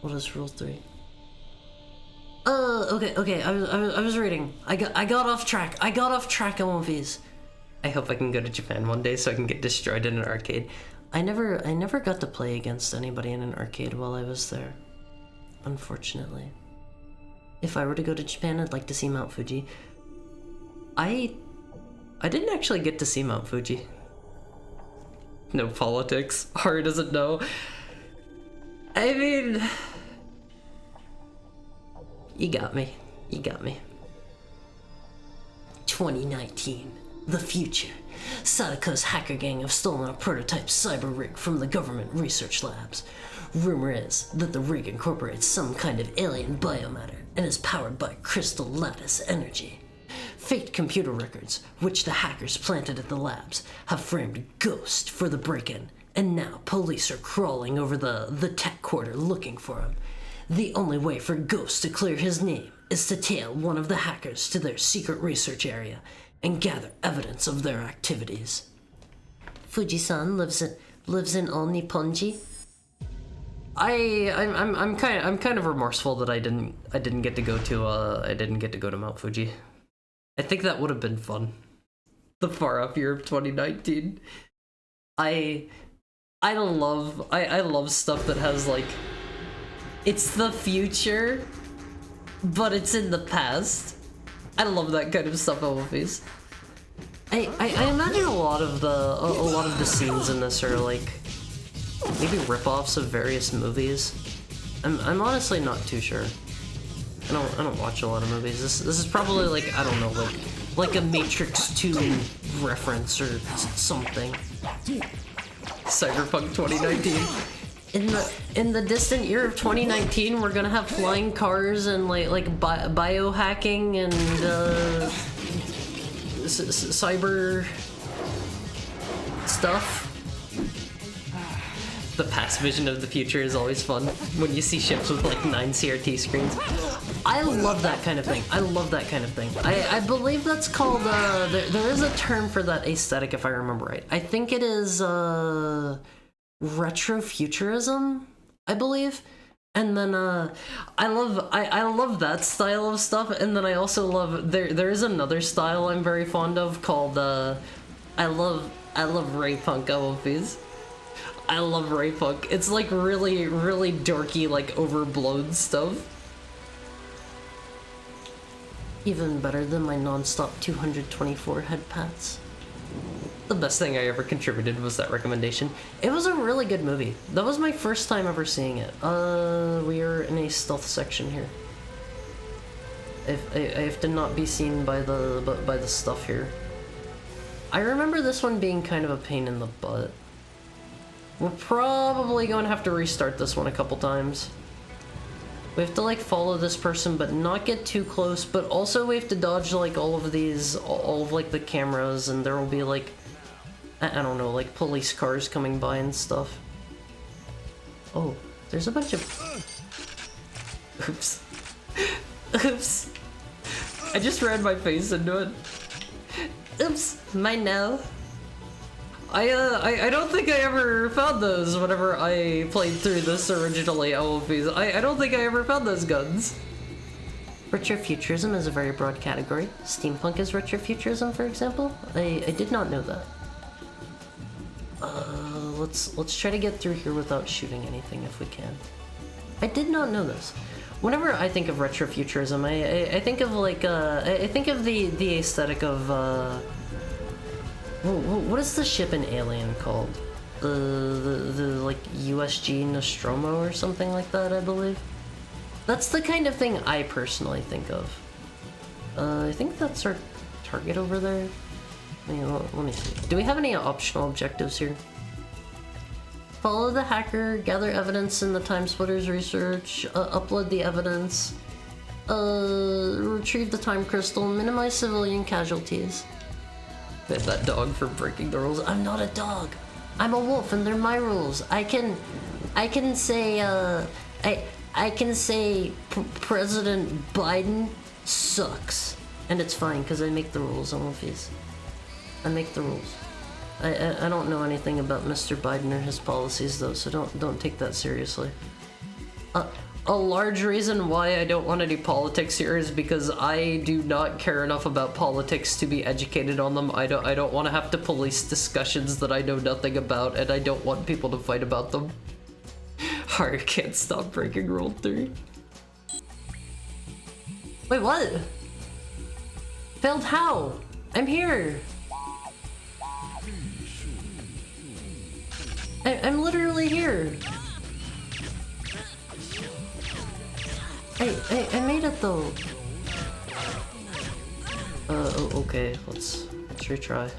What is rule 3? Okay. I was reading. I got off track. I got off track on one of these. I hope I can go to Japan one day so I can get destroyed in an arcade. I never got to play against anybody in an arcade while I was there, unfortunately. If I were to go to Japan, I'd like to see Mount Fuji. I didn't actually get to see Mount Fuji. No politics. Haru doesn't know. I mean... You got me. You got me. 2019. The future. Sadako's hacker gang have stolen a prototype cyber rig from the government research labs. Rumor is that the rig incorporates some kind of alien biomatter and is powered by crystal lattice energy. Faked computer records, which the hackers planted at the labs, have framed Ghost for the break-in, and now police are crawling over the tech quarter looking for him. The only way for Ghost to clear his name is to tail one of the hackers to their secret research area and gather evidence of their activities. Fuji-san lives in Oniponji. I'm kind of remorseful that I didn't get to go to Mount Fuji. I think that would have been fun. The far up year of 2019. I love stuff that has like, it's the future, but it's in the past. I love that kind of stuff in movies. I imagine a lot of the scenes in this are like maybe rip-offs of various movies. I'm honestly not too sure. I don't watch a lot of movies. This is probably like, I don't know, like a Matrix 2 reference or something. Cyberpunk 2019. In the distant year of 2019, we're gonna have flying cars and like biohacking and cyber stuff. The past vision of the future is always fun when you see ships with like 9 CRT screens. I love that kind of thing. I believe that's called, there is a term for that aesthetic if I remember right. I think it is retrofuturism, I believe. And then I love that style of stuff, and then I also love, there is another style I'm very fond of called I love Ray Punk movies. I love Ray Punk. It's like really, really dorky, like overblown stuff. Even better than my non-stop 224 head pats. The best thing I ever contributed was that recommendation. It was a really good movie. That was my first time ever seeing it. We are in a stealth section here. I have to not be seen by the stuff here. I remember this one being kind of a pain in the butt. We're probably going to have to restart this one a couple times. We have to like follow this person but not get too close, but also we have to dodge like all of like the cameras, and there will be like, I don't know, like police cars coming by and stuff. Oh, there's a bunch of... Oops. Oops. I just ran my face into it. Oops, mine now. I don't think I ever found those whenever I played through this originally, LFPs. I don't think I ever found those guns. Retrofuturism is a very broad category. Steampunk is retrofuturism, for example. I did not know that. Let's try to get through here without shooting anything if we can. I did not know this. Whenever I think of retrofuturism, I think of like I think of the aesthetic of what is the ship in Alien called? The like USG Nostromo or something like that, I believe. That's the kind of thing I personally think of. I think that's our target over there. Let me see. Do we have any optional objectives here? Follow the hacker, gather evidence in the Timesplitters research, upload the evidence, retrieve the time crystal, minimize civilian casualties. That dog for breaking the rules. I'm not a dog. I'm a wolf, and they're my rules. I can say I can say President Biden sucks, and it's fine because I make the rules on Wolfies. I make the rules. I don't know anything about Mr. Biden or his policies though, so don't take that seriously. A large reason why I don't want any politics here is because I do not care enough about politics to be educated on them. I don't want to have to police discussions that I know nothing about, and I don't want people to fight about them. Haru can't stop breaking Rule 3. Wait, what? Failed how? I'm here. I'm literally here. I made it though. Okay, let's retry.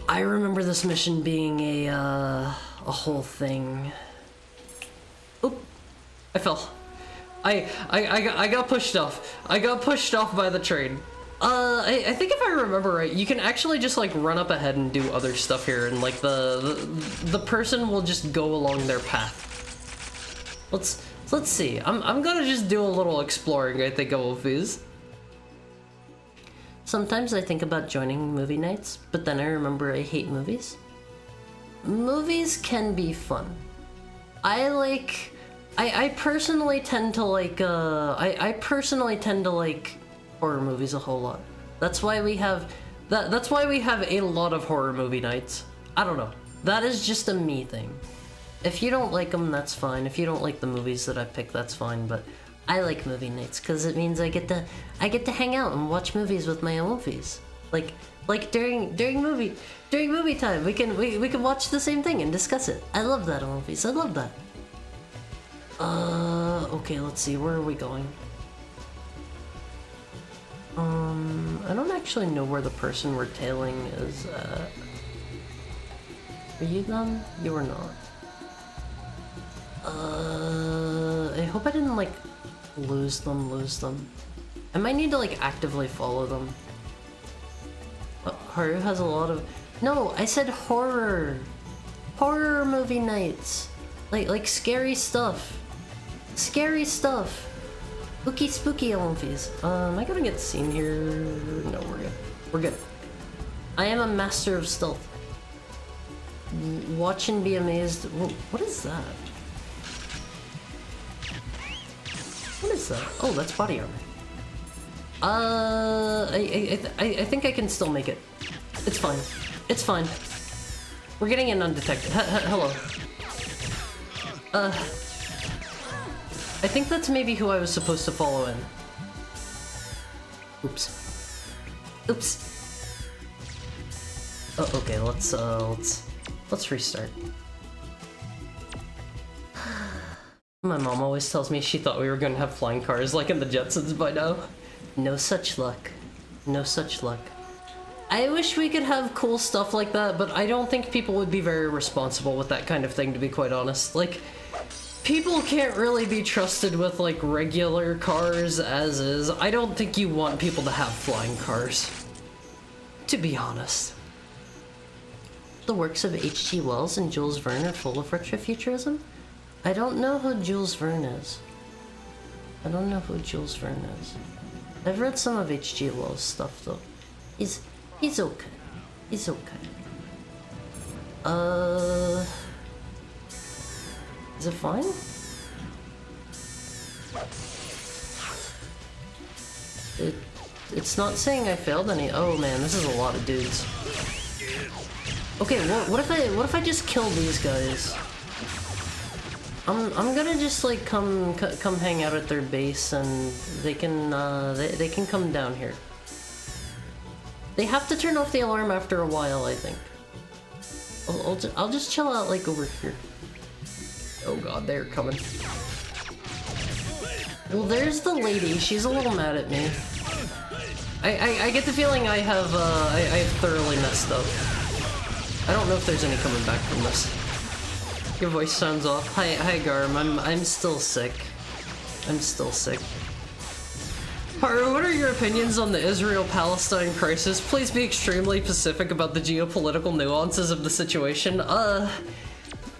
I remember this mission being a whole thing. Oop, I fell. I got pushed off. I got pushed off by the train. I think if I remember right, you can actually just like run up ahead and do other stuff here, and like the person will just go along their path. Let's see. I'm gonna just do a little exploring, I think, of these. Sometimes I think about joining movie nights, but then I remember I hate movies. Movies can be fun. I personally tend to like I personally tend to like horror movies a whole lot. That's why we have that's why we have a lot of horror movie nights. I don't know. That is just a me thing. If you don't like them, that's fine. If you don't like the movies that I pick, that's fine. But I like movie nights because it means I get to hang out and watch movies with my movies. Like during movie time, we can watch the same thing and discuss it. I love that in movies. I love that. Okay, let's see. Where are we going? I don't actually know where the person we're tailing is at. Are you them? You are not. I hope I didn't like lose them. I might need to like actively follow them. Haru has a lot of... No, I said horror. Horror movie nights. Like scary stuff. Scary stuff. Spooky movies. Am I gonna get seen here? No, we're good. We're good. I am a master of stealth. Watch and be amazed. What is that? What is that? Oh, that's body armor. I think I can still make it. It's fine. It's fine. We're getting in undetected. Hello. I think that's maybe who I was supposed to follow in. Oops. Oops. Oh, okay. Let's restart. My mom always tells me she thought we were gonna have flying cars like in the Jetsons by now. No such luck. No such luck. I wish we could have cool stuff like that, but I don't think people would be very responsible with that kind of thing, to be quite honest. Like, people can't really be trusted with, like, regular cars as is. I don't think you want people to have flying cars, to be honest. The works of H.G. Wells and Jules Verne are full of retrofuturism? I don't know who Jules Verne is. I've read some of H.G. Wells' stuff, though. He's okay. He's okay. Is it fine? It's not saying I failed any. Oh man, this is a lot of dudes. Okay, what if I just kill these guys? I'm gonna just like come hang out at their base, and they can come down here. They have to turn off the alarm after a while, I think. I'll just chill out like over here. Oh god, they're coming. Well, there's the lady. She's a little mad at me. I get the feeling I have thoroughly messed up. I don't know if there's any coming back from this. Your voice sounds off. Hi Garm. I'm still sick. Haru, what are your opinions on the Israel-Palestine crisis? Please be extremely specific about the geopolitical nuances of the situation.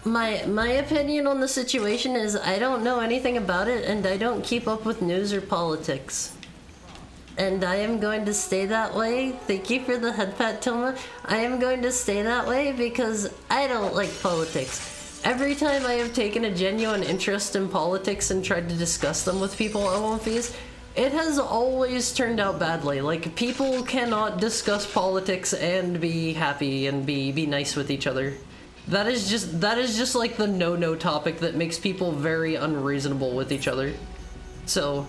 My opinion on the situation is I don't know anything about it, and I don't keep up with news or politics. And I am going to stay that way. Thank you for the head pat, Toma. I am going to stay that way because I don't like politics. Every time I have taken a genuine interest in politics and tried to discuss them with people on One Piece, it has always turned out badly. Like, people cannot discuss politics and be happy and be nice with each other. That is just like the no-no topic that makes people very unreasonable with each other. So,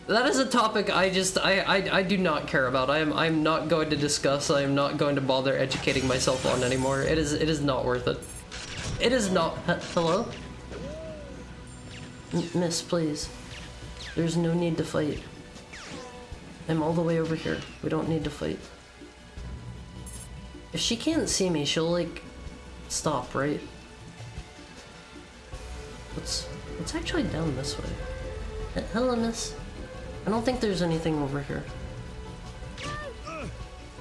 That is a topic I do not care about. I'm not going to discuss. I am not going to bother educating myself on anymore. It is not worth it. It is not. Hello? Miss, please. There's no need to fight. I'm all the way over here. We don't need to fight. If she can't see me, she'll like stop, right? It's actually down this way. Hello, miss. I don't think there's anything over here.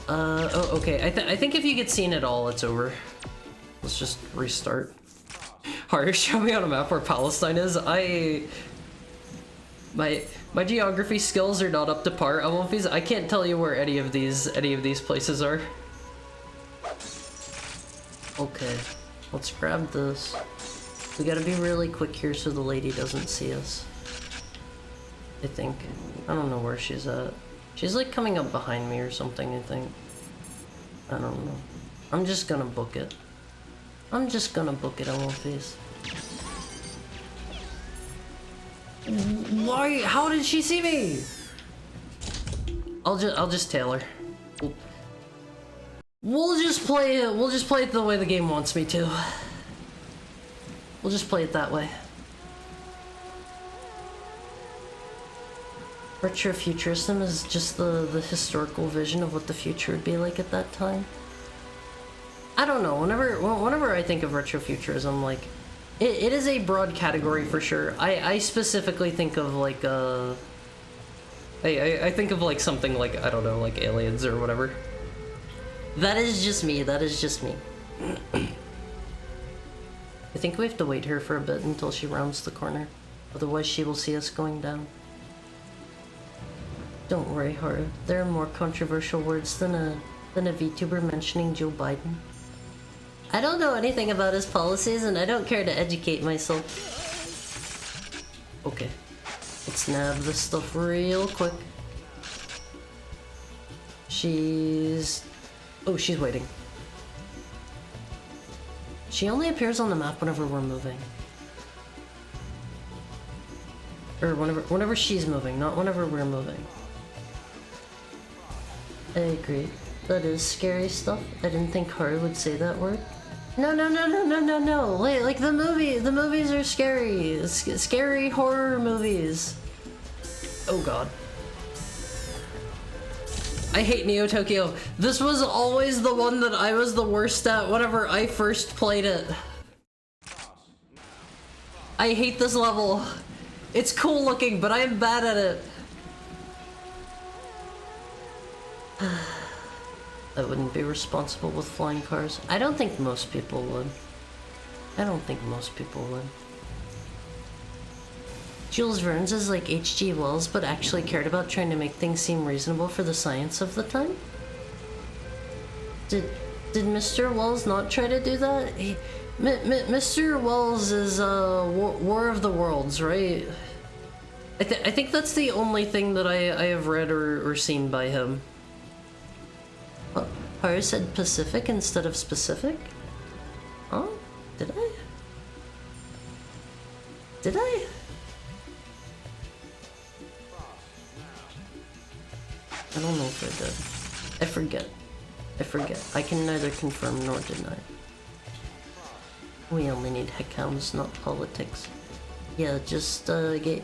Oh, okay. I think if you get seen at all, it's over. Let's just restart. Harder, show me on a map where Palestine is. My geography skills are not up to par. I can't tell you where any of these places are. Okay, let's grab this. We gotta be really quick here so the lady doesn't see us. I think. I don't know where she's at. She's like coming up behind me or something, I think. I don't know. I'm just gonna book it. I'm just gonna book it on face. Why? How did she see me? I'll just tail her. We'll just play it the way the game wants me to. We'll just play it that way. Retrofuturism is just the historical vision of what the future would be like at that time. I don't know, whenever I think of retrofuturism, like, it is a broad category for sure. I specifically think of like, I think of like something like, I don't know, like aliens or whatever. That is just me, that is just me. I think we have to wait here for a bit until she rounds the corner. Otherwise she will see us going down. Don't worry, Haru. There are more controversial words than a VTuber mentioning Joe Biden. I don't know anything about his policies and I don't care to educate myself. Okay. Let's nab this stuff real quick. Oh, she's waiting. She only appears on the map whenever we're moving. Or whenever she's moving, not whenever we're moving. I agree. That is scary stuff. I didn't think Haru would say that word. No. Like the movies are scary. Scary horror movies. Oh god. I hate Neo Tokyo. This was always the one that I was the worst at whenever I first played it. I hate this level. It's cool looking, but I am bad at it. I wouldn't be responsible with flying cars. I don't think most people would. Jules Verne's is like H.G. Wells, but actually cared about trying to make things seem reasonable for the science of the time? Did Mr. Wells not try to do that? Mr. Wells is War of the Worlds, right? I think that's the only thing that I have read or seen by him. Haru said Pacific instead of specific? Huh? Did I? I don't know if I did. I forget. I can neither confirm nor deny. We only need heckhounds, not politics. Yeah, just give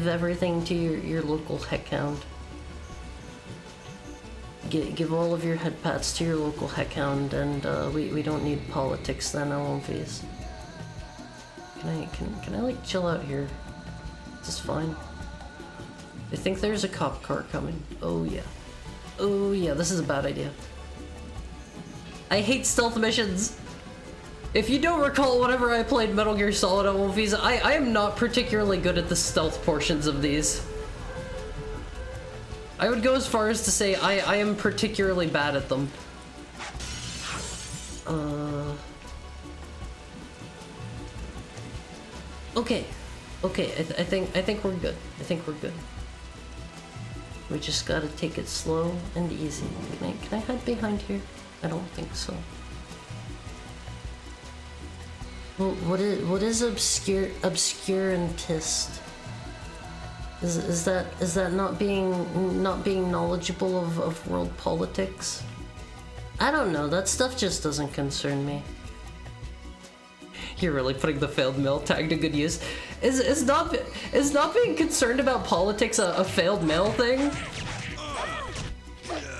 everything to your local heckhound. Give all of your head pats to your local heckhound, and we don't need politics then, LMVs. Can I like chill out here? Is this fine? I think there's a cop car coming. Oh yeah. Oh yeah, this is a bad idea. I hate stealth missions. If you don't recall, whenever I played Metal Gear Solid LMVs, I am not particularly good at the stealth portions of these. I would go as far as to say I am particularly bad at them. Okay. I think we're good. We just gotta take it slow and easy. Can I hide behind here? I don't think so. Well, what is obscurantist? Is that not being knowledgeable of world politics? I don't know. That stuff just doesn't concern me. You're really putting the failed mail tag to good use. Is not being concerned about politics a failed mail thing?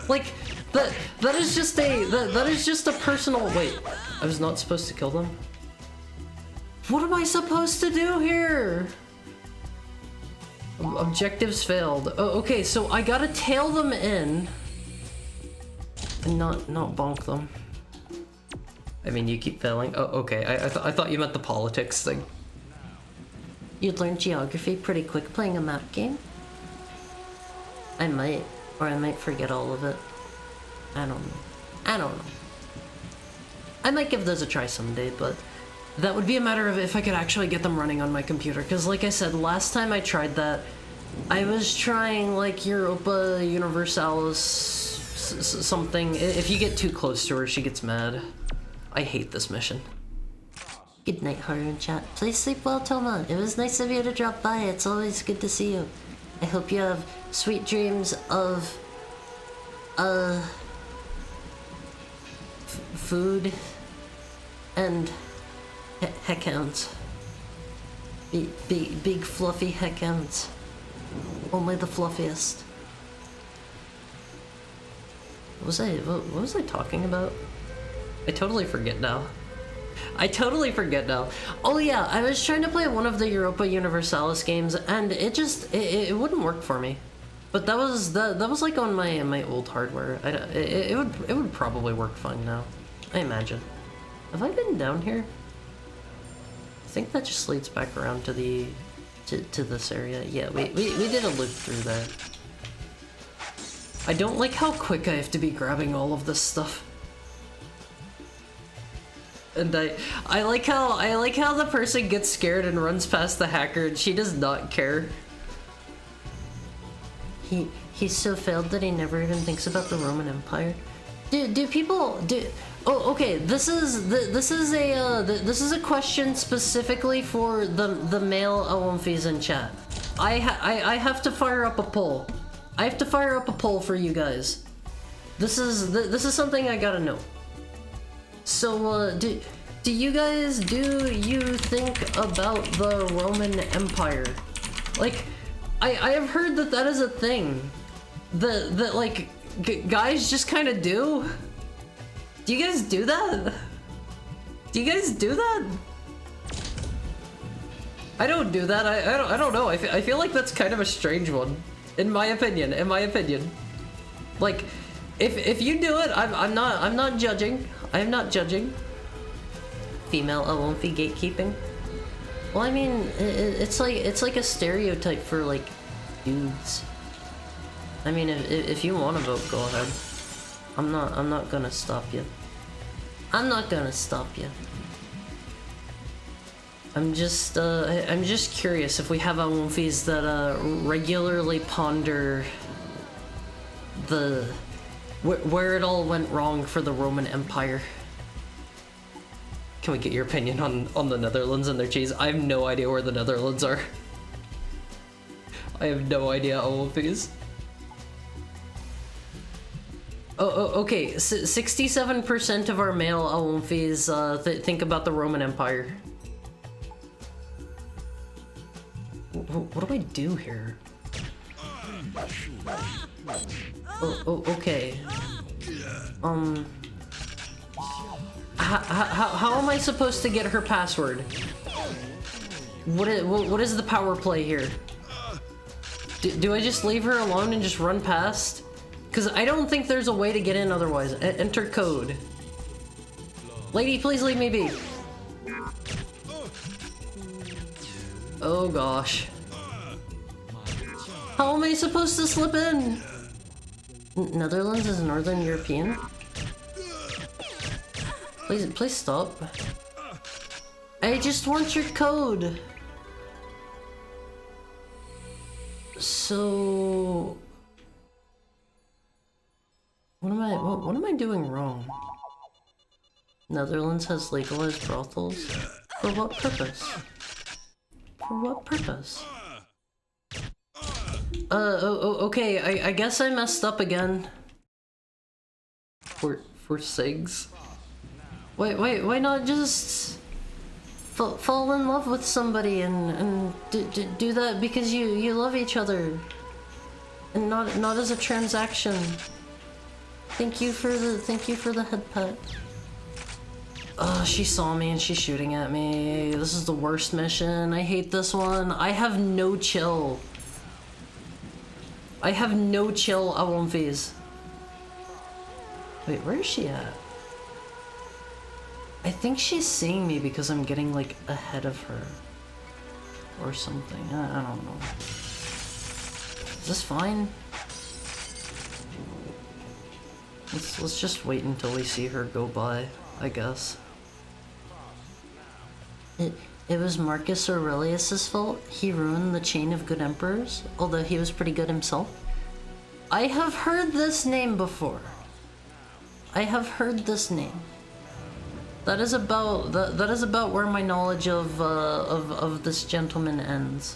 Like that is just a personal. Wait, I was not supposed to kill them. What am I supposed to do here? Objectives failed. Oh, okay, so I gotta tail them in and not bonk them. I mean, you keep failing. Oh, okay. I thought you meant the politics thing. You'd learn geography pretty quick playing a map game. I might, or I might forget all of it. I don't know. I might give those a try someday, but that would be a matter of if I could actually get them running on my computer. Because like I said, last time I tried that, I was trying like Europa Universalis something. If you get too close to her, she gets mad. I hate this mission. Good night, Haru and chat. Please sleep well, Toma. It was nice of you to drop by. It's always good to see you. I hope you have sweet dreams of food and heckhounds. Big fluffy heckhounds. Only the fluffiest. What was I talking about? I totally forget now. Oh yeah, I was trying to play one of the Europa Universalis games and it wouldn't work for me. But that was like on my old hardware. It would probably work fine now, I imagine. Have I been down here? I think that just leads back around to this area. Yeah, we did a loop through there. I don't like how quick I have to be grabbing all of this stuff. And I like how the person gets scared and runs past the hacker and she does not care. He's so failed that he never even thinks about the Roman Empire. Do people do? Oh, okay. This is a question specifically for the male Awomfis in chat. I have to fire up a poll. I have to fire up a poll for you guys. This is something I gotta know. So, do you think about the Roman Empire? Like, I have heard that is a thing. That like, guys just kind of do? Do you guys do that? Do you guys do that? I don't do that. I don't know. I feel like that's kind of a strange one. In my opinion. Like, if you do it, I'm not judging. I am not judging. Female Awomfi gatekeeping? Well, I mean, it's like a stereotype for like dudes. I mean, if you want to vote, go ahead. I'm not gonna stop you. I'm not gonna stop you. I'm just curious if we have Awomfis that regularly ponder where it all went wrong for the Roman Empire. Can we get your opinion on the Netherlands and their cheese? I have no idea where the Netherlands are. I have no idea, Awomfis. Oh, okay. 67% of our male Awomfis think about the Roman Empire. What do I do here? Oh, okay. How am I supposed to get her password? What is the power play here? Do I just leave her alone and just run past? Because I don't think there's a way to get in otherwise. Enter code. Lady, please leave me be. Oh gosh. How am I supposed to slip in? Netherlands is Northern European? Please stop. I just want your code. So... What am I doing wrong? Netherlands has legalized brothels? For what purpose? For what purpose? Okay, I guess I messed up again. For SIGs? Why not just fall in love with somebody and do that because you love each other and not as a transaction. Thank you for the head pet. Oh, she saw me and she's shooting at me. This is the worst mission. I hate this one. I have no chill. I have no chill phase. Wait, where is she at? I think she's seeing me because I'm getting like ahead of her. Or something. I don't know. Is this fine? Let's just wait until we see her go by, I guess. It was Marcus Aurelius's fault. He ruined the chain of good emperors, although he was pretty good himself. I have heard this name before. I have heard this name. That is about where my knowledge of this gentleman ends.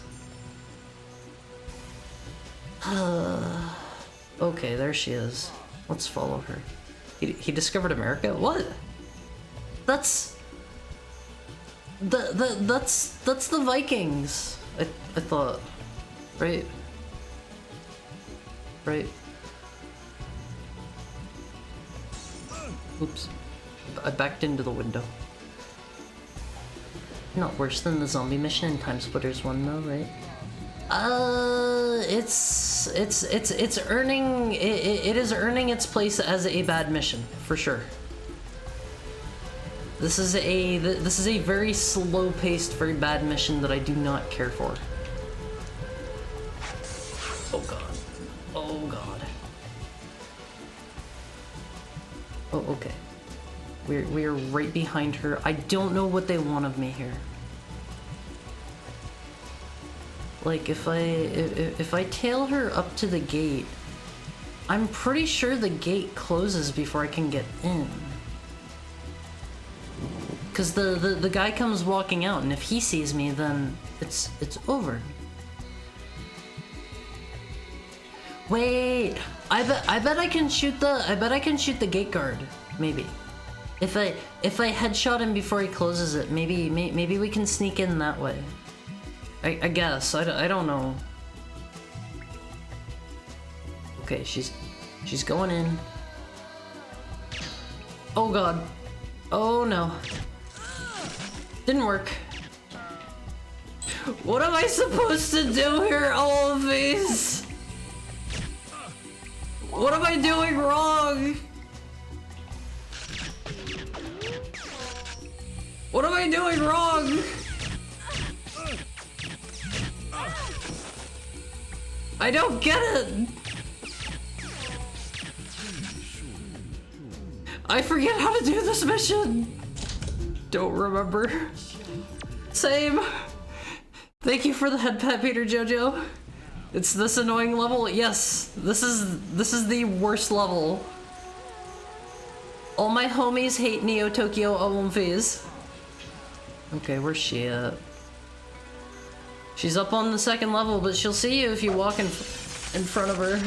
Okay, there she is. Let's follow her. He discovered America? What? That's the Vikings. I thought, right? Right. Oops. I backed into the window. Not worse than the zombie mission in Timesplitters 1 though, right? It's earning it is earning its place as a bad mission, for sure. This is a very slow-paced, very bad mission that I do not care for. Oh god. Oh god. Oh, okay. We're right behind her. I don't know what they want of me here. Like, if I tail her up to the gate, I'm pretty sure the gate closes before I can get in. Cause the guy comes walking out, and if he sees me, then it's over. Wait, I bet I can shoot the gate guard, maybe. If I headshot him before he closes it, maybe we can sneak in that way. I guess. I don't know. Okay, she's going in. Oh god. Oh no. Didn't work. What am I supposed to do here, all of these? What am I doing wrong? What am I doing wrong? I don't get it! I forget how to do this mission! Don't remember. Same. Thank you for the head pat, Peter Jojo. It's this annoying level? Yes, this is the worst level. All my homies hate Neo Tokyo Phase. Okay, where's she at? She's up on the second level, but she'll see you if you walk in front of her.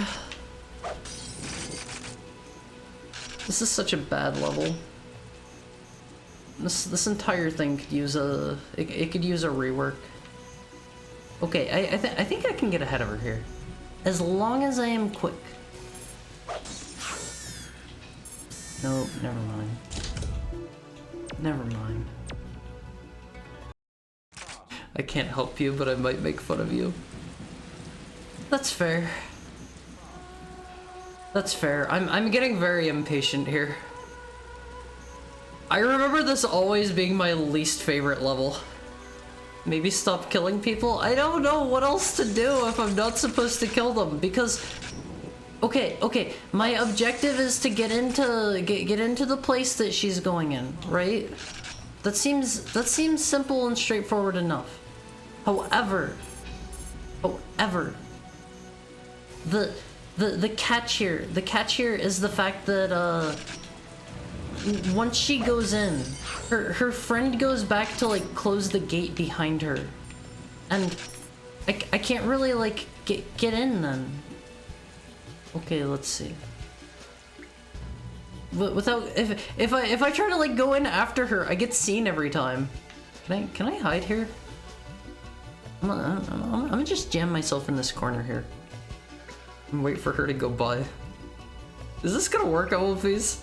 This is such a bad level. This entire thing could use a it could use a rework. Okay, I think I can get ahead of her here, as long as I am quick. Nope, never mind. Never mind. I can't help you, but I might make fun of you. That's fair. That's fair. I'm getting very impatient here. I remember this always being my least favorite level. Maybe stop killing people? I don't know what else to do if I'm not supposed to kill them, because... Okay, my objective is to get into the place that she's going in, right? That seems simple and straightforward enough. However, the catch here is the fact that once she goes in, her friend goes back to like close the gate behind her, and I can't really, like, get in then. Okay, let's see. But without, if I try to, like, go in after her, I get seen every time. Can I hide here? I'm gonna just jam myself in this corner here. And wait for her to go by. Is this gonna work, Wolfies?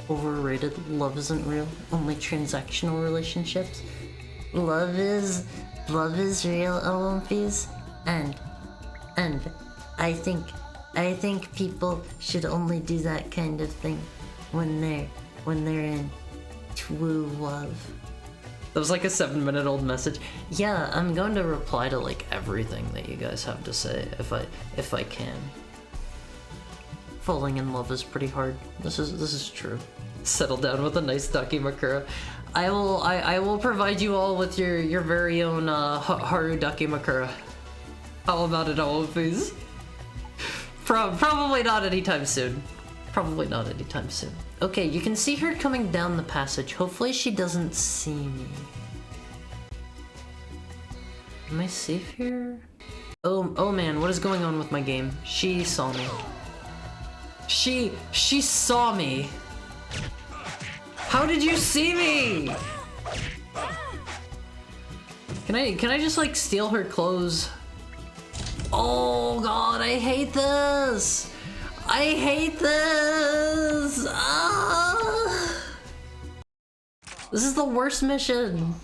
Overrated. Love isn't real. Only transactional relationships. Love is real, Olympies. And I think people should only do that kind of thing when they're in true love. That was like a 7-minute-old message. Yeah, I'm going to reply to like everything that you guys have to say if I can. falling in love is pretty hard. This is true. Settle down with a nice Dakimakura. I will provide you all with your very own Haru Dakimakura. How about it, all, please? Probably not anytime soon. Probably not anytime soon. Okay, you can see her coming down the passage. Hopefully she doesn't see me. Am I safe here? Oh man, what is going on with my game? She saw me. She saw me. How did you see me? Can I just like steal her clothes? Oh god, I hate this. I hate this. Ah. This is the worst mission.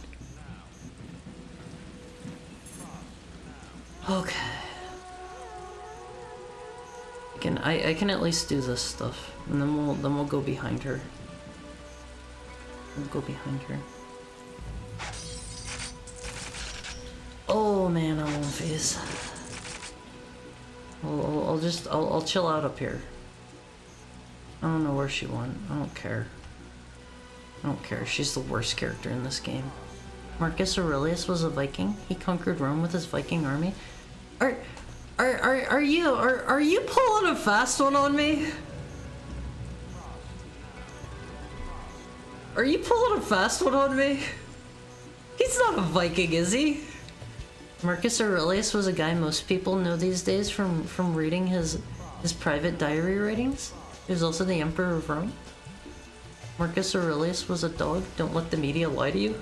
Okay. I can at least do this stuff, and then we'll go behind her. We'll go behind her. Oh man, I won't phase. I'll chill out up here. I don't know where she went. I don't care. I don't care. She's the worst character in this game. Marcus Aurelius was a Viking. He conquered Rome with his Viking army. Are you pulling a fast one on me? Are you pulling a fast one on me? He's not a Viking, is he? Marcus Aurelius was a guy most people know these days from reading his private diary writings. He was also the Emperor of Rome. Marcus Aurelius was a dog. Don't let the media lie to you.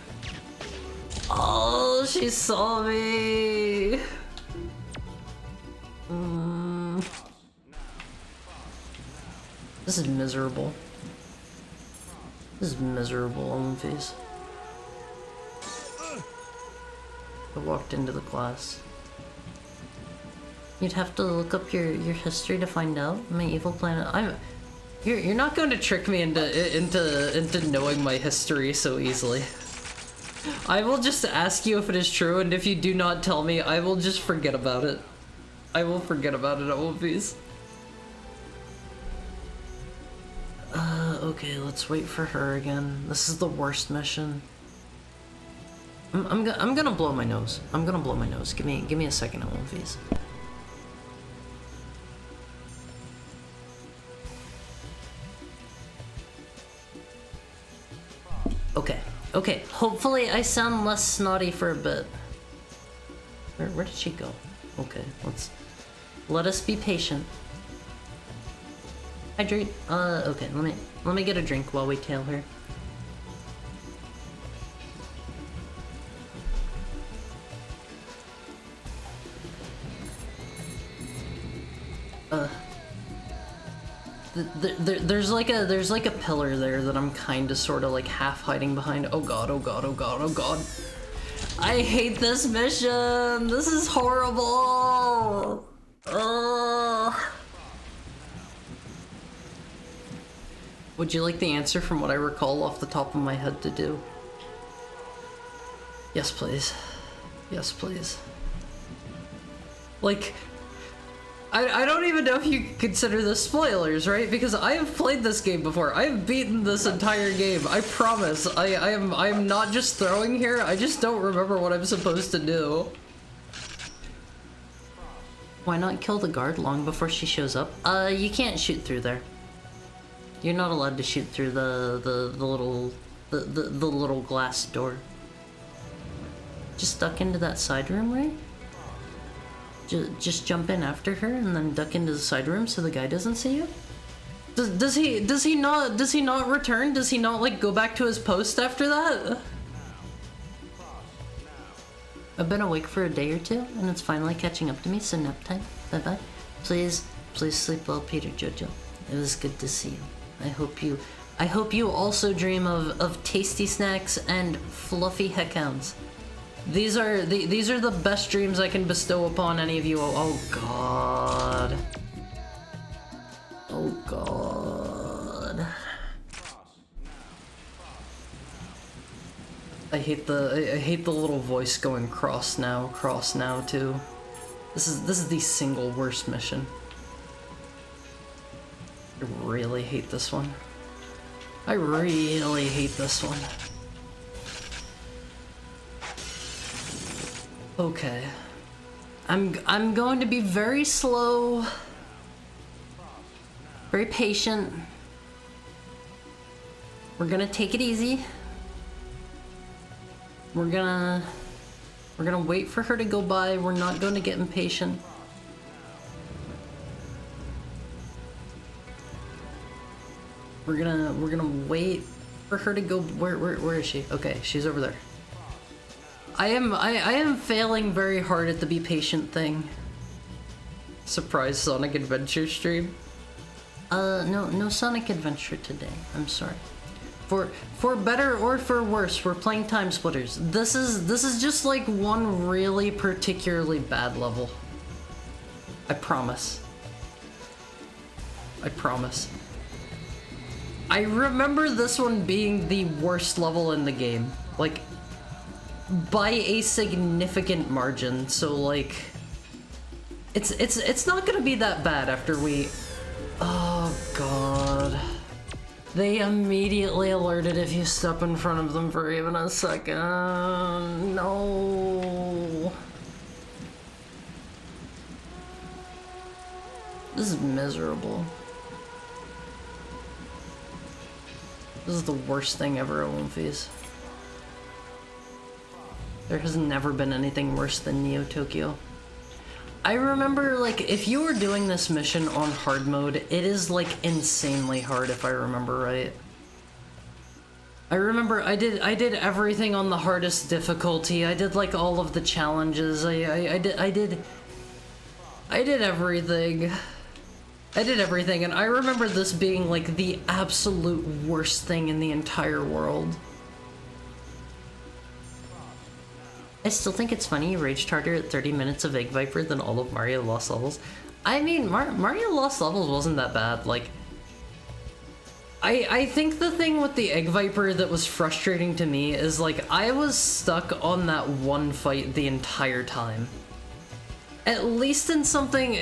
Oh, she saw me. This is miserable. This is miserable on face. I walked into the class. You'd have to look up your history to find out. My evil planet. You're not going to trick me into knowing my history so easily. I will just ask you if it is true, and if you do not tell me, I will just forget about it. I will forget about it, Olympies. Okay, let's wait for her again. This is the worst mission. I'm gonna blow my nose. I'm gonna blow my nose. Give me a second, Olympies. Okay, hopefully I sound less snotty for a bit. Where did she go? Okay, let us be patient. Hydrate. Okay, let me get a drink while we tail her. There's like a pillar there that I'm kind of sort of like half hiding behind. Oh god, oh god, oh god, oh god. I hate this mission. This is horrible. Would you like the answer from what I recall off the top of my head to do? Yes, please. Yes, please. Like, I don't even know if you consider this spoilers, right? Because I have played this game before. I have beaten this entire game. I promise. I'm not just throwing here. I just don't remember what I'm supposed to do. Why not kill the guard long before she shows up? You can't shoot through there. You're not allowed to shoot through the little glass door. Just duck into that side room, right? Just jump in after her and then duck into the side room so the guy doesn't see you? Does he not return? Does he not like go back to his post after that? I've been awake for a day or two and it's finally catching up to me, so nap time. Bye bye. Please sleep well, Peter Jojo. It was good to see you. I hope you also dream of tasty snacks and fluffy heckhounds. These are the best dreams I can bestow upon any of you. Oh god. Oh god. I hate the little voice going cross now too. This is the single worst mission. I really hate this one. I really hate this one. Okay. I'm going to be very slow. Very patient. We're gonna take it easy. We're gonna wait for her to go by. We're not going to get impatient. We're gonna wait for her to go. Where is she? Okay, she's over there. I am failing very hard at the be patient thing. Surprise Sonic Adventure stream. No Sonic Adventure today. I'm sorry. For better or for worse, we're playing Timesplitters. This is just like one really particularly bad level. I promise. I promise. I remember this one being the worst level in the game, like by a significant margin. So like, it's not gonna be that bad after we. Oh god. They immediately alerted if you step in front of them for even a second. No. This is miserable. This is the worst thing ever at Wimpy's. There has never been anything worse than Neo Tokyo. I remember, like, if you were doing this mission on hard mode, it is, like, insanely hard if I remember right. I remember I did everything on the hardest difficulty. I did, like, all of the challenges. I did everything. I did everything, and I remember this being, like, the absolute worst thing in the entire world. I still think it's funny you raged harder at 30 minutes of Egg Viper than all of Mario Lost Levels. I mean, Mario Lost Levels wasn't that bad. Like, I think the thing with the Egg Viper that was frustrating to me is, like, I was stuck on that one fight the entire time. At least in something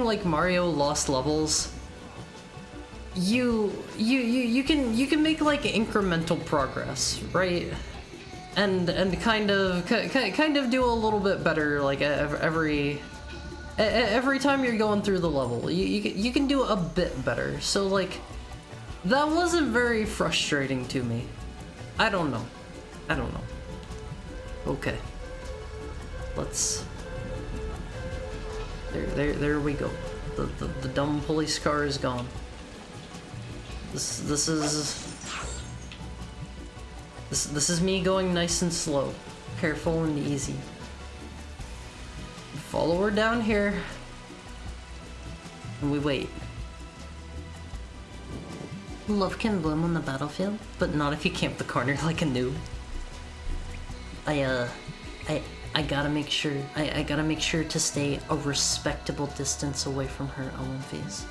like Mario Lost Levels, you can make, like, incremental progress, right? And kind of do a little bit better, like, every time you're going through the level. You can do a bit better. So, like, that wasn't very frustrating to me. I don't know. Okay. Let's. There we go. The dumb police car is gone. This is me going nice and slow, careful and easy. Follow her down here, and we wait. Love can bloom on the battlefield, but not if you camp the corner like a noob. I gotta make sure. I gotta make sure to stay a respectable distance away from her own face.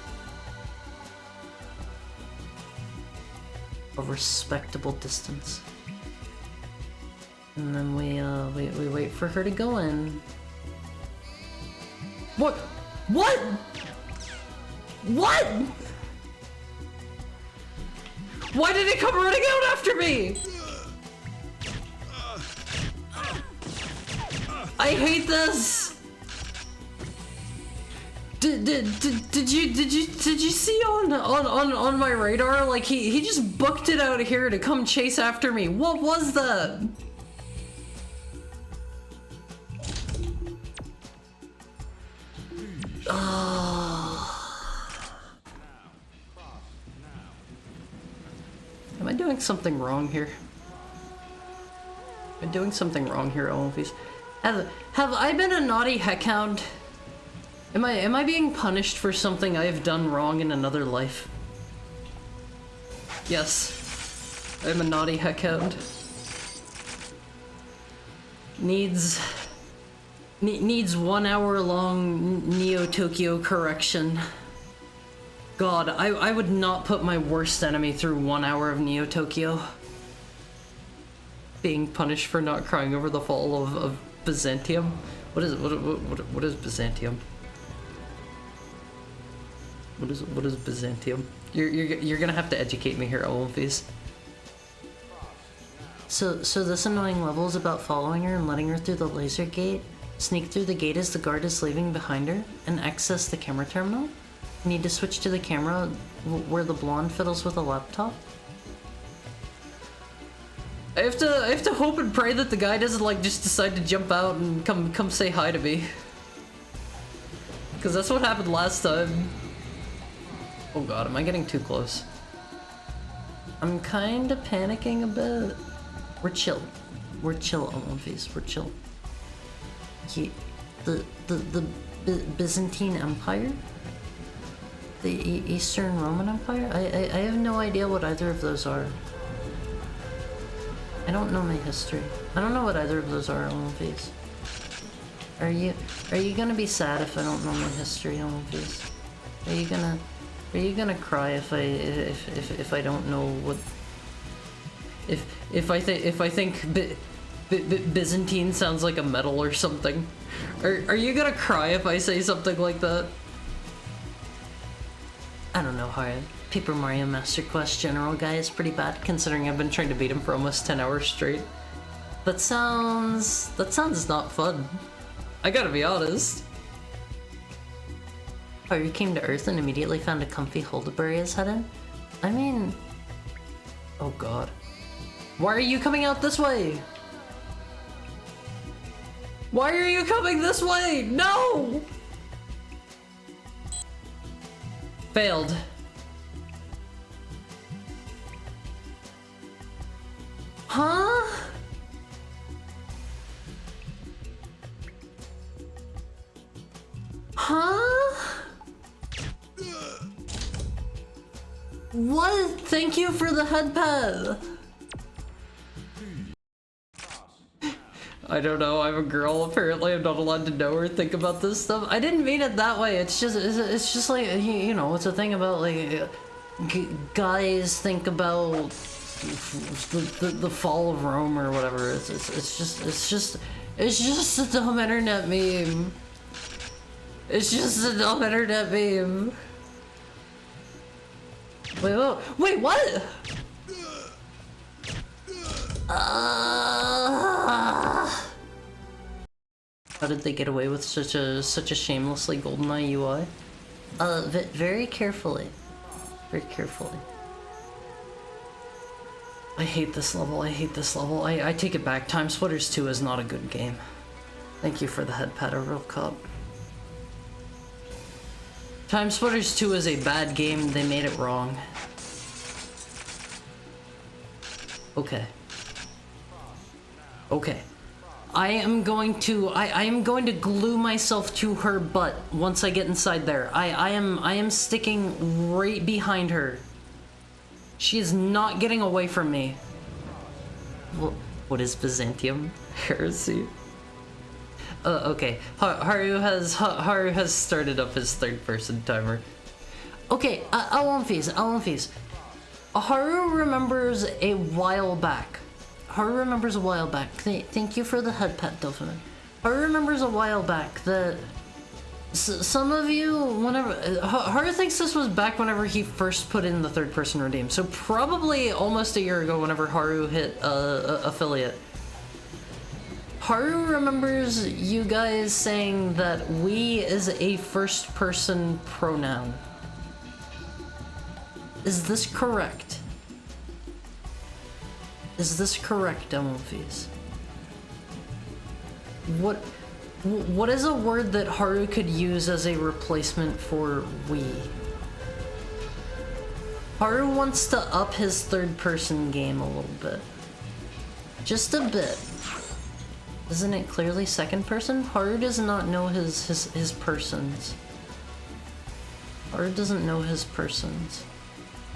A respectable distance. And then we wait for her to go in. What? What? What? Why did it come running out after me? I hate this. Did you see on my radar? Like he just booked it out here to come chase after me. What was that? Am I doing something wrong here? Am I doing something wrong here, Olympies? Have I been a naughty heckhound? Am I being punished for something I have done wrong in another life? Yes. I'm a naughty heckhound. Needs 1 hour long Neo Tokyo correction. God, I would not put my worst enemy through 1 hour of Neo Tokyo. Being punished for not crying over the fall of Byzantium. What is Byzantium? What is Byzantium? You're gonna have to educate me here, Olympies. So this annoying level is about following her and letting her through the laser gate, sneak through the gate as the guard is leaving behind her, and access the camera terminal? Need to switch to the camera where the blonde fiddles with a laptop? I have to hope and pray that the guy doesn't like just decide to jump out and come say hi to me. Cause that's what happened last time. Oh god, am I getting too close? I'm kinda panicking a bit. We're chill. We're chill, Olympies. We're chill. The Byzantine Empire? The Eastern Roman Empire? I have no idea what either of those are. I don't know my history. I don't know what either of those are, Olympies. Are you gonna be sad if I don't know my history, Olympies? Are you gonna cry if I don't know what? If I think Byzantine sounds like a metal or something, are you gonna cry if I say something like that? I don't know, Harry. Paper Mario Master Quest General guy is pretty bad, considering I've been trying to beat him for almost 10 hours straight. That sounds not fun. I gotta be honest. Haru came to Earth and immediately found a comfy hole to bury his head in? I mean... Oh god. Why are you coming out this way? Why are you coming this way? No! Failed. Huh? Huh? What? Thank you for the head pad. I don't know, I'm a girl, apparently I'm not allowed to know or think about this stuff. I didn't mean it that way, it's just like, you know, it's a thing about like, guys think about the fall of Rome or whatever. It's just a dumb internet meme. It's just a dumb internet meme. Wait, what? How did they get away with such a shamelessly GoldenEye UI? Very carefully. Very carefully. I hate this level, I hate this level. I take it back. Timesplitters 2 is not a good game. Thank you for the head pat, a real cop. Timesplitters 2 is a bad game, they made it wrong. Okay. Okay. I am going to glue myself to her butt once I get inside there. I am sticking right behind her. She is not getting away from me. What is Byzantium? Heresy. Okay. Haru has started up his third-person timer. Okay, Alonfis. Haru remembers a while back. Thank you for the head pat, Dolphin. Haru remembers a while back that some of you, whenever Haru thinks this was back whenever he first put in the third-person redeem. So probably almost a year ago, whenever Haru hit affiliate. Haru remembers you guys saying that we is a first-person pronoun. Is this correct? Is this correct, Demophies? What is a word that Haru could use as a replacement for we? Haru wants to up his third-person game a little bit. Just a bit. Isn't it clearly second person? Haru does not know his persons. Haru doesn't know his persons.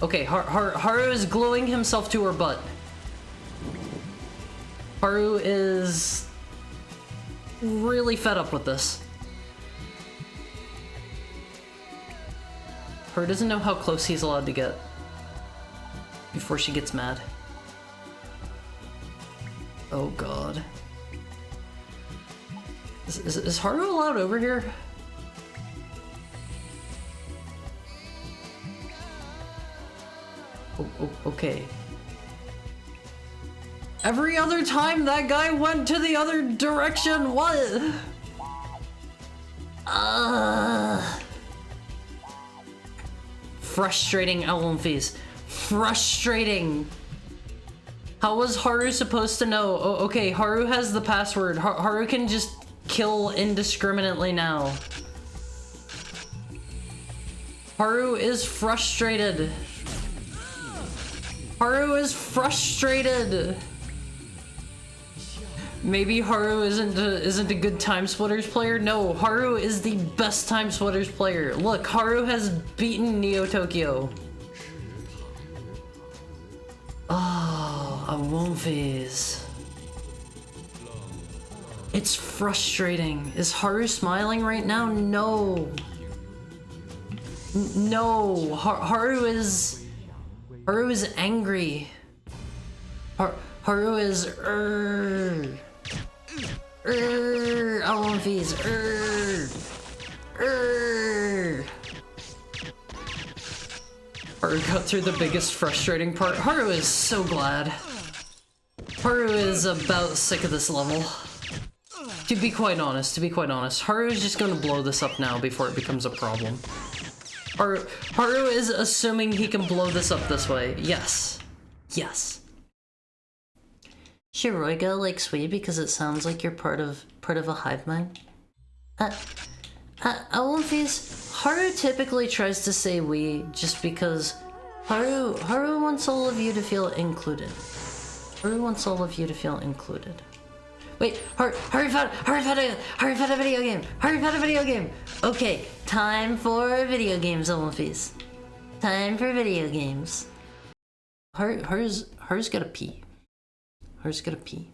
Okay, Haru is gluing himself to her butt. Haru is really fed up with this. Haru doesn't know how close he's allowed to get before she gets mad. Oh god. Is Haru allowed over here? Okay. Every other time that guy went to the other direction, what? Frustrating Elmfies. Frustrating. How was Haru supposed to know? Oh, okay, Haru has the password. Haru can just kill indiscriminately now. Haru is frustrated. Haru is frustrated. Maybe Haru isn't a good Timesplitters player? No, Haru is the best Timesplitters player. Look, Haru has beaten Neo Tokyo. Oh, I won't phase. It's frustrating. Is Haru smiling right now? No. No, Haru is angry. Haru is I want these. Haru got through the biggest frustrating part. Haru is so glad. Haru is about sick of this level. To be quite honest, Haru is just gonna blow this up now before it becomes a problem. Haru is assuming he can blow this up this way. Yes. Yes. Shiroiga likes we because it sounds like you're part of a hive mind. Olympies, Haru typically tries to say we just because Haru wants all of you to feel included. Haru wants all of you to feel included. Wait, Haru found a video game. Haru found a video game. Okay, time for video games, Olympies. Time for video games. Haru's gotta pee. Haru's gotta pee.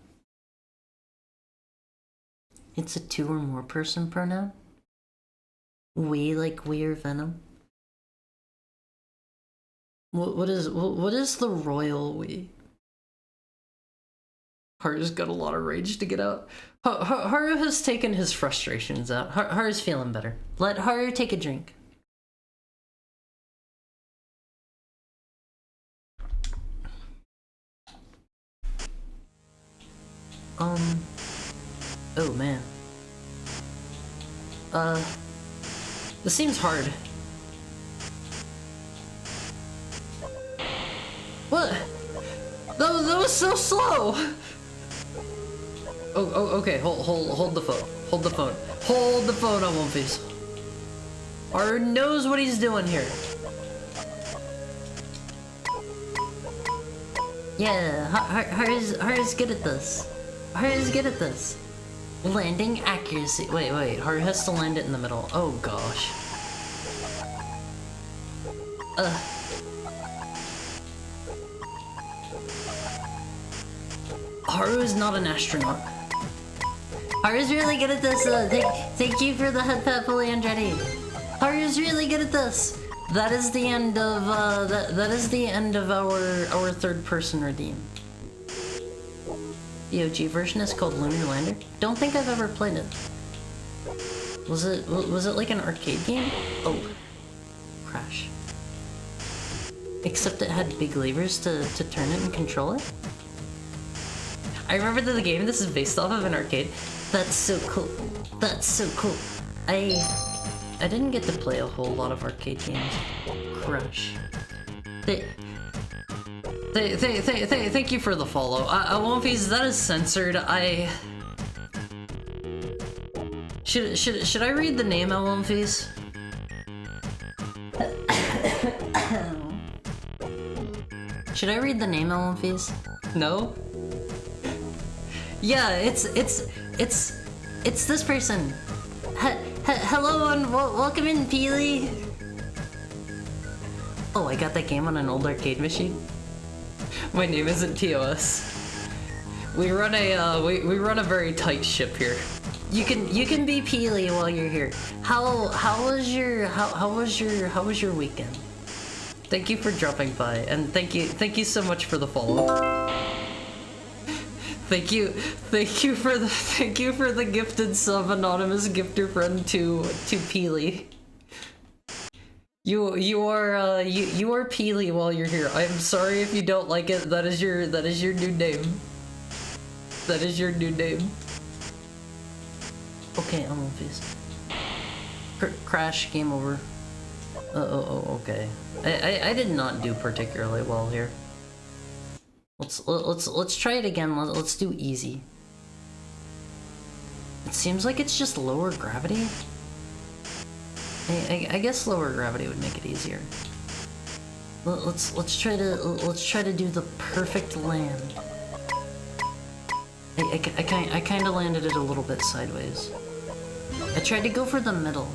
It's a 2 or more person pronoun. We like we or Venom. What is the royal we? Haru's got a lot of rage to get out. Haru has taken his frustrations out. Haru's feeling better. Let Haru take a drink. Oh man. This seems hard. What? That was so slow! Oh, okay, hold the phone. Hold the phone. Hold the phone on One Piece. Haru knows what he's doing here. Yeah, Haru's good at this. Haru's good at this. Landing accuracy. Wait, Haru has to land it in the middle. Oh gosh. Haru is not an astronaut. Haru's really good at this. Thank you for the head pat, fully Andretti. Haru's really good at this. That is the end of that is the end of our third person redeem. The OG version is called Lunar Lander. Don't think I've ever played it. Was it like an arcade game? Oh, crash. Except it had big levers to turn it and control it. I remember that the game this is based off of an arcade. That's so cool. That's so cool. I didn't get to play a whole lot of arcade games. Crush. Thank you for the follow. Wonfies, that is censored. Should I read the name album fees? Should I read the name album fees? No? Yeah, it's this person. Hello and welcome in, Peely. Oh, I got that game on an old arcade machine. My name isn't TOS. We run a we run a very tight ship here. You can be Peely while you're here. How was your weekend? Thank you for dropping by, and thank you so much for the follow. Thank you for the gifted sub, anonymous gifter friend to Peely. You are Peely while you're here. I'm sorry if you don't like it. That is your new name. That is your new name. Okay, I'm on face. Crash, game over. Okay. I did not do particularly well here. Let's try it again. Let's do easy. It seems like it's just lower gravity. I guess lower gravity would make it easier. Let's try to do the perfect land. I kind of landed it a little bit sideways. I tried to go for the middle.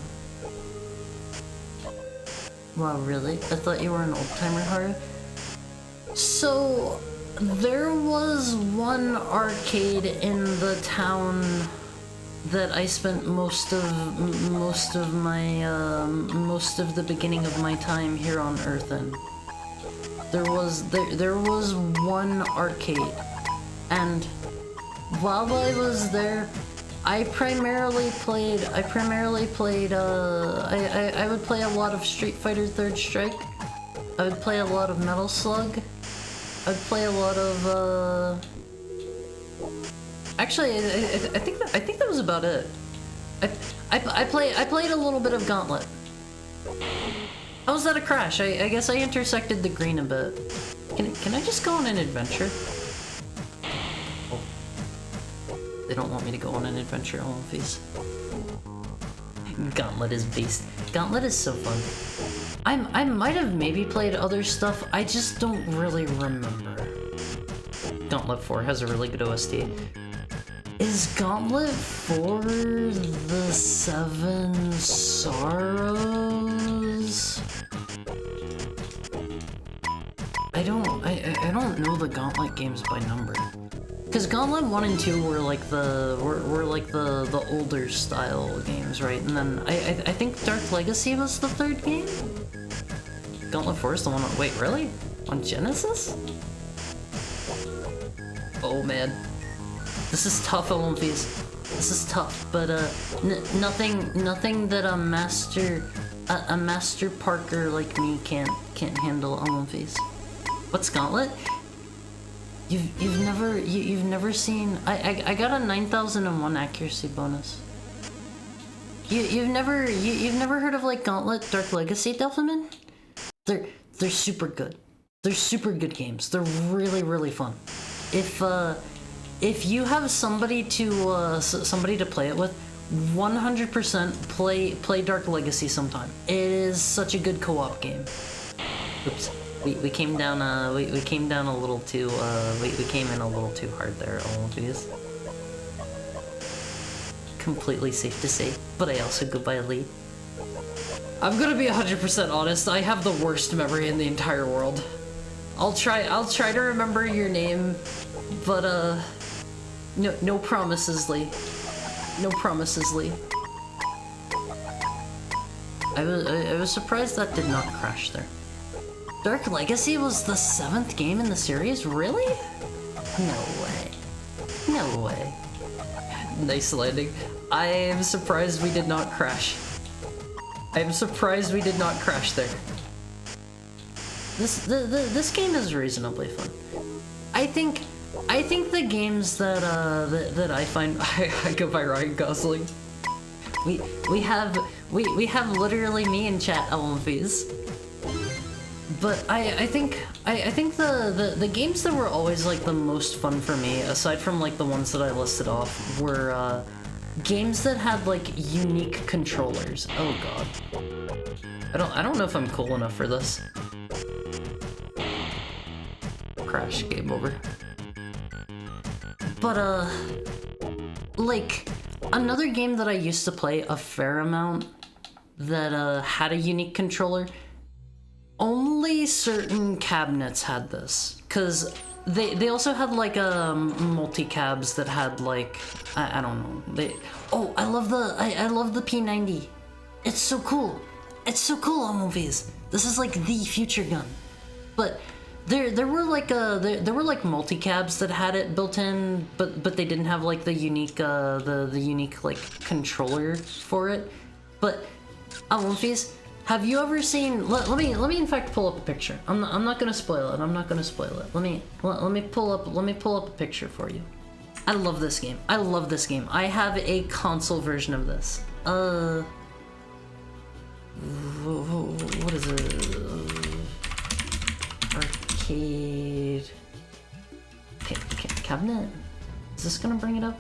Wow, really? I thought you were an old-timer, Haru? So, there was one arcade in the town that I spent most of the beginning of my time here on Earth in. There was one arcade, and while I was there, I primarily played, I would play a lot of Street Fighter 3rd Strike. I would play a lot of Metal Slug. I'd play a lot of, actually, I think that was about it. I played a little bit of Gauntlet. How was that a crash? I guess I intersected the green a bit. Can I just go on an adventure? They don't want me to go on an adventure on Face. Gauntlet is beast. Gauntlet is so fun. I might have maybe played other stuff, I just don't really remember. Gauntlet 4 has a really good OST. Is Gauntlet 4 the Seven Sorrows? I don't know the Gauntlet games by number. Because Gauntlet 1 and 2 were like the older style games, right? And then I think Dark Legacy was the third game? Gauntlet 4 is the one on, wait, really? On Genesis? Oh man. This is tough, Olympies. This is tough, but nothing that a master Parker like me can't handle, Olympies. What's Gauntlet? You've never seen, I got a 9001 accuracy bonus. You've never heard of like Gauntlet Dark Legacy, Delphiman? They're super good. They're super good games. They're really fun. If you have somebody to play it with, 100% play Dark Legacy sometime. It is such a good co-op game. Oops. We came down a little too we came in a little too hard there, all of these. Completely safe to say, but I also go by a lead. I'm gonna be 100% honest, I have the worst memory in the entire world. I'll try to remember your name, but no promises, Lee. No promises, Lee. I was surprised that did not crash there. Dark Legacy was the 7th game in the series? Really? No way. No way. Nice landing. I am surprised we did not crash. I am surprised we did not crash there. This game is reasonably fun. I think the games that I find I go by Ryan Gosling. We have literally me in chat LMVs. But I think the games that were always like the most fun for me, aside from like the ones that I listed off, were games that had like unique controllers. Oh god. I don't know if I'm cool enough for this. Crash, game over. But like another game that I used to play a fair amount that had a unique controller, only certain cabinets had this, because they also had like multi-cabs that had like I don't know, I love the P90. It's so cool. It's so cool on movies. This is like the future gun. But there were like there were like multi-cabs that had it built in, but they didn't have like the unique the unique like controller for it. But movies, have you ever seen? Let me in fact pull up a picture. I'm not gonna spoil it. I'm not gonna spoil it. Let me pull up a picture for you. I love this game. I love this game. I have a console version of this. What is it? Arcade cabinet? Is this gonna bring it up?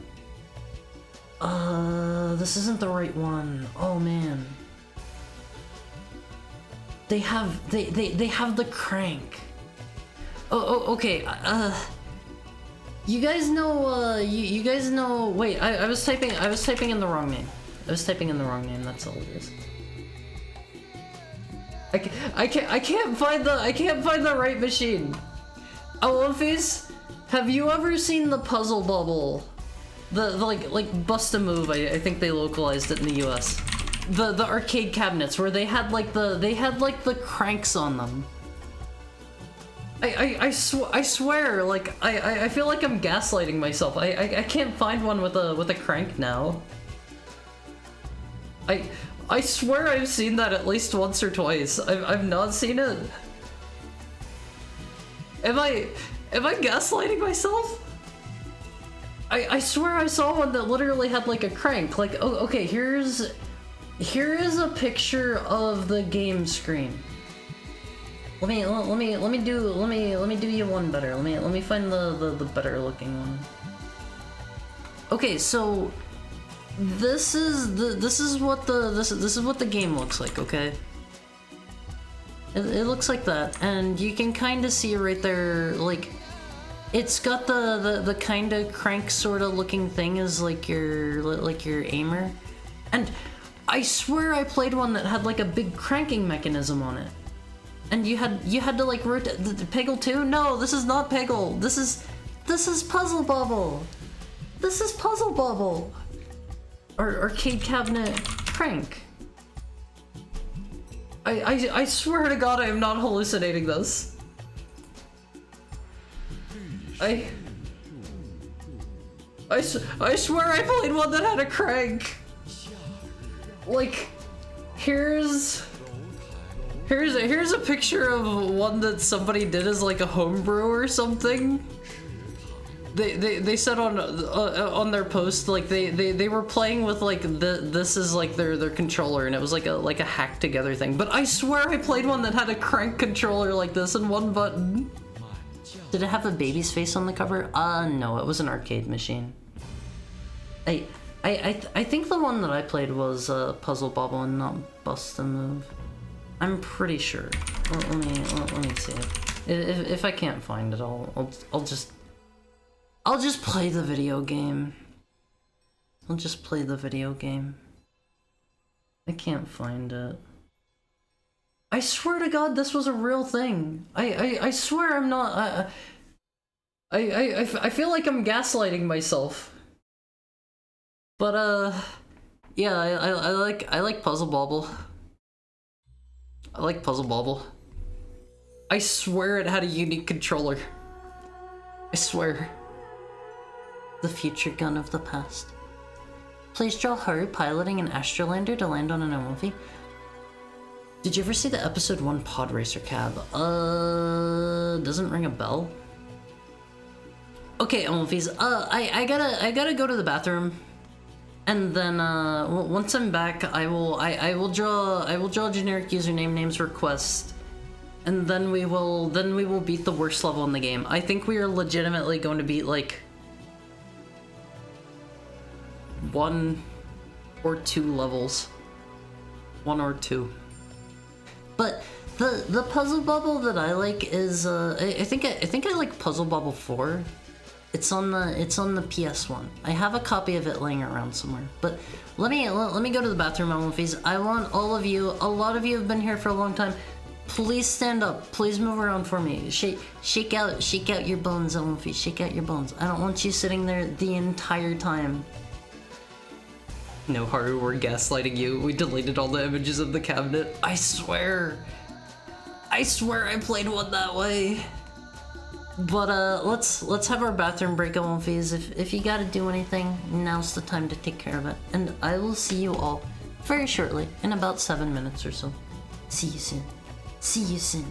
This isn't the right one. Oh man. They have the crank. Oh okay. You guys know you guys know. Wait, I was typing in the wrong name. That's all it is. I can't find the right machine. Olympies, have you ever seen the Puzzle Bubble? The like Bust a Move, I think they localized it in the US. The arcade cabinets where they had like the cranks on them. I swear, like I feel like I'm gaslighting myself. I can't find one with a crank now. I swear I've seen that at least once or twice. I've not seen it. Am I gaslighting myself? I swear I saw one that literally had like a crank. Like, oh, okay, here is a picture of the game screen. Let me do you one better. Let me find the better looking one. Okay, so this is what the game looks like, okay? It looks like that, and you can kind of see right there, like, it's got the kind of crank sort of looking thing as like your aimer, and I swear I played one that had like a big cranking mechanism on it, and you had to like rotate the Peggle 2. No, this is not Peggle. This is Puzzle Bubble. This is Puzzle Bubble. Arcade cabinet crank. I swear to God I am not hallucinating this. I swear I played one that had a crank. Like, here's a picture of one that somebody did as like a homebrew or something. They said on their post, like they were playing with like this is like their controller, and it was like a hacked together thing. But I swear I played one that had a crank controller like this and one button. Did it have a baby's face on the cover? No, it was an arcade machine. I think the one that I played was Puzzle Bobble and not Bust a Move. I'm pretty sure. Let me see it. If I can't find it, I'll just play the video game. I'll just play the video game. I can't find it. I swear to God, this was a real thing. I swear I'm not. I feel like I'm gaslighting myself. But yeah, I like Puzzle Bobble. I like Puzzle Bobble. I swear it had a unique controller. I swear. The future gun of the past. Please draw Haru piloting an astrolander to land on an movie. Did you ever see the episode 1 Pod Racer cab? Doesn't ring a bell. Okay, movies. I gotta go to the bathroom, and then once I'm back, I will draw a generic username names request, and then we will beat the worst level in the game. I think we are legitimately going to beat like one or 2 levels. 1 or 2. But the Puzzle Bubble that I like is I think I like Puzzle Bubble 4. It's on the PS1. I have a copy of it laying around somewhere. But let me go to the bathroom, Elmfies. I want all of you. A lot of you have been here for a long time. Please stand up. Please move around for me. Shake out your bones, Elmfies. Shake out your bones. I don't want you sitting there the entire time. No, Haru, we're gaslighting you. We deleted all the images of the cabinet. I swear I played one that way. But let's have our bathroom break, Elmfies. If you gotta do anything, now's the time to take care of it. And I will see you all very shortly, in about 7 minutes or so. See you soon. See you soon.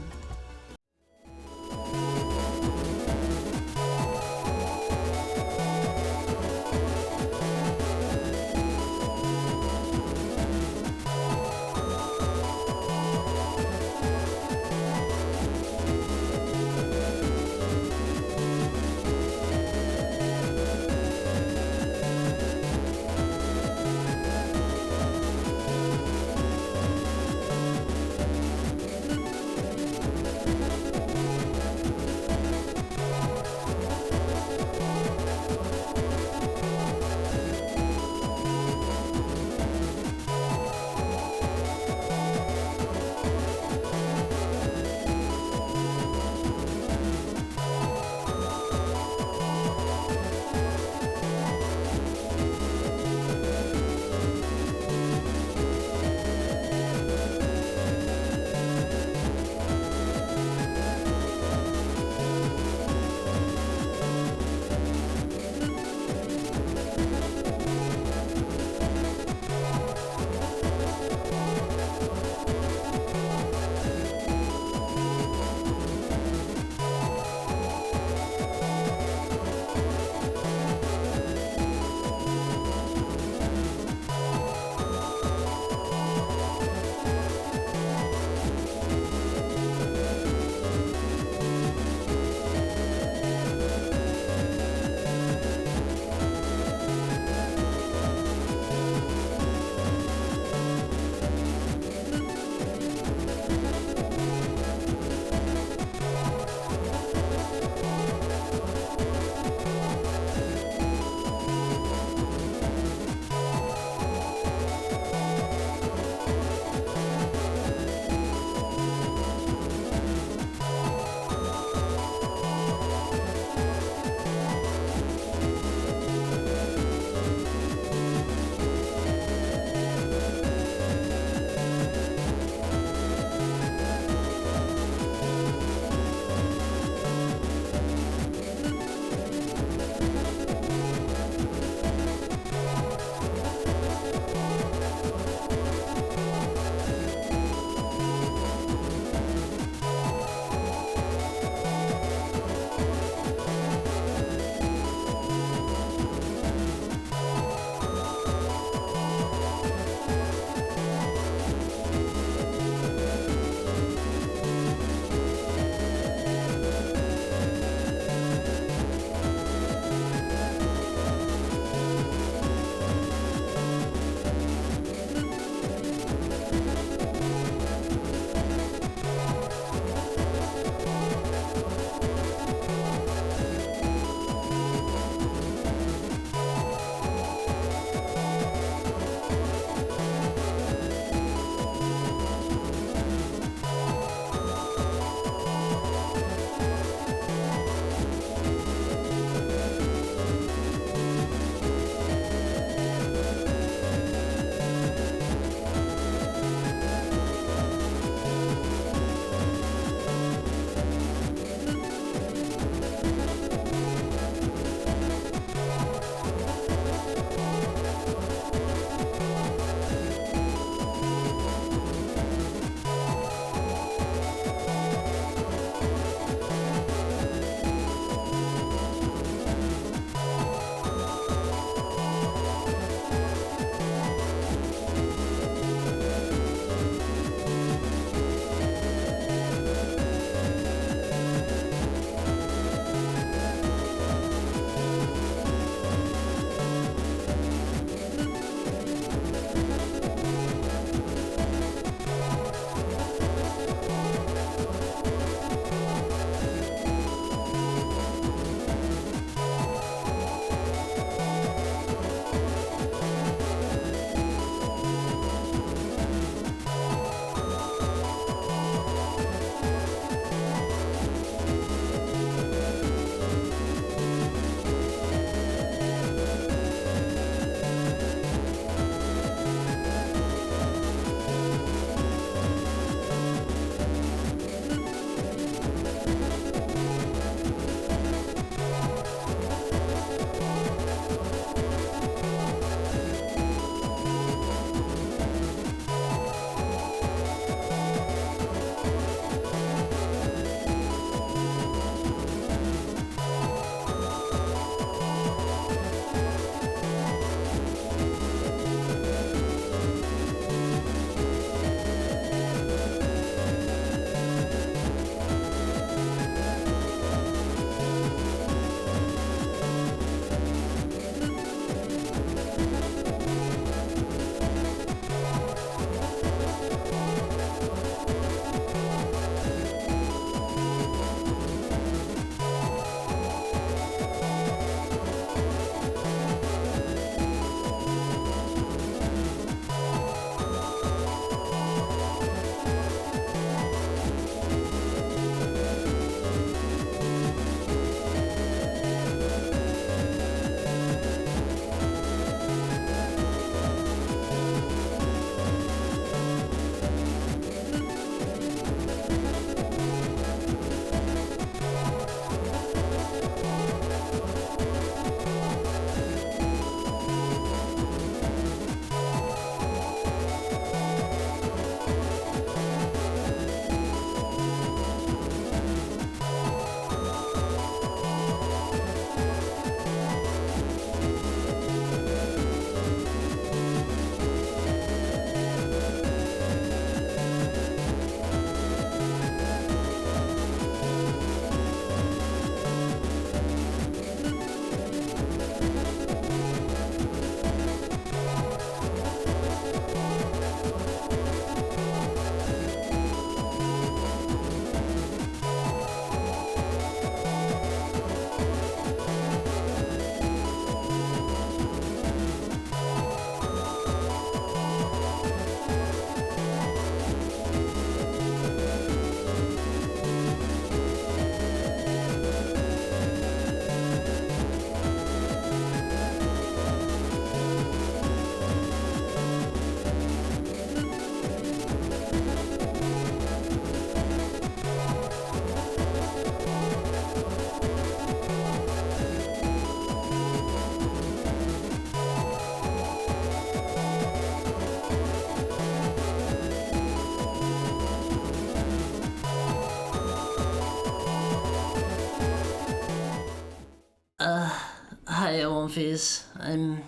Hi, Olympies. I'm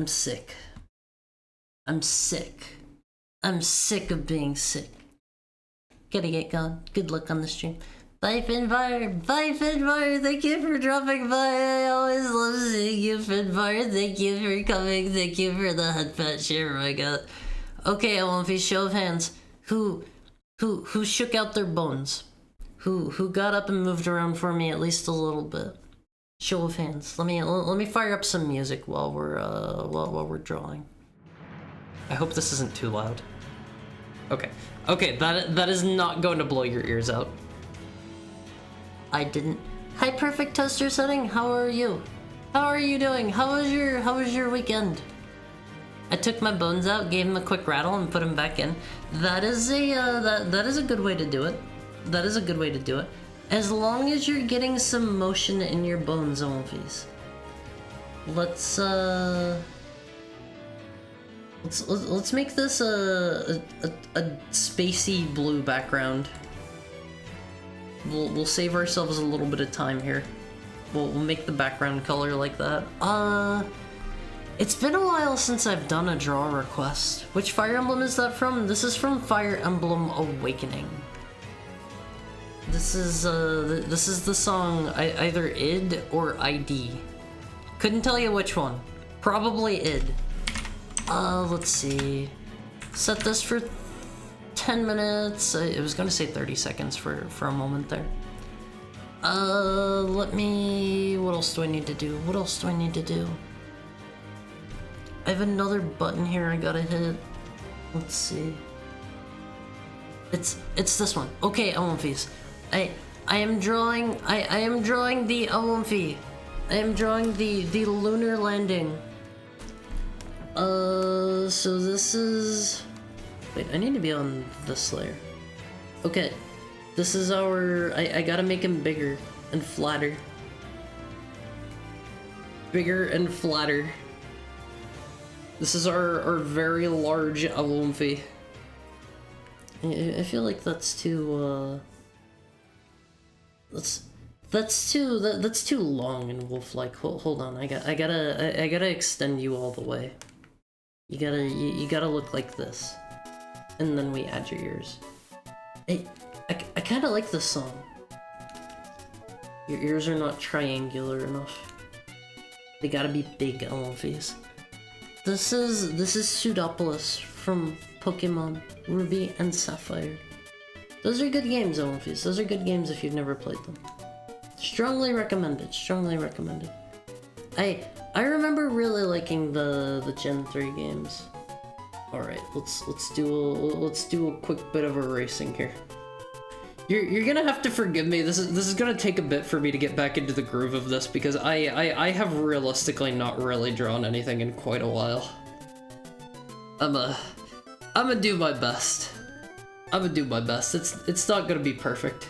sick. I'm sick. I'm sick of being sick. Gotta get going. Good luck on the stream. Bye, Finbar. Bye, Finbar. Thank you for dropping by. I always love seeing you, Finbar. Thank you for coming. Thank you for the head pat share, my god. Okay, Olympies, show of hands. Who shook out their bones? Who got up and moved around for me at least a little bit? Show of hands. Let me fire up some music while we're drawing. I hope this isn't too loud. Okay, that is not going to blow your ears out. I didn't. Hi, Perfect Toaster Setting. How are you? How are you doing? How was your weekend? I took my bones out, gave them a quick rattle, and put them back in. That is a good way to do it. That is a good way to do it. As long as you're getting some motion in your bones, Olympies. Let's make this a spacey blue background. We'll save ourselves a little bit of time here. We'll make the background color like that. It's been a while since I've done a draw request. Which Fire Emblem is that from? This is from Fire Emblem Awakening. This is the song either id or ID. Couldn't tell you which one. Probably id. Let's see. Set this for 10 minutes. I was gonna say 30 seconds for a moment there. What else do I need to do? What else do I need to do? I have another button here I gotta hit. Let's see. It's this one. Okay, Olympies. I am drawing the Olympi. I am drawing the lunar landing. So this is... Wait, I need to be on this layer. Okay, this is our... I gotta make him bigger and flatter. Bigger and flatter. This is our very large Olympi. I feel like that's too, that's too long and wolf-like. Hold on, I gotta extend you all the way. You gotta look like this, and then we add your ears. I kind of like this song. Your ears are not triangular enough. They gotta be big, Olympies. This is Pseudopolis from Pokemon Ruby and Sapphire. Those are good games, Olympies. Those are good games if you've never played them. Strongly recommended. Strongly recommended. I remember really liking the Gen 3 games. All right, let's do a quick bit of erasing here. You're gonna have to forgive me. This is gonna take a bit for me to get back into the groove of this because I have realistically not really drawn anything in quite a while. I'm gonna do my best. I'm gonna do my best. It's not gonna be perfect.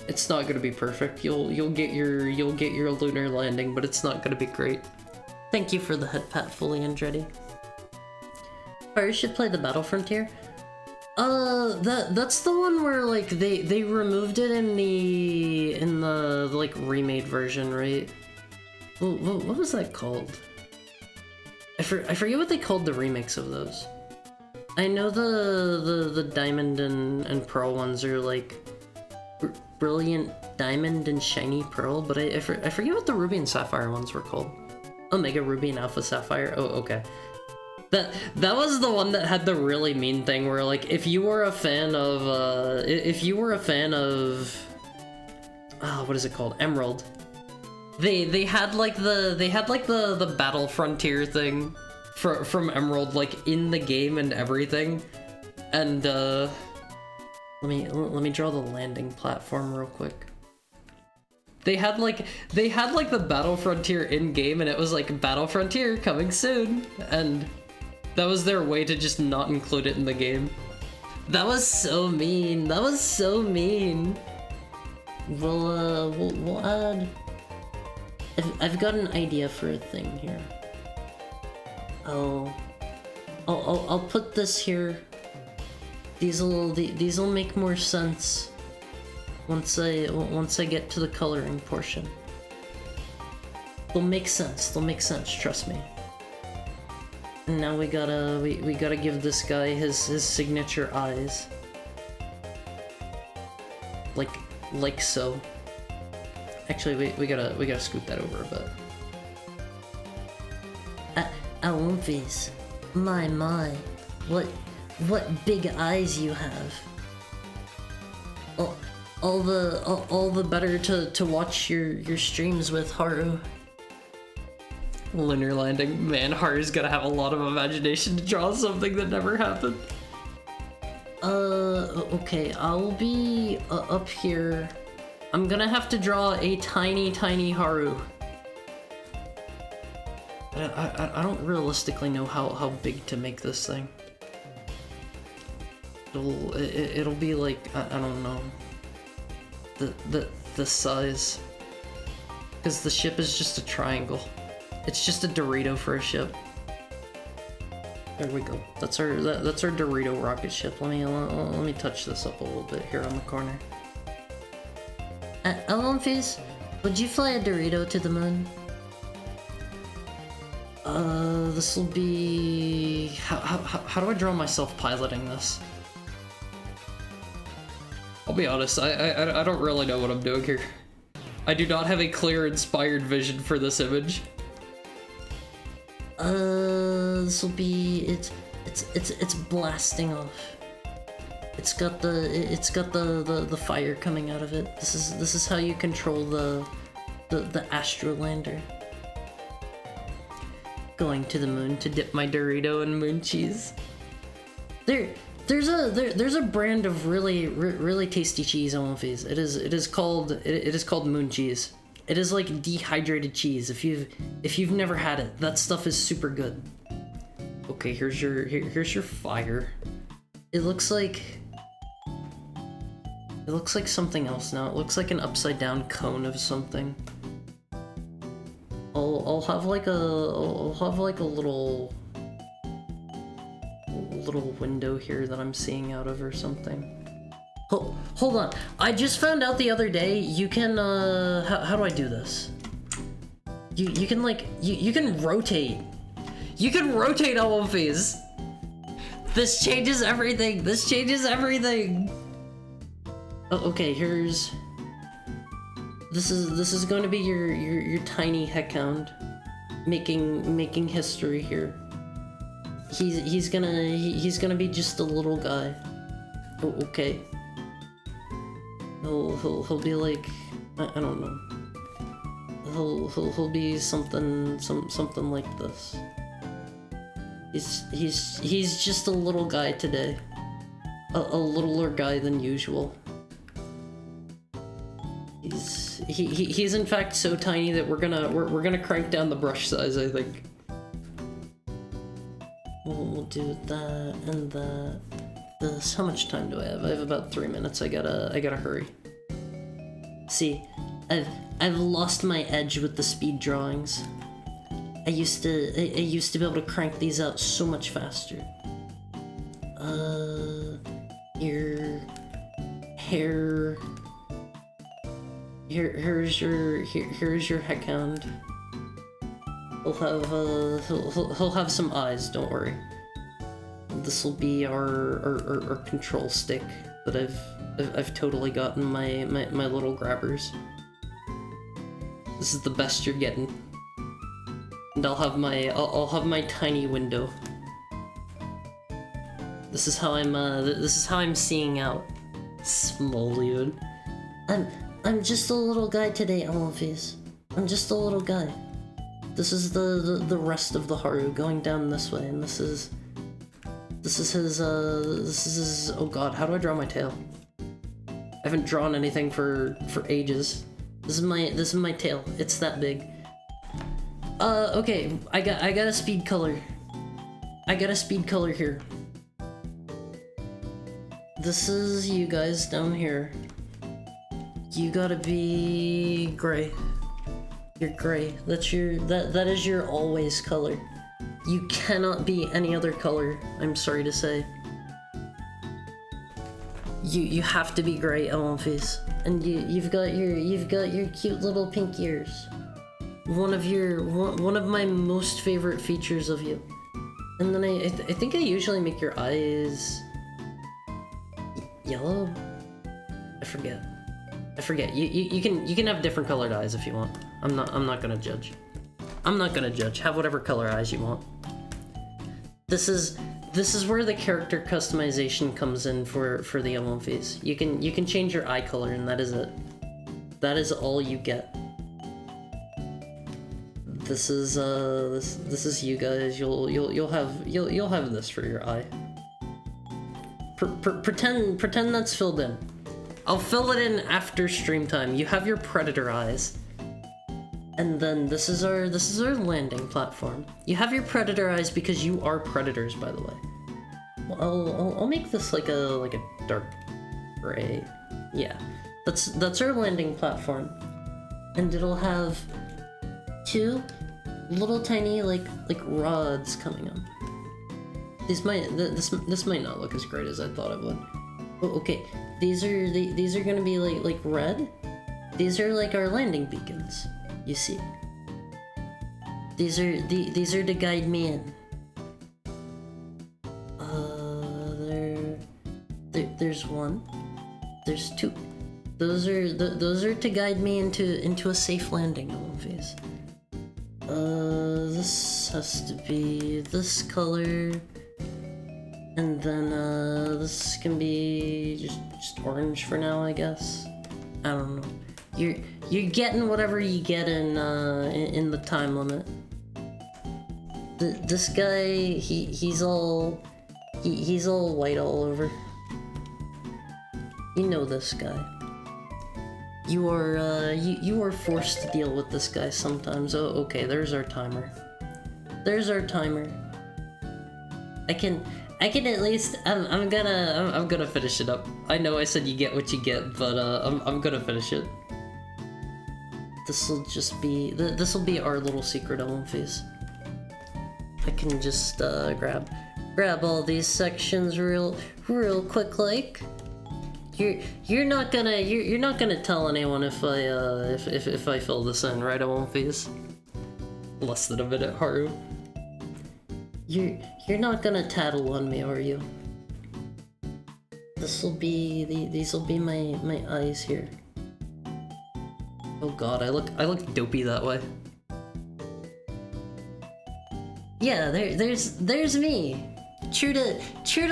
It's not gonna be perfect. You'll get your lunar landing, but it's not gonna be great. Thank you for the head pat, fully Andretti. Or should play the Battle Frontier. That's the one where like they removed it in the like remade version, right? What was that called? I forget what they called the remakes of those. I know the Diamond and Pearl ones are like Brilliant Diamond and Shiny Pearl, but I forget what the Ruby and Sapphire ones were called. Omega Ruby and Alpha Sapphire. Oh, okay. That was the one that had the really mean thing where like if you were a fan of what is it called? Emerald. They had the Battle Frontier thing from Emerald like in the game and everything. And let me draw the landing platform real quick. They had like the Battle Frontier in game and it was like Battle Frontier coming soon, and that was their way to just not include it in the game. That was so mean. That was so mean. We'll add... I've got an idea for a thing here. I'll put this here. These'll make more sense once I get to the coloring portion. They'll make sense. They'll make sense. Trust me. And now we gotta give this guy his signature eyes. Like so. Actually, we gotta scoot that over a bit. Alumphys, my, what big eyes you have. All the better to watch your streams with Haru. Lunar landing. Man, Haru's gonna have a lot of imagination to draw something that never happened. Okay, I'll be up here. I'm gonna have to draw a tiny Haru. I don't realistically know how big to make this thing. It'll be like, I don't know. The size. Because the ship is just a triangle. It's just a Dorito for a ship. There we go. That's our Dorito rocket ship. Let me touch this up a little bit here on the corner. Alumphys, would you fly a Dorito to the moon? This will be... How do I draw myself piloting this? I'll be honest, I don't really know what I'm doing here. I do not have a clear, inspired vision for this image. This will be... It's blasting off. It's got the fire coming out of it. This is how you control the astrolander. Going to the moon to dip my Dorito in moon cheese. There's a brand of really tasty cheese on Wolfies. It is called moon cheese. It is like dehydrated cheese. If you've never had it, that stuff is super good. Okay, here's your fire. It looks like something else now. It looks like an upside down cone of something. I'll have like a little window here that I'm seeing out of or something. Hold on. I just found out the other day you can how do I do this? You can like you can rotate. You can rotate all of these. This changes everything. This changes everything. Oh, okay, here's this is going to be your tiny heckhound making history here. He's gonna be just a little guy. Oh, okay. He'll be like, I don't know. He'll be something like this. He's just a little guy today. A littler guy than usual. He's in fact so tiny that we're gonna crank down the brush size, I think. We'll do that and that. This. How much time do I have? I have about 3 minutes. I gotta hurry. See, I've lost my edge with the speed drawings. I used to be able to crank these out so much faster. Your hair. Here's your heckhound. He'll have some eyes. Don't worry. This will be our control stick that I've totally gotten my little grabbers. This is the best you're getting. And I'll have my tiny window. This is how I'm seeing out. Small dude. I'm just a little guy today, Alumphys. I'm just a little guy. This is the rest of the Haru going down this way, and this is his oh god, how do I draw my tail? I haven't drawn anything for ages. This is my tail. It's that big. Okay, I got a speed color. I got a speed color here. This is you guys down here. You gotta be gray. You're gray. That is your always color. You cannot be any other color, I'm sorry to say. You have to be gray, Alumphys. And you've got your cute little pink ears. one of my most favorite features of you. And then I think I usually make your eyes yellow. I forget. You can have different colored eyes if you want. I'm not gonna judge. I'm not gonna judge. Have whatever color eyes you want. This is where the character customization comes in for the Omphis. You can change your eye color, and that is it. That is all you get. This is this is you guys. You'll have this for your eye. Pretend that's filled in. I'll fill it in after stream time. You have your predator eyes. And then this is our landing platform. You have your predator eyes because you are predators, by the way. Well, I'll make this like a dark gray. Yeah, that's our landing platform, and it'll have two little tiny like rods coming up. This might not look as great as I thought it would. Oh, okay, these are gonna be like red. These are like our landing beacons. You see, these are to guide me in. There's one. There's two. Those are to guide me into a safe landing phase. This has to be this color, and then this can be just orange for now, I guess. I don't know. You're getting whatever you get in the time limit. This guy, he's all white all over. You know this guy. You are forced to deal with this guy sometimes. Oh, okay. There's our timer. I can at least. I'm gonna finish it up. I know I said you get what you get, but I'm gonna finish it. This'll be our little secret element phase. I can just grab all these sections real quick like. You're not gonna tell anyone if I fill this in, right? I won't phase. Less than a minute, Haru. You're not gonna tattle on me, are you? These will be my eyes here. Oh god, I look dopey that way. Yeah, there's me. True to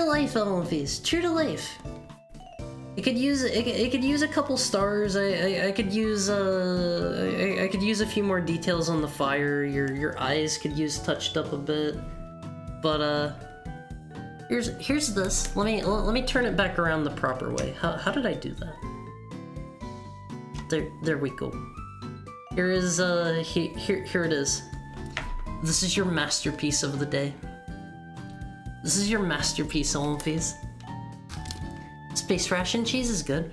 life, Omphis. True to life. It could use a couple stars. I could use a few more details on the fire. Your eyes could use touched up a bit. But here's this. Let me turn it back around the proper way. How did I do that? There we go. Here it is. This is your masterpiece of the day. This is your masterpiece, Omphis. Space ration cheese is good.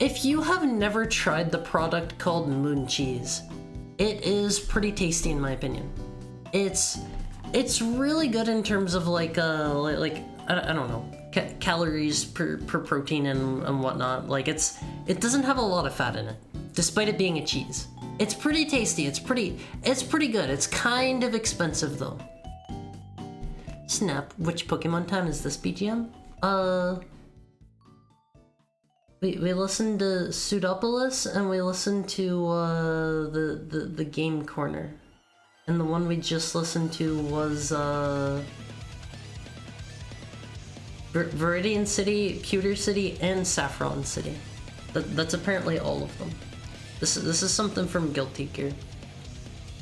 If you have never tried the product called Moon Cheese, it is pretty tasty in my opinion. It's really good in terms of like I don't know, calories per protein and whatnot. Like it doesn't have a lot of fat in it, despite it being a cheese. It's pretty tasty. It's pretty good. It's kind of expensive though. Snap, which Pokemon time is this BGM? We listened to Pseudopolis and we listened to the Game Corner. And the one we just listened to was Viridian City, Pewter City, and Saffron City. That's apparently all of them. This is something from Guilty Gear,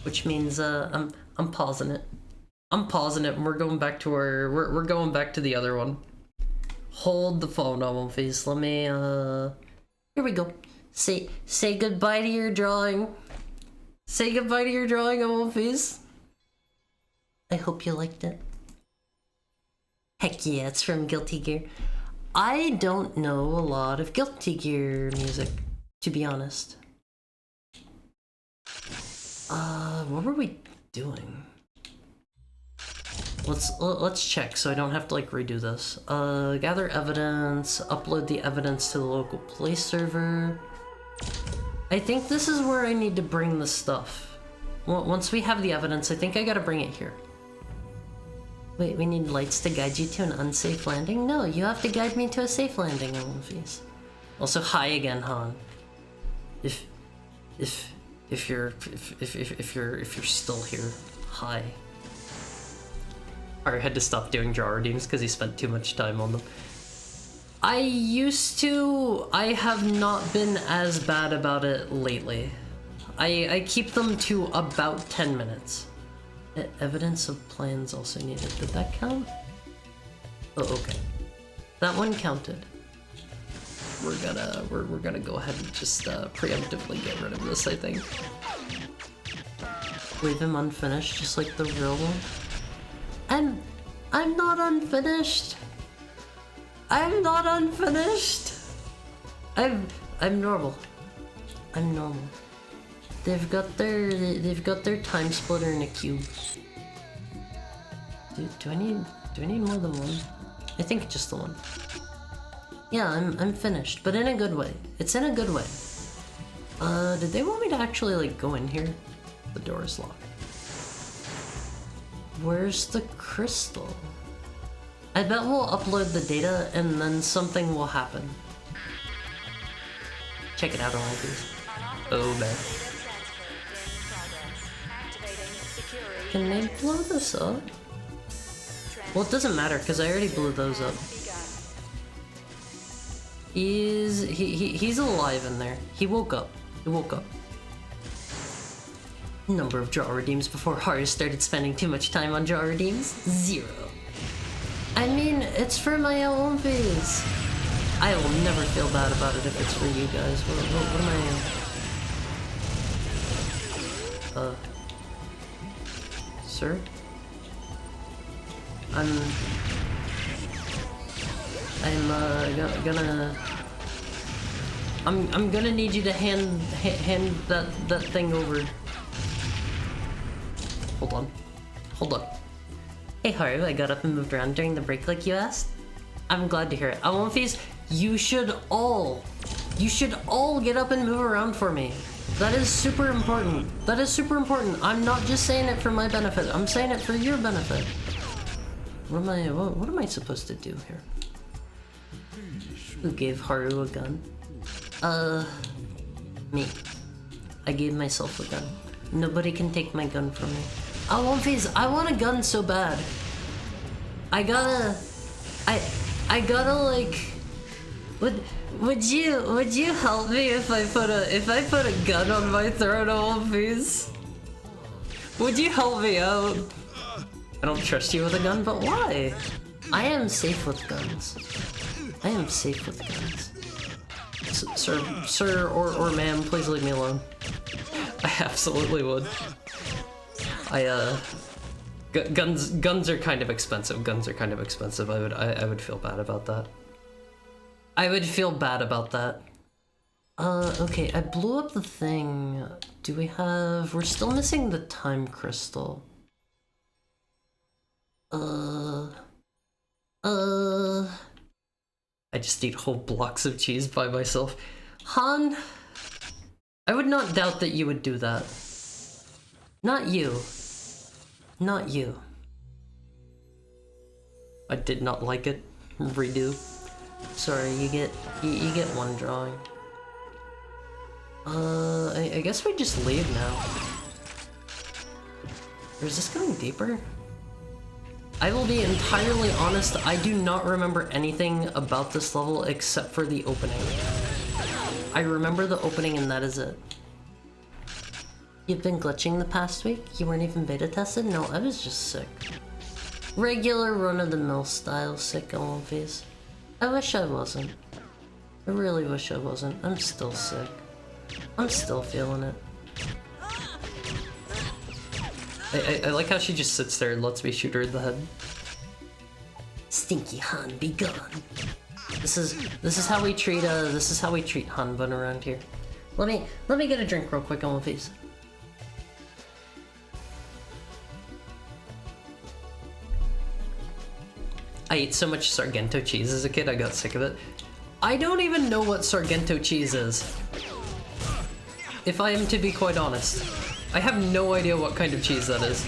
which means I'm pausing it. I'm pausing it, and we're going back to we're going back to the other one. Hold the phone on face. Let me here we go. Say goodbye to your drawing. Say goodbye to your drawing on face. I hope you liked it. Heck yeah, it's from Guilty Gear. I don't know a lot of Guilty Gear music, to be honest. What were we doing? Let's check so I don't have to like redo this. Gather evidence, upload the evidence to the local play server. I think this is where I need to bring the stuff. Well, once we have the evidence, I think I gotta bring it here. Wait, we need lights to guide you to an unsafe landing? No, you have to guide me to a safe landing, Olympies. Also, hi again, Han. If you're still here, hi. I had to stop doing draw redeems because he spent too much time on them. I used to. I have not been as bad about it lately. I keep them to about 10 minutes. Evidence of plans also needed. Did that count? Oh, okay. That one counted. We're gonna go ahead and just preemptively get rid of this, I think. Leave him unfinished, just like the real one. I'm not unfinished. I'm not unfinished. I'm normal. I'm normal. They've got their time splitter in a cube. Do I need more than one? I think just the one. Yeah, I'm finished, but in a good way. It's in a good way. Did they want me to actually like go in here? The door is locked. Where's the crystal? I bet we'll upload the data and then something will happen. Check it out on these. Oh man. Can they blow this up? Well, it doesn't matter because I already blew those up. He's alive in there. He woke up. He woke up. Number of draw redeems before Haru started spending too much time on draw redeems? 0. I mean, it's for my own face. I will never feel bad about it if it's for you guys. What am I? Sir? I'm gonna need you to hand that thing over. Hold on. Hey Haru, I got up and moved around during the break like you asked. I'm glad to hear it. Alonfis, you should all get up and move around for me. That is super important. That is super important. I'm not just saying it for my benefit. I'm saying it for your benefit. What am I supposed to do here? Who gave Haru a gun? Me. I gave myself a gun. Nobody can take my gun from me. Alonfis, I want a gun so bad. I gotta like. Would you help me if I put a gun on my throat, Alonfis? Would you help me out? I don't trust you with a gun, but why? I am safe with guns. I am safe with guns. Sir or ma'am, please leave me alone. I absolutely would. Guns are kind of expensive. Guns are kind of expensive. I would feel bad about that. I would feel bad about that. Okay, I blew up the thing. Do we have... We're still missing the time crystal. I just eat whole blocks of cheese by myself. Han, I would not doubt that you would do that. Not you. Not you. I did not like it. Redo. Sorry, you get one drawing. I guess we just leave now. Or is this going deeper? I will be entirely honest, I do not remember anything about this level except for the opening. I remember the opening and that is it. You've been glitching the past week? You weren't even beta tested? No, I was just sick. Regular run-of-the-mill style sick Olympias. I wish I wasn't. I really wish I wasn't. I'm still sick. I'm still feeling it. I like how she just sits there and lets me shoot her in the head. Stinky Han, be gone. This is how we treat Hanbun around here. Let me get a drink real quick on my face. I ate so much Sargento cheese as a kid, I got sick of it. I don't even know what Sargento cheese is. if I am to be quite honest. I have no idea what kind of cheese that is.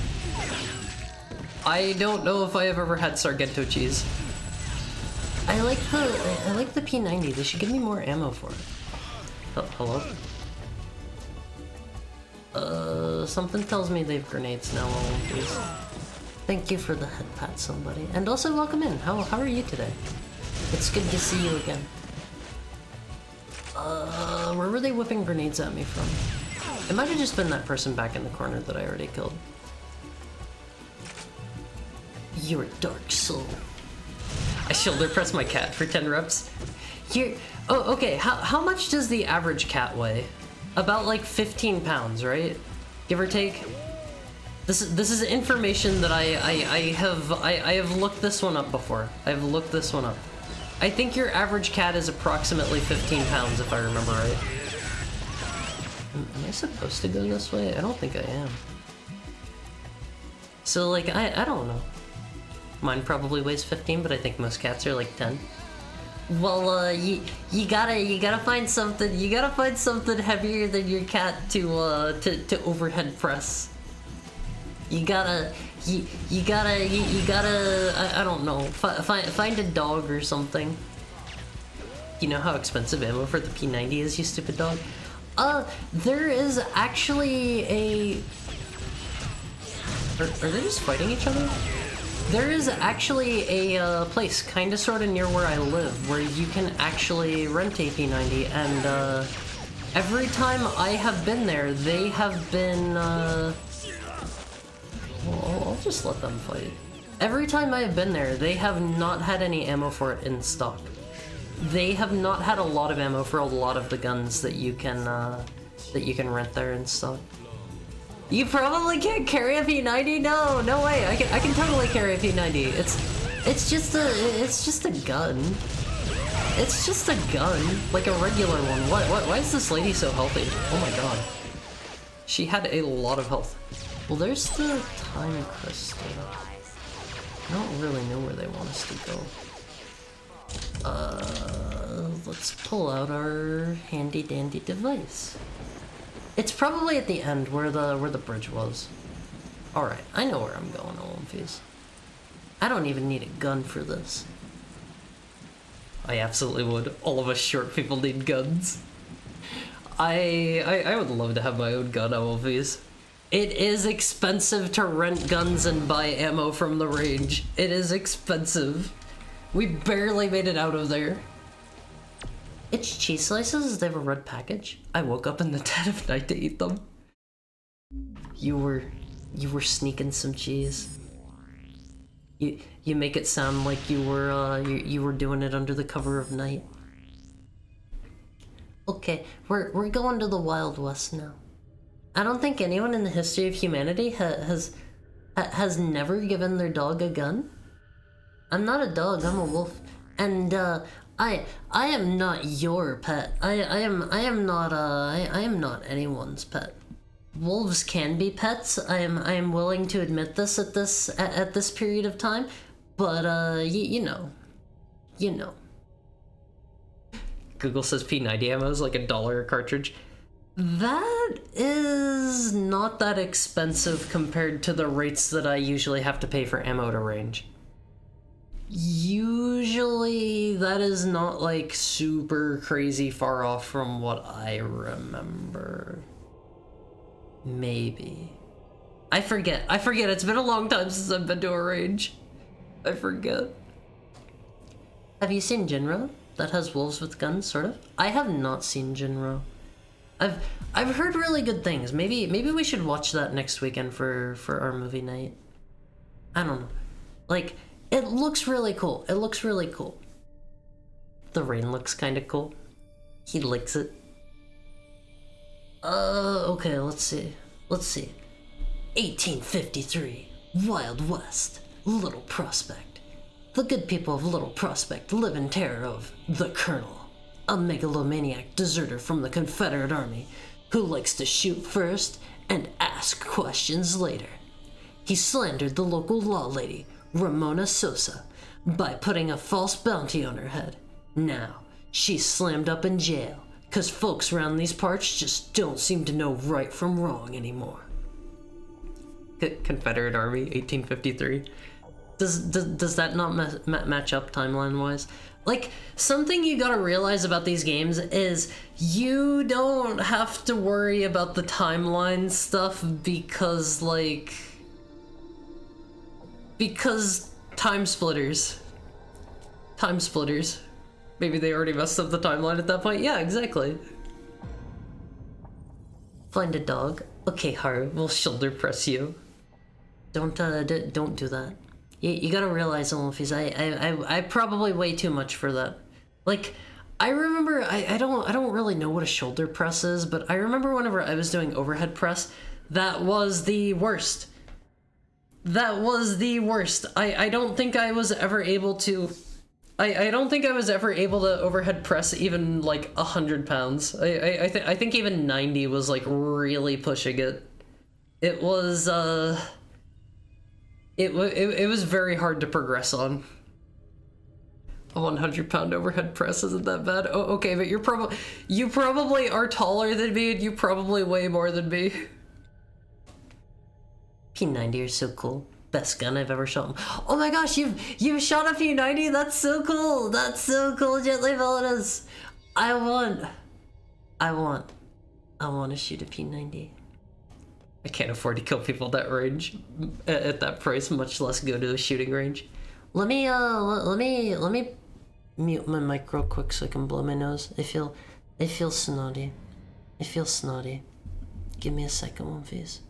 I don't know if I have ever had Sargento cheese. I like the P90. They should give me more ammo for it. Oh, hello? Something tells me they have grenades now, please. Thank you for the head pat, somebody. And also welcome in. How are you today? It's good to see you again. Where were they whipping grenades at me from? It might have just been that person back in the corner that I already killed. You're a dark soul. I shoulder press my cat for 10 reps. You're... Oh, okay. How much does the average cat weigh? About like 15 pounds, right? Give or take? This is information that I have looked this one up before. I've looked this one up. I think your average cat is approximately 15 pounds, if I remember right. Am I supposed to go this way? I don't think I am. So, like, I don't know. Mine probably weighs 15, but I think most cats are like 10. Well, you gotta find something. You gotta find something heavier than your cat to overhead press. You gotta, I don't know, find a dog or something. You know how expensive ammo for the P90 is, you stupid dog? There is actually a... Are they just fighting each other? There is actually a place kinda sorta near where I live where you can actually rent a P90, and every time I have been there, they have been, Well, I'll just let them fight. every time I have been there, they have not had any ammo for it in stock. They have not had a lot of ammo for a lot of the guns that you can rent there in stock. You probably can't carry a P90? No way. I can totally carry a P90. It's just a gun. It's just a gun, like a regular one. Why is this lady so healthy? Oh my god. She had a lot of health. Well, there's the time crystal. I don't really know where they want us to go. Let's pull out our handy dandy device. It's probably at the end where the bridge was. Alright, I know where I'm going, Olympies. I don't even need a gun for this. I absolutely would. All of us short people need guns. I would love to have my own gun, Olympies. It is expensive to rent guns and buy ammo from the range. It is expensive. We barely made it out of there. It's cheese slices? They have a red package? I woke up in the dead of night to eat them. You were sneaking some cheese. You make it sound like you were doing it under the cover of night. Okay, we're going to the Wild West now. I don't think anyone in the history of humanity has never given their dog a gun. I'm not a dog, I'm a wolf. And I am not your pet. I am not anyone's pet. Wolves can be pets. I am willing to admit this at this period of time, but you know. Google says P90 ammo is like $1 a cartridge. That is not that expensive compared to the rates that I usually have to pay for ammo to range. Usually that is not like super crazy far off from what I remember. Maybe. I forget. It's been a long time since I've been to a range. I forget. Have you seen Jinro? That has wolves with guns, sort of? I have not seen Jinro. I've heard really good things. Maybe we should watch that next weekend for our movie night. I don't know. Like, it looks really cool. It looks really cool. The rain looks kind of cool. He licks it. Okay, let's see. 1853, Wild West, Little Prospect. The good people of Little Prospect live in terror of the Colonel, a megalomaniac deserter from the Confederate Army who likes to shoot first and ask questions later. He slandered the local law lady, Ramona Sosa, by putting a false bounty on her head. Now, she's slammed up in jail, 'Cause folks around these parts just don't seem to know right from wrong anymore. Confederate Army, 1853. Does that not match up timeline-wise? Like, something you gotta realize about these games is you don't have to worry about the timeline stuff because, like... Because Timesplitters. Timesplitters. Maybe they already messed up the timeline at that point? Yeah, exactly. Find a dog. Okay, Haru, we'll shoulder press you. Don't do that. You gotta realize, Olympies, I probably way too much for that. Like, I remember, I don't really know what a shoulder press is, but I remember whenever I was doing overhead press, that was the worst. That was the worst. I don't think I was ever able to... I don't think I was ever able to overhead press even, like, 100 pounds. I think even 90 was, like, really pushing it. It was, It was very hard to progress on. A 100-pound overhead press isn't that bad. Oh, okay, but you probably are taller than me, and you probably weigh more than me. P90 are so cool. Best gun I've ever shot. Oh my gosh, you've shot a P90? That's so cool. That's so cool, Gently Villainous. I want to shoot a P90. I can't afford to kill people at that range, at that price, much less go to a shooting range. Let me mute my mic real quick so I can blow my nose. I feel snotty. I feel snotty. Give me a second, one please.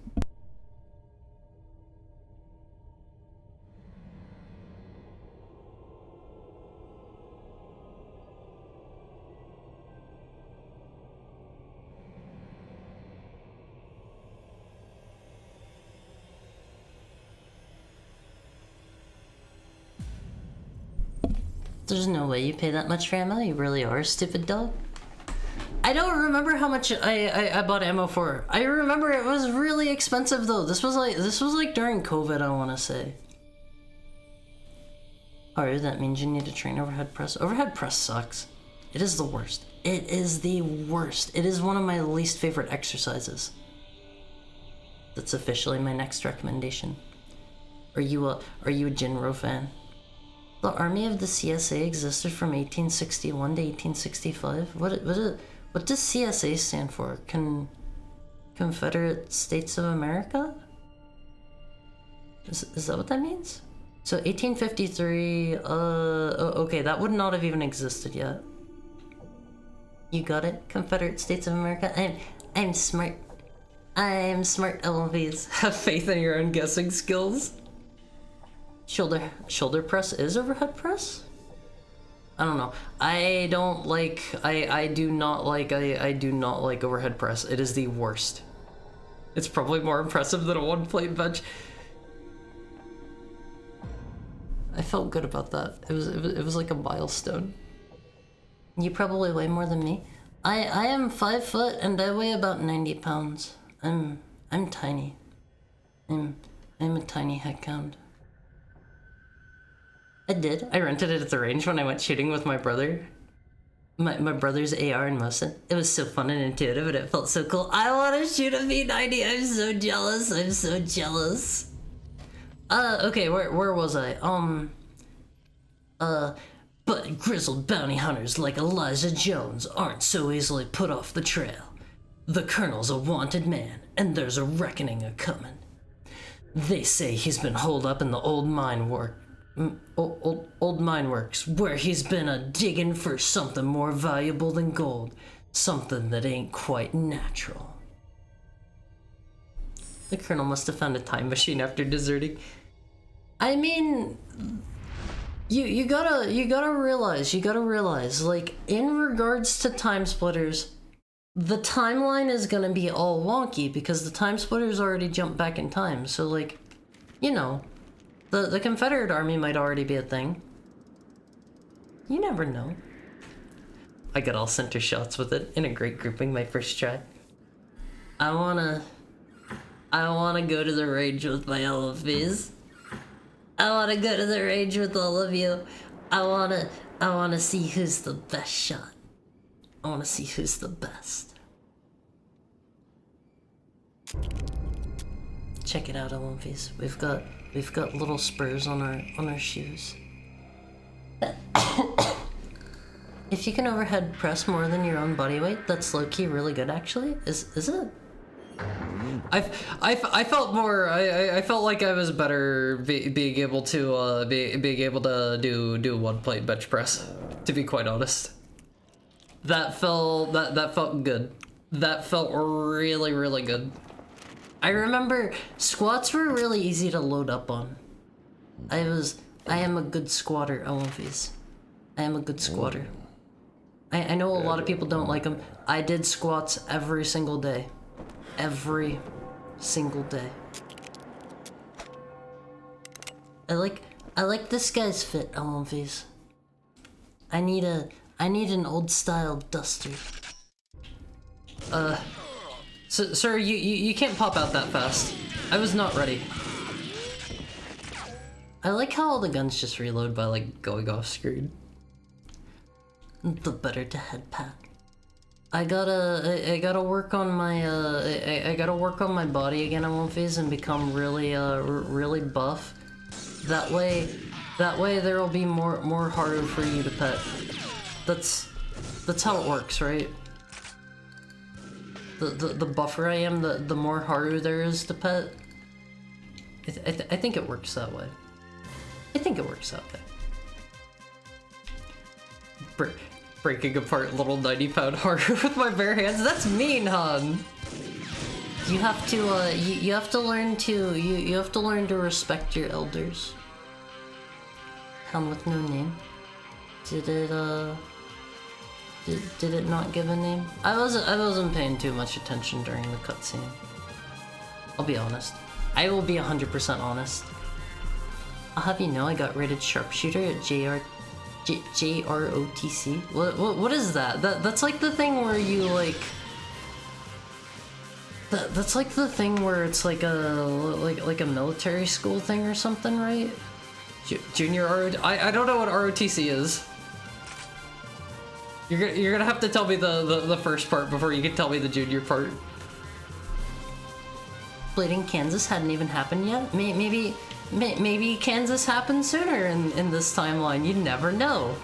There's no way you pay that much for ammo. You really are a stupid dog. I don't remember how much I bought ammo for. I remember it was really expensive though. This was like during COVID, I want to say. Alright, that means you need to train overhead press. Overhead press sucks. It is the worst. It is the worst. It is one of my least favorite exercises. That's officially my next recommendation. Are you a Jinro fan? The army of the CSA existed from 1861 to 1865. What does CSA stand for? Confederate States of America? Is that what that means? So 1853, okay, that would not have even existed yet. You got it? Confederate States of America? I'm smart. I'm smart, LVs. Have faith in your own guessing skills. Shoulder press is overhead press? I don't know. I do not like overhead press. It is the worst. It's probably more impressive than a one-plate bench. I felt good about that. It was like a milestone. You probably weigh more than me. I am 5 foot and I weigh about 90 pounds. I'm tiny. I'm a tiny headcount. I did. I rented it at the range when I went shooting with my brother. My brother's AR in Mosin. It was so fun and intuitive and it felt so cool. I want to shoot a V90. I'm so jealous. I'm so jealous. Okay, where was I? But grizzled bounty hunters like Elijah Jones aren't so easily put off the trail. The Colonel's a wanted man, and there's a reckoning a-comin'. They say he's been holed up in the old mineworks, where he's been a-diggin' for something more valuable than gold, something that ain't quite natural. The Colonel must have found a time machine after deserting. I mean, you gotta realize, like, in regards to Timesplitters, the timeline is gonna be all wonky because the Timesplitters already jumped back in time, so, like, you know, the Confederate Army might already be a thing. You never know. I got all center shots with it in a great grouping my first try. I wanna go to the range with my LFVs. I wanna go to the range with all of you. I wanna see who's the best shot. I wanna see who's the best. Check it out, Olympies. We've got little spurs on our shoes. If you can overhead press more than your own body weight, that's low-key really good actually. Is it? I felt more. I felt like I was better being able to being able to do one plate bench press. To be quite honest, that felt good. That felt really good. I remember squats were really easy to load up on. I am a good squatter, Olympies. I am a good squatter. I know a lot of people don't like them. I did squats every single day. Every single day. I like this guy's fit, Olympies. I need an old style duster. Sir, you can't pop out that fast. I was not ready. I like how all the guns just reload by like going off screen. The better to head pat. I gotta work on my I gotta work on my body again, Olympies, and become really really buff. That way there will be more harder for you to pet. That's how it works, right? The buffer I am, the more harder there is to pet. I think it works that way. I think it works that way. Breaking apart little 90-pound harder with my bare hands. That's mean, hon. You have to you have to learn to you have to learn to respect your elders. Hound with no name. Did it not give a name? I wasn't paying too much attention during the cutscene. I'll be honest. I will be 100% honest. I'll have you know I got rated sharpshooter at JROTC. What is that? That's like the thing where you like. That's like the thing where it's like a military school thing or something, right? Junior I don't know what ROTC is. You're gonna have to tell me the first part before you can tell me the junior part. Bleeding Kansas hadn't even happened yet. Maybe Kansas happened sooner in this timeline. You never know.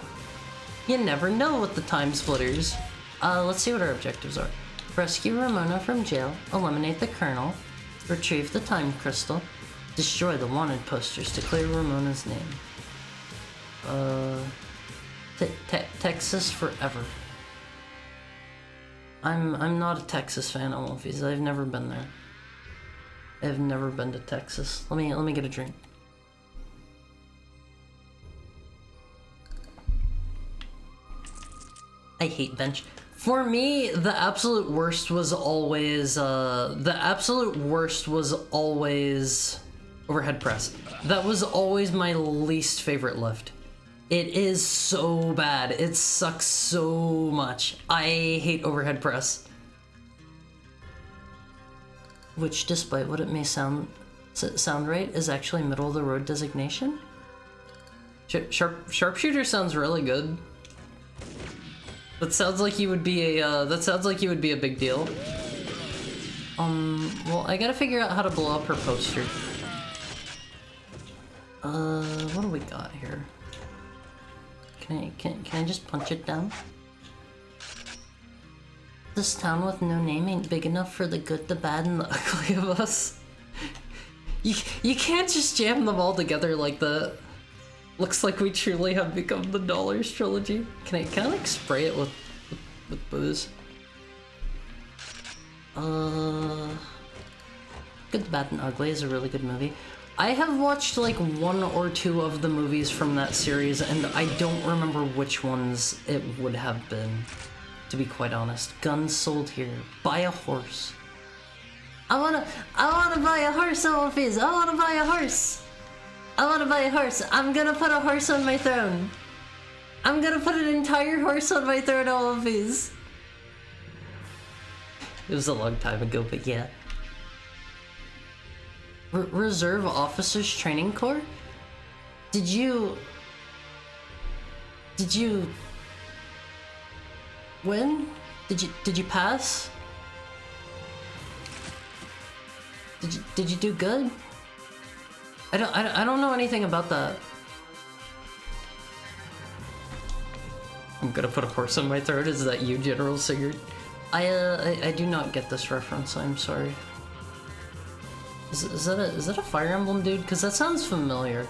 You never know with the Timesplitters. Let's see what our objectives are. Rescue Ramona from jail, eliminate the Colonel, retrieve the Time Crystal, destroy the wanted posters to clear Ramona's name. Texas forever. I'm not a Texas fan, Olympies. I've never been there. I've never been to Texas. Let me get a drink. I hate bench. For me, the absolute worst was always overhead press. That was always my least favorite lift. It is so bad. It sucks so much. I hate overhead press. Which, despite what it may sound right, is actually middle of the road designation. Sharpshooter sounds really good. That sounds like you would be a big deal. Well, I gotta figure out how to blow up her poster. What do we got here? Can I just punch it down? This town with no name ain't big enough for the good, the bad, and the ugly of us. You can't just jam them all together like that. Looks like we truly have become the Dollars trilogy. Can I like spray it with booze? Good, the Bad, and Ugly is a really good movie. I have watched like 1 or 2 of the movies from that series, and I don't remember which ones it would have been, to be quite honest. Guns sold here. Buy a horse. I wanna buy a horse, Olympies. I wanna buy a horse. I wanna buy a horse. I'm gonna put a horse on my throne. I'm gonna put an entire horse on my throne, Olympies. It was a long time ago, but yeah. Reserve Officers Training Corps? Did you When? Did you pass? Did you do good? I don't know anything about that. I'm gonna put a horse on my throat. Is that you, General Sigurd? I do not get this reference. I'm sorry. Is that a Fire Emblem dude? Because that sounds familiar.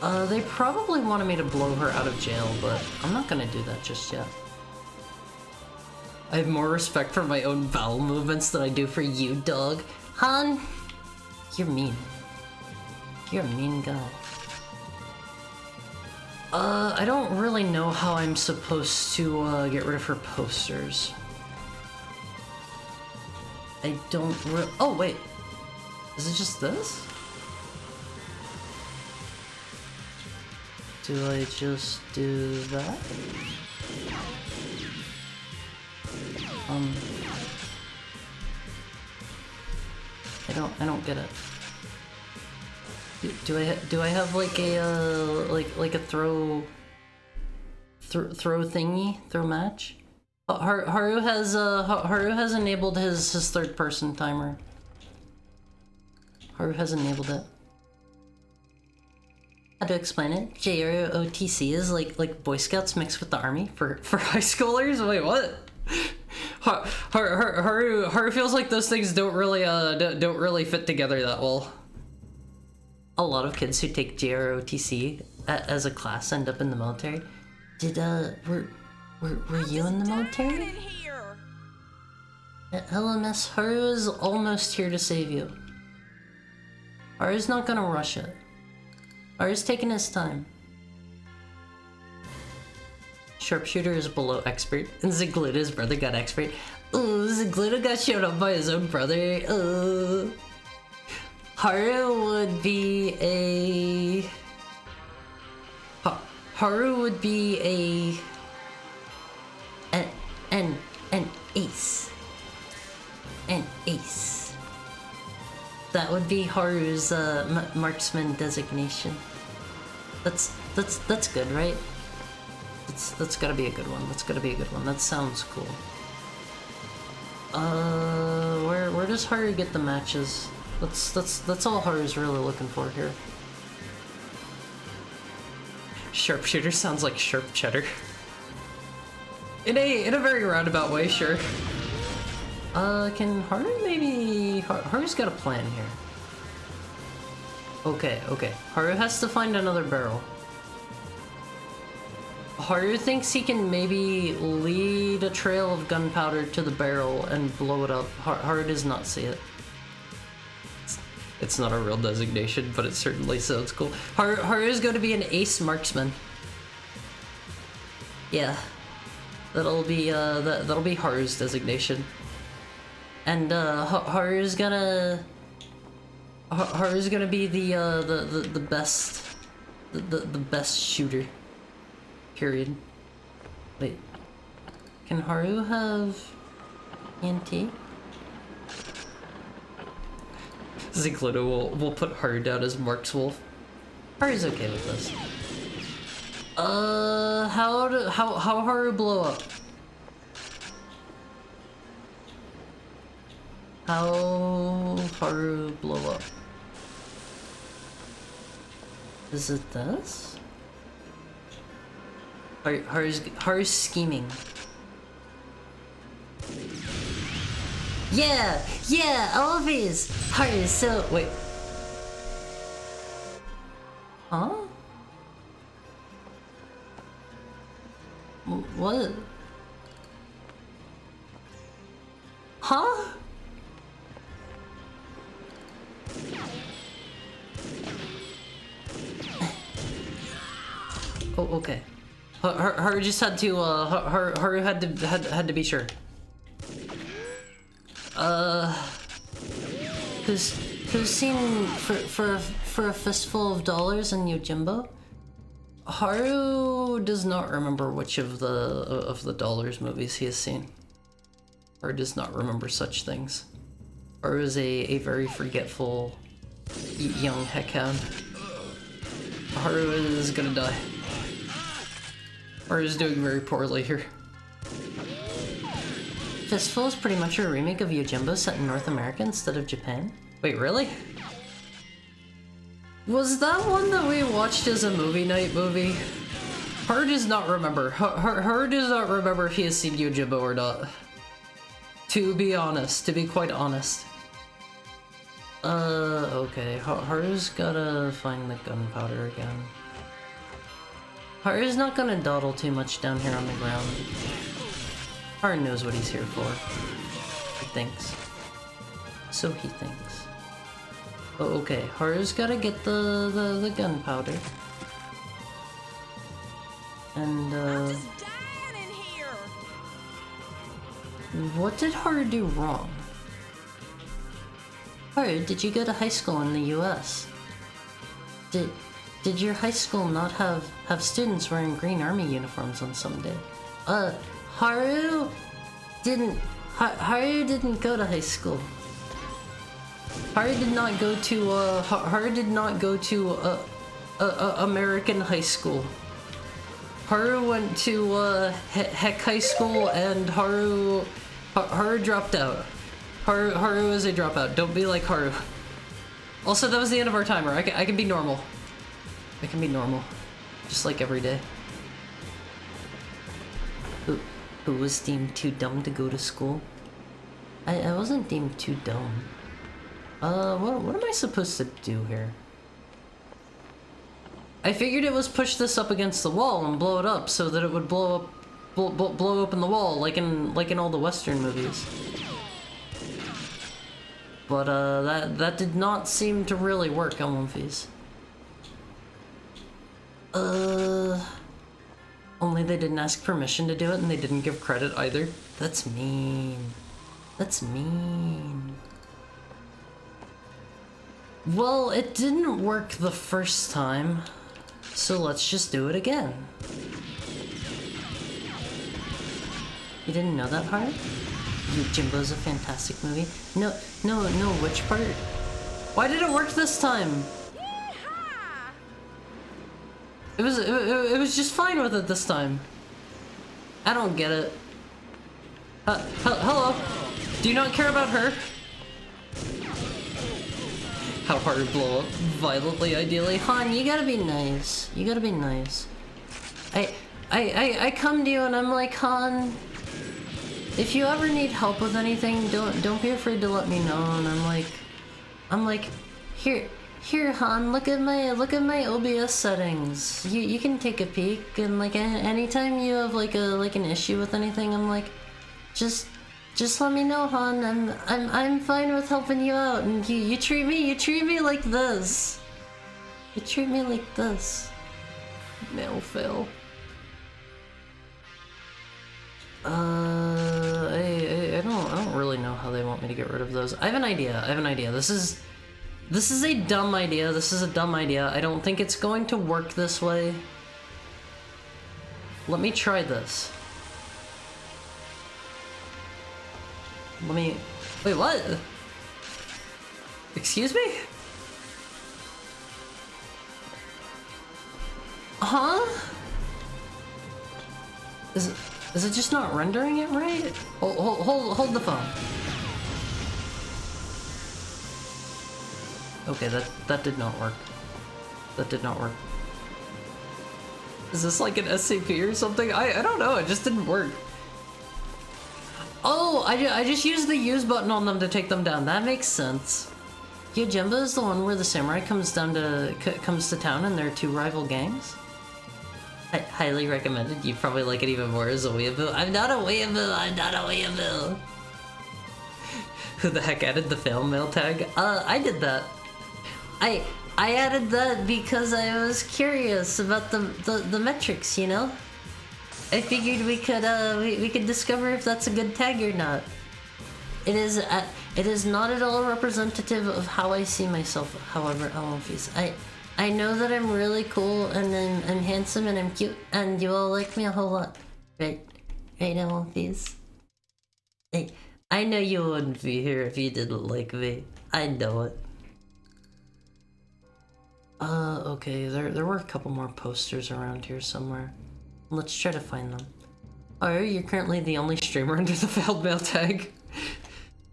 They probably wanted me to blow her out of jail, but I'm not gonna do that just yet. I have more respect for my own bowel movements than I do for you, dog. Han, you're mean. You're a mean guy. I don't really know how I'm supposed to, get rid of her posters. I don't oh, wait. Is it just this? Do I just do that? I don't get it. Do I have like a like a throw match? Haru has enabled his third person timer. Haru has enabled it. How to explain it? JROTC is like Boy Scouts mixed with the army for high schoolers. Wait, what? Haru feels like those things don't really fit together that well. A lot of kids who take JROTC as a class end up in the military. Were you in the military? LMS, Haru is almost here to save you. Haru's not gonna rush it. Haru's taking his time. Sharpshooter is below expert, and Zigluda's brother got expert. Ooh, Zigluda got showed up by his own brother. Haru would be a... Haru would be an ace. An ace. That would be Haru's marksman designation. That's good, right? That's gotta be a good one. That's gotta be a good one. That sounds cool. Where does Haru get the matches? That's all Haru's really looking for here. Sharpshooter sounds like sharp cheddar. In a very roundabout way, sure. Can Haru maybe... Haru's got a plan here. Okay. Haru has to find another barrel. Haru thinks he can maybe lead a trail of gunpowder to the barrel and blow it up. Haru does not see it. It's not a real designation, but it certainly sounds cool. Haru's going to be an ace marksman. Yeah. That'll be Haru's designation. And Haru's gonna be the best shooter. Period. Wait. Can Haru have ENT? Zigluda will put Haru down as Mark's Wolf. Haru's okay with this. How Haru blow up? How Haru blow up? Is it this? Haru's scheming. Yeah, always. Haru, so wait. Huh? What? Huh? Oh, okay. Haru just had to, Haru had to be sure. Who's seen for a fistful of dollars in Yojimbo? Haru does not remember which of the dollars movies he has seen. Haru does not remember such things. Haru is a very forgetful young heckhound. Haru is gonna die. Haru is doing very poorly here. Fistful is pretty much a remake of Yojimbo set in North America instead of Japan. Wait, really? Was that one that we watched as a movie night movie? Her does not remember. Her does not remember if he has seen Yojimbo or not. To be honest, to be quite honest. Okay. Haru's gotta find the gunpowder again. Haru's not gonna dawdle too much down here on the ground. Haru knows what he's here for. He thinks. So he thinks. Oh, okay. Haru's gotta get the gunpowder. And, I'm just dying in here. what did Haru do wrong? Haru, did you go to high school in the US? Did your high school not have students wearing green army uniforms on some day? Haru didn't go to high school. Haru did not go to American high school. Haru went to Heck High School, and Haru dropped out. Haru is a dropout. Don't be like Haru. Also, that was the end of our timer. I can be normal. I can be normal, just like every day. Who was deemed too dumb to go to school? I wasn't deemed too dumb. What am I supposed to do here? I figured it was push this up against the wall and blow it up so that it would blow open the wall like in all the Western movies. But that did not seem to really work on one of these. Only they didn't ask permission to do it and they didn't give credit either. That's mean. That's mean. Well, it didn't work the first time, so let's just do it again. You didn't know that part? Jimbo's a fantastic movie. No, which part? Why did it work this time? It was just fine with it this time. I don't get it. Hello? Do you not care about her? How hard to blow up violently, ideally. Han, you gotta be nice. You gotta be nice. I come to you and I'm like, Han, if you ever need help with anything, don't be afraid to let me know. And I'm like, here, Han, look at my OBS settings. You can take a peek, and like anytime you have like an issue with anything, I'm like, just let me know, Han. I'm fine with helping you out. And you treat me like this. You treat me like this. Mail fail. I don't really know how they want me to get rid of those. I have an idea. This is a dumb idea. I don't think it's going to work this way. Let me try this. Wait, what? Excuse me? Huh? Is it just not rendering it right? Hold the phone. Okay, that did not work. That did not work. Is this like an SCP or something? I don't know, it just didn't work. Oh, I just used the use button on them to take them down. That makes sense. Yojimbo is the one where the samurai comes to town and there are two rival gangs. I highly recommended. You'd probably like it even more as a weeaboo. I'm not a weeaboo. Who the heck added the fail mail tag? I did that. I added that because I was curious about the metrics, you know? I figured we could discover if that's a good tag or not. It is not at all representative of how I see myself, however, I know that I'm really cool and I'm handsome and I'm cute and you all like me a whole lot. Right, Alphys? I know you wouldn't be here if you didn't like me. I know it. Okay, there were a couple more posters around here somewhere. Let's try to find them. Oh, you're currently the only streamer under the failed mail tag.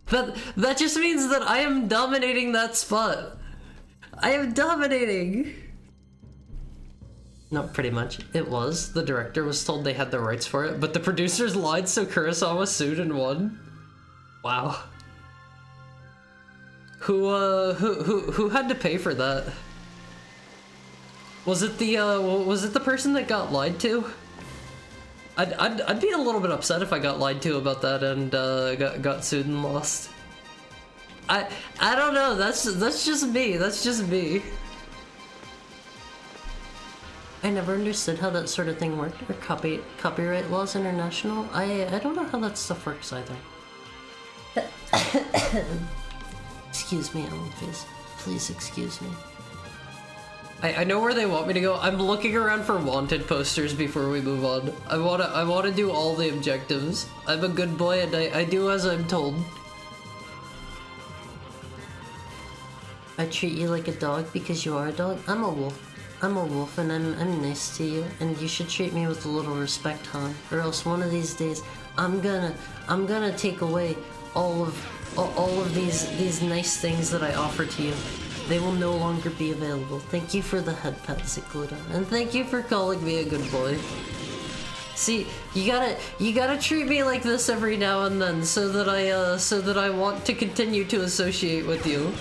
That just means that I am dominating that spot. I am dominating. No, pretty much. It was. The director was told they had the rights for it, but the producers lied, so Kurosawa sued and won. Wow. Who had to pay for that? Was it the person that got lied to? I'd be a little bit upset if I got lied to about that and got sued and lost. I don't know. That's just me. That's just me. I never understood how that sort of thing worked, or copyright laws international. I don't know how that stuff works either. Excuse me, Ellen, please. Please excuse me. I know where they want me to go. I'm looking around for wanted posters before we move on. I wanna do all the objectives. I'm a good boy and I do as I'm told. I treat you like a dog because you are a dog. I'm a wolf. I'm a wolf and I'm nice to you, and you should treat me with a little respect, hon. Or else one of these days I'm gonna take away all of these nice things that I offer to you. They will no longer be available. Thank you for the head pat, Zikluda, and thank you for calling me a good boy. See, you gotta treat me like this every now and then, so that I want to continue to associate with you.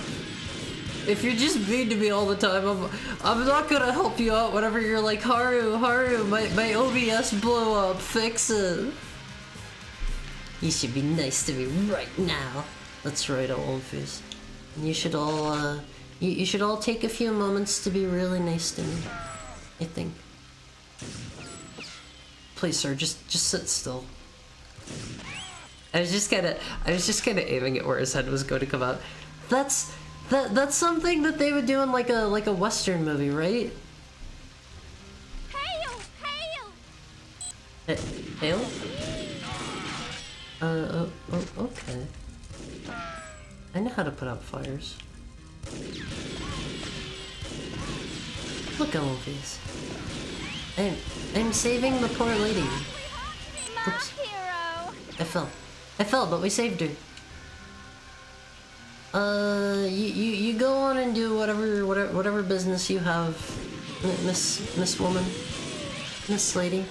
If you're just mean to me all the time, I'm not gonna help you out whenever you're like, Haru, my OBS blew up, fix it. You should be nice to me right now. That's right, Olmfies. You should all, you should all take a few moments to be really nice to me, I think. Please, sir, just sit still. I was just kinda aiming at where his head was going to come out. That's something that they would do in like a Western movie, right? Hail! Hail? Okay. I know how to put out fires. Look, Olympies. I'm saving the poor lady. Oops. I fell, but we saved her. You go on and do whatever business you have, Miss Woman, Miss Lady.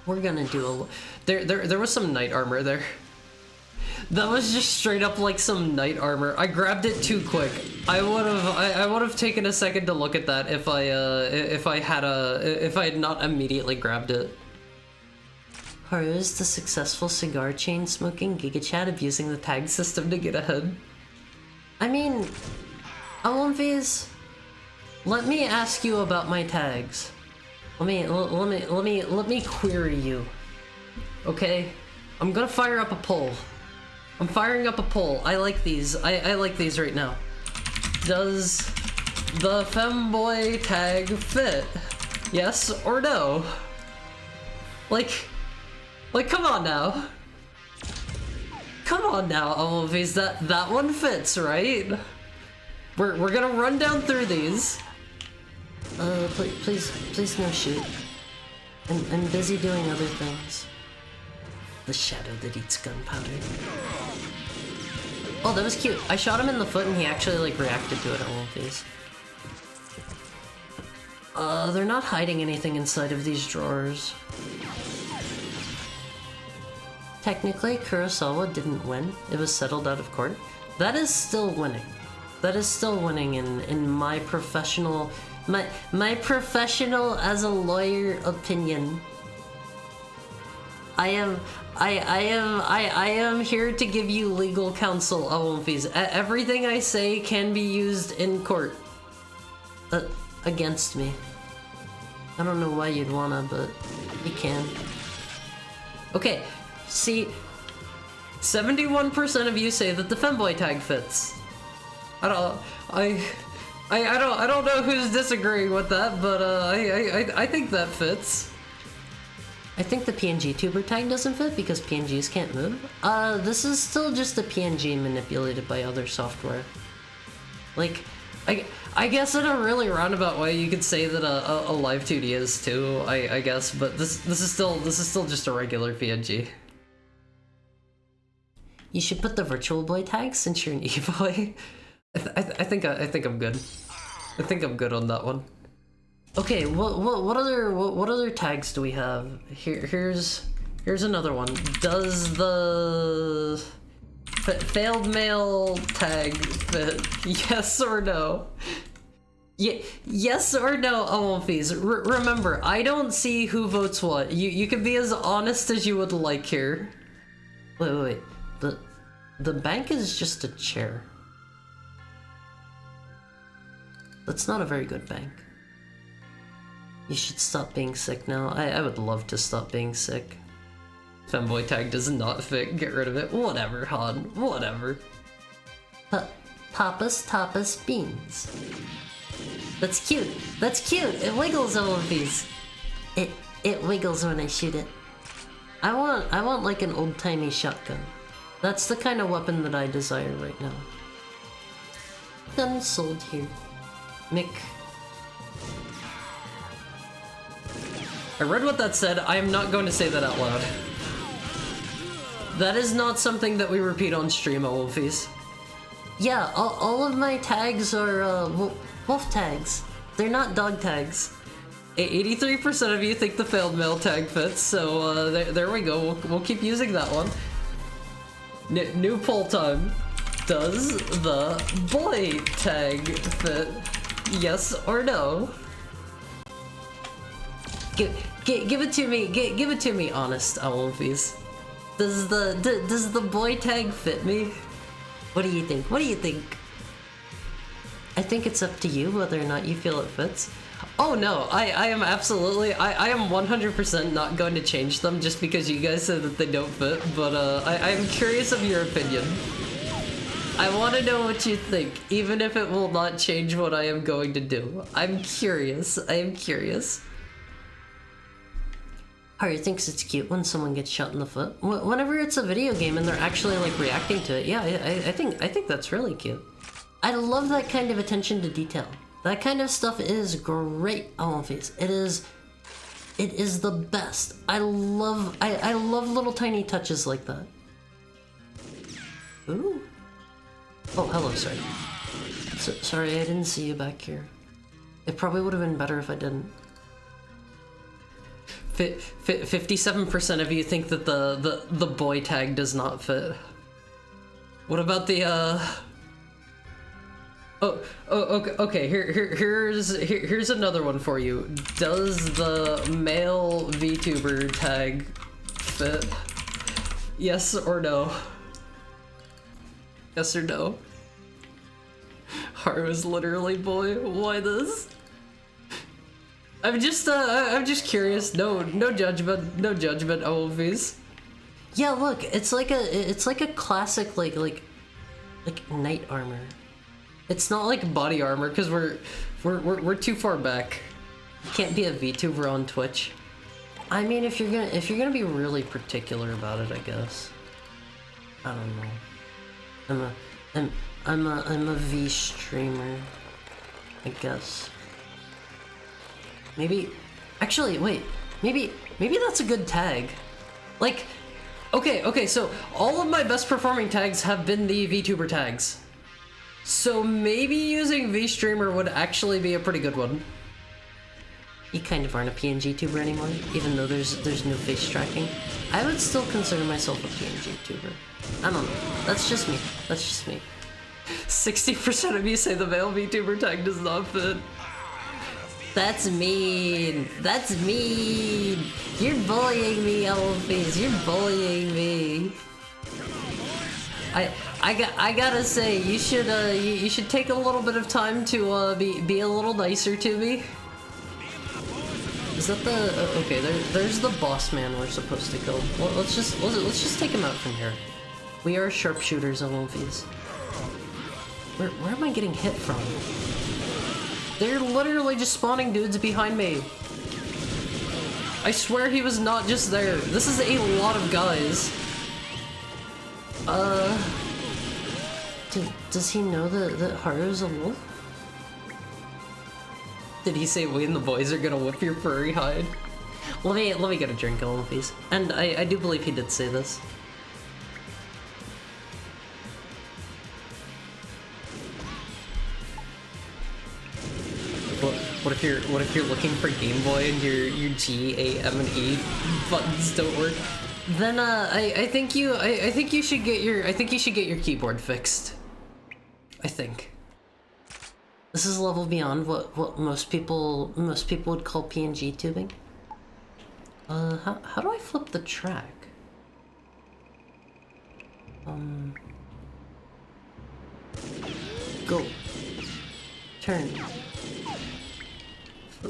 We're gonna do there was some knight armor there. That was just straight up like some knight armor. I grabbed it too quick. I would have taken a second to look at that if I had not immediately grabbed it. Haru is the successful cigar chain smoking gigachad abusing the tag system to get ahead. I mean, Olympies, let me ask you about my tags. Let me query you. Okay? I'm gonna fire up a poll. I'm firing up a poll. I like these. I like these right now. Does the femboy tag fit? Yes or no? Like, come on now. Come on now, Olympies. That one fits, right? We're gonna run down through these. Please no shoot. I'm busy doing other things. The shadow that eats gunpowder. Oh, that was cute. I shot him in the foot and he actually like reacted to it at Olympies. They're not hiding anything inside of these drawers. Technically, Kurosawa didn't win. It was settled out of court. That is still winning. That is still winning in my professional, my professional as a lawyer opinion. I am here to give you legal counsel, Olympies. Everything I say can be used in court. Against me. I don't know why you'd wanna, but you can. Okay. See, 71% of you say that the femboy tag fits. I don't know who's disagreeing with that, but I think that fits. I think the PNG tuber tag doesn't fit because PNGs can't move. This is still just a PNG manipulated by other software. Like, I guess in a really roundabout way, you could say that a live 2D is too. I guess, but this is still just a regular PNG. You should put the Virtual Boy tag since you're an e-boy. I think I'm good. I think I'm good on that one. Okay, what other tags do we have? Here's another one. Does the failed mail tag fit? Yes or no? Yes or no, Amalfis. Remember, I don't see who votes what. You can be as honest as you would like here. Wait. The bank is just a chair. That's not a very good bank. You should stop being sick now. I would love to stop being sick. Femboy tag does not fit. Get rid of it. Whatever, Han. Whatever. Papas tapas beans. That's cute. That's cute. It wiggles all of these. It wiggles when I shoot it. I want like an old-timey shotgun. That's the kind of weapon that I desire right now. Gun sold here. Mick. I read what that said. I am not going to say that out loud. That is not something that we repeat on stream, Wolfies. Yeah, all of my tags are wolf tags. They're not dog tags. 83% of you think the failed mail tag fits, so there we go. We'll keep using that one. New poll time. Does the boy tag fit? Yes or no? Give it to me. Give it to me, honest Wolfies. Does the boy tag fit me? What do you think? What do you think? I think it's up to you whether or not you feel it fits. Oh no, I am absolutely, I am 100% not going to change them just because you guys said that they don't fit, but I am curious of your opinion. I want to know what you think, even if it will not change what I am going to do. I'm curious, I am curious. Haru thinks it's cute when someone gets shot in the foot. Whenever it's a video game and they're actually like reacting to it, yeah, I think that's really cute. I love that kind of attention to detail. That kind of stuff is great on Face. It is the best. I love little tiny touches like that. Ooh. Oh, hello, sorry. Sorry, I didn't see you back here. It probably would have been better if I didn't. 57% of you think that the boy tag does not fit. What about the okay. Here's another one for you. Does the male VTuber tag fit? Yes or no? Yes or no? Haru is literally boy. Why this? I'm just curious. No judgment. No judgment, Olvies. Yeah, look, it's like a classic like knight armor. It's not like body armor because we're too far back. You can't be a VTuber on Twitch. I mean, if you're gonna be really particular about it, I guess. I don't know. I'm a V streamer, I guess. Maybe, actually, wait. Maybe that's a good tag. Like, okay. So all of my best performing tags have been the VTuber tags. So maybe using V-Streamer would actually be a pretty good one. You kind of aren't a PNG tuber anymore, even though there's no face tracking. I would still consider myself a PNG tuber. I don't know. That's just me. 60% of you say the male VTuber tag does not fit. That's mean. That's mean. You're bullying me, Elfies. You're bullying me. I gotta say, you should take a little bit of time to be a little nicer to me. Is that the okay? There's the boss man we're supposed to kill. Well, let's just take him out from here. We are sharpshooters, Elfies. Where am I getting hit from? They're literally just spawning dudes behind me. I swear he was not just there. This is a lot of guys. Does he know that Haru's a wolf? Did he say we and the boys are gonna whip your furry hide? Let me get a drink on, please. And I do believe he did say this. What if you're looking for Game Boy and your G, A, M, and E buttons don't work? Then I think you should get your keyboard fixed. I think. This is a level beyond what most people would call PNG tubing. How do I flip the track? Go. Turn.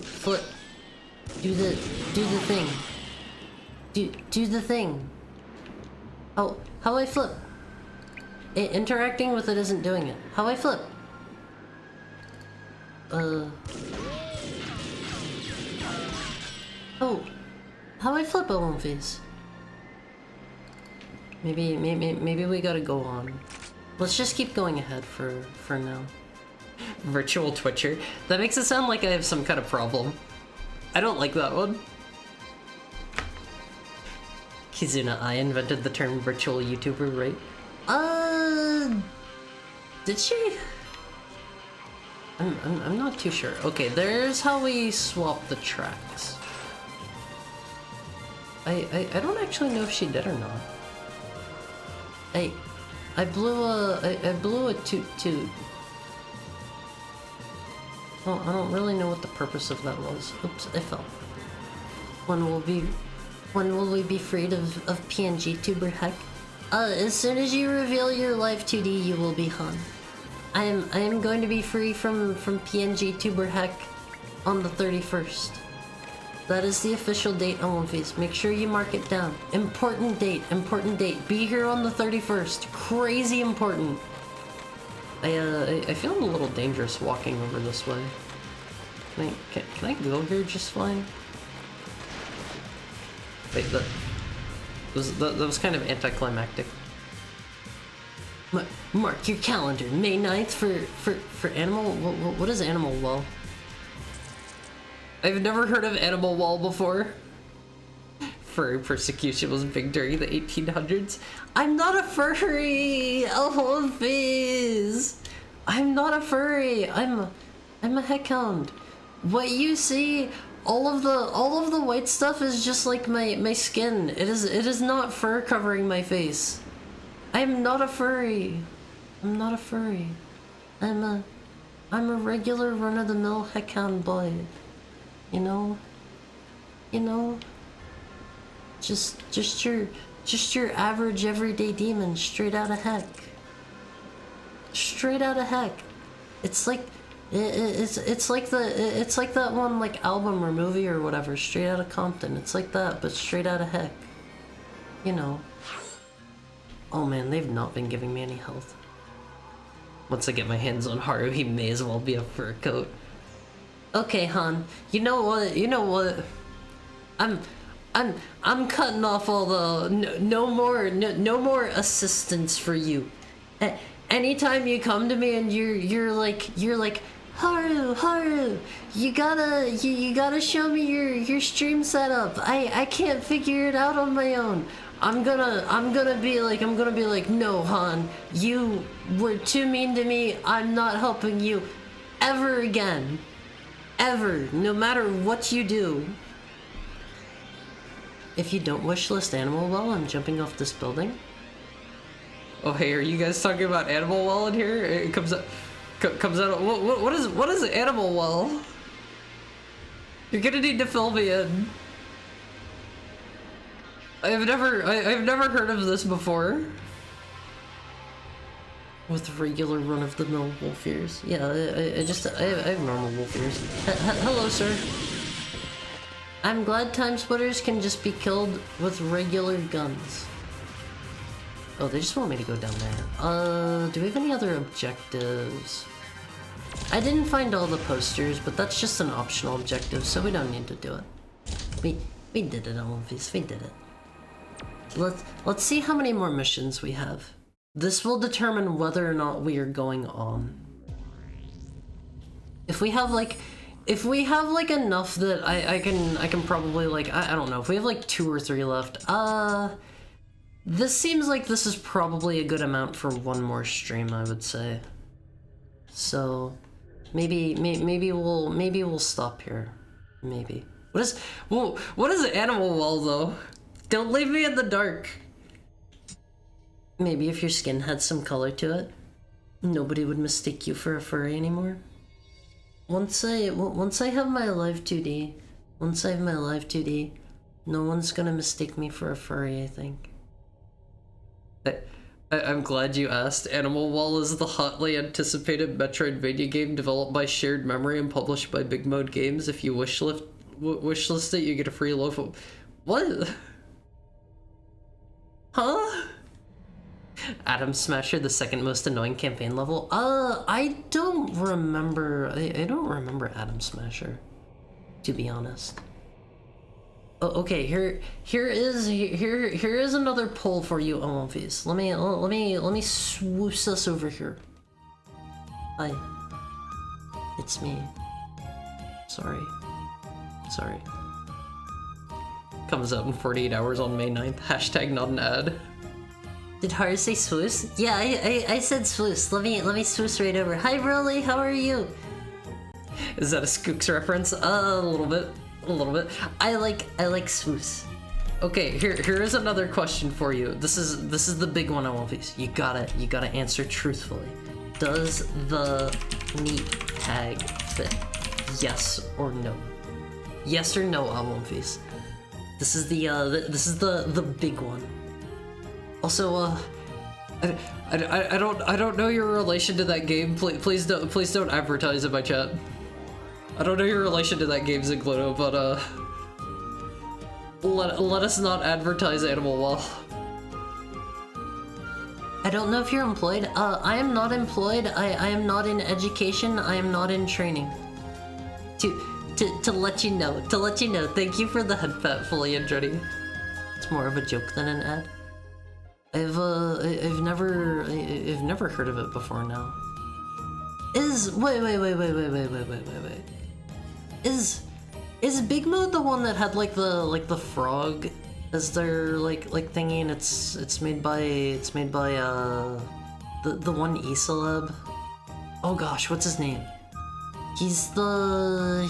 Flip. Do the thing. Do the thing. Oh, how I flip? Interacting with it isn't doing it. How I flip? Oh, how I flip a One Piece? Maybe we gotta go on. Let's just keep going ahead for now. Virtual Twitcher. That makes it sound like I have some kind of problem. I don't like that one. Kizuna, I invented the term virtual YouTuber, right? Did she? I'm not too sure. Okay, there's how we swap the tracks. I don't actually know if she did or not. I blew a toot. Well, I don't really know what the purpose of that was. Oops, I fell. When will we be freed of PNG tuber heck? As soon as you reveal your live 2D, you will be Han. I am going to be free from PNG tuber heck on the 31st. That is the official date on One Piece. Make sure you mark it down. Important date. Be here on the 31st. Crazy important. I feel a little dangerous walking over this way. Can I go here just fine? Wait, that was kind of anticlimactic. Mark your calendar, May 9th for Animal. What is Animal Wall? I've never heard of Animal Wall before. Furry persecution was big during the 1800s. I'm not a furry. Oh, Fizz. I'm not a furry. I'm a heckhound. What you see, all of the white stuff is just like my skin. It is not fur covering my face. I'm not a furry. I'm not a furry. I'm a regular run-of-the-mill heckhound boy. You know? Just your average everyday demon straight out of heck. Straight out of heck. It's like it's like that one like album or movie or whatever, Straight Outta Compton. It's like that, but straight out of heck. You know. Oh man, they've not been giving me any health. Once I get my hands on Haru, he may as well be a fur coat. Okay, Han. You know what? I'm cutting off all the no more assistance for you. Anytime you come to me and you're like Haru, you gotta show me your stream setup. I can't figure it out on my own. I'm gonna be like, no, Han, you were too mean to me. I'm not helping you ever again. Ever, no matter what you do. If you don't wishlist Animal Well, I'm jumping off this building. Oh hey, are you guys talking about Animal Well in here? It comes out. What is Animal Well? You're gonna need to fill me in. I've never heard of this before. With regular run-of-the-mill wolf ears. Yeah, I have normal wolf ears. Hello, sir. I'm glad Timesplitters can just be killed with regular guns. Oh, they just want me to go down there. Do we have any other objectives? I didn't find all the posters, but that's just an optional objective, so we don't need to do it. We did it, Olympies. We did it. Let's see how many more missions we have. This will determine whether or not we are going on. If we have like if we have like enough that I can probably like I don't know, if we have like 2 or 3 left, this seems like this is probably a good amount for one more stream, I would say. So maybe we'll stop here. Maybe. What is Animal Wall though? Don't leave me in the dark. Maybe if your skin had some color to it, nobody would mistake you for a furry anymore. Once I have my live 2D, no one's gonna mistake me for a furry, I think. I'm glad you asked. Animal Wall is the hotly anticipated Metroidvania game developed by Shared Memory and published by Big Mode Games. If you wishlist it, you get a free loaf of... What? Huh? Atom Smasher, the second most annoying campaign level? I don't remember... I don't remember Atom Smasher, to be honest. Oh, okay, here is another poll for you, Omofis. Let me swoosh us over here. Hi. It's me. Sorry. Comes out in 48 hours on May 9th. Hashtag not an ad. Did Haru say swoosh? Yeah, I said swoosh. Let me swoosh right over. Hi Broly, how are you? Is that a Skooks reference? A little bit. I like swoosh. Okay, here is another question for you. This is the big one, Omofis. You gotta answer truthfully. Does the neat tag fit? Yes or no? Yes or no, Omofis? This is the big one. Also, I don't know your relation to that game. Please don't advertise in my chat. I don't know your relation to that game, Zigludo, but let us not advertise Animal Wall. I don't know if you're employed. I am not employed. I am not in education. I am not in training. To let you know. Thank you for the head pat, fully and Jenny. It's more of a joke than an ad. I've never heard of it before now. Wait. Is Big Mode the one that had like the frog as their like thingy, and it's made by the one Esalab? Oh gosh, what's his name? He's the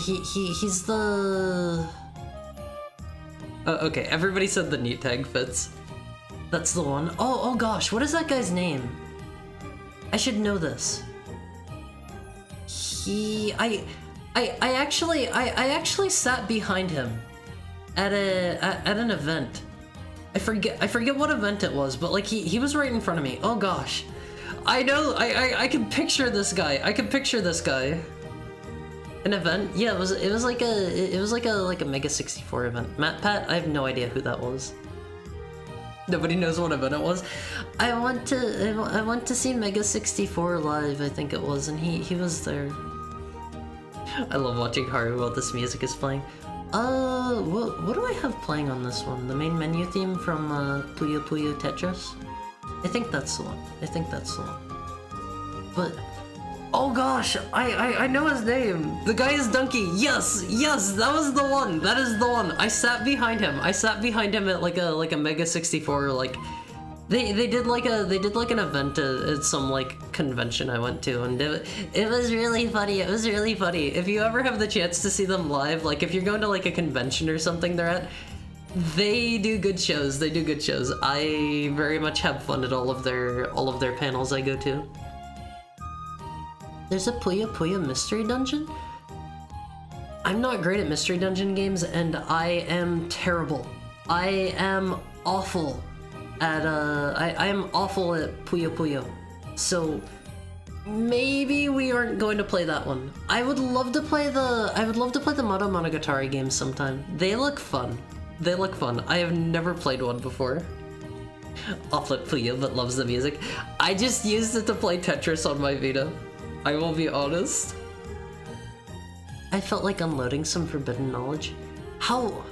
okay, everybody said the neat tag fits. That's the one. Oh gosh, what is that guy's name? I should know this. I actually sat behind him at an event. I forget what event it was, but like he was right in front of me. Oh gosh. I know, I can picture this guy. An event? Yeah, it was like a Mega 64 event. Pat, I have no idea who that was. Nobody knows what event it was. I went to see Mega 64 live, I think it was, and he was there. I love watching Haru while this music is playing. What do I have playing on this one? The main menu theme from Puyo Puyo Tetris? I think that's the one. But oh gosh, I know his name. The guy is Donkey. Yes, that was the one. That is the one. I sat behind him at like a Mega 64. Like they did like an event at some like convention I went to, and it was really funny. If you ever have the chance to see them live, like if you're going to like a convention or something they do good shows. I very much have fun at all of their panels I go to. There's a Puyo Puyo mystery dungeon? I'm not great at mystery dungeon games, and I am terrible. I am awful at I am awful at Puyo Puyo. So maybe we aren't going to play that one. I would love to play the Moto Monogatari games sometime. They look fun. I have never played one before. Awful at Puyo, but loves the music. I just used it to play Tetris on my Vita. I will be honest. I felt like unloading some forbidden knowledge. How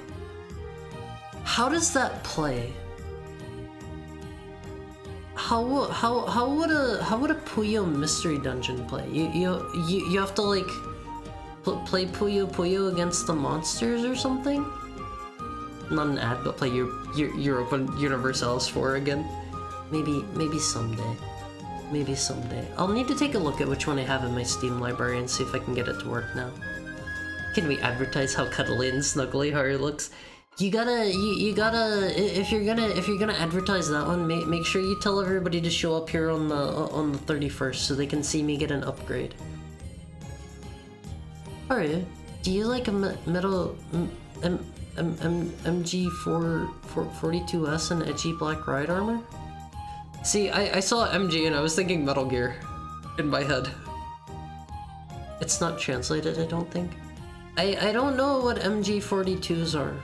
does that play? How would a Puyo mystery dungeon play? You have to like play Puyo Puyo against the monsters or something? Not an ad, but play Europa Universalis 4 again. Maybe someday. Maybe someday. I'll need to take a look at which one I have in my Steam library and see if I can get it to work now. Can we advertise how cuddly and snuggly Haru looks? You gotta, if you're gonna advertise that one, make sure you tell everybody to show up here on the 31st so they can see me get an upgrade. Alright, do you like a metal MG42S and edgy black ride armor? See, I saw MG and I was thinking Metal Gear in my head. It's not translated, I don't think. I don't know what MG42s are.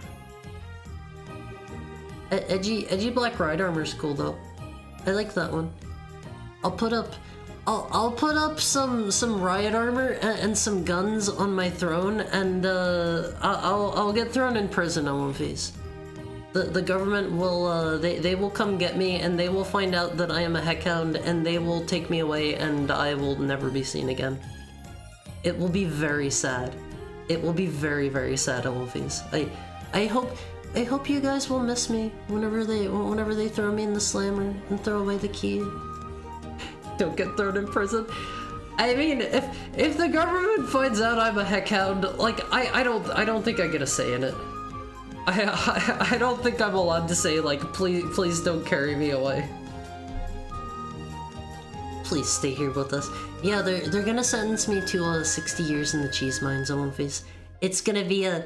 Edgy black ride armor's cool though. I like that one. I'll put up some riot armor and some guns on my throne, and I'll get thrown in prison on One Piece. The government will they will come get me, and they will find out that I am a heckhound, and they will take me away, and I will never be seen again. It will be very sad. It will be very, very sad on One Piece. I hope you guys will miss me whenever they throw me in the slammer and throw away the key. Don't get thrown in prison. I mean, if the government finds out I'm a heckhound, like I don't think I get a say in it. I don't think I'm allowed to say like please don't carry me away. Please stay here with us. Yeah, they're gonna sentence me to 60 years in the cheese mines on One Piece. It's gonna be a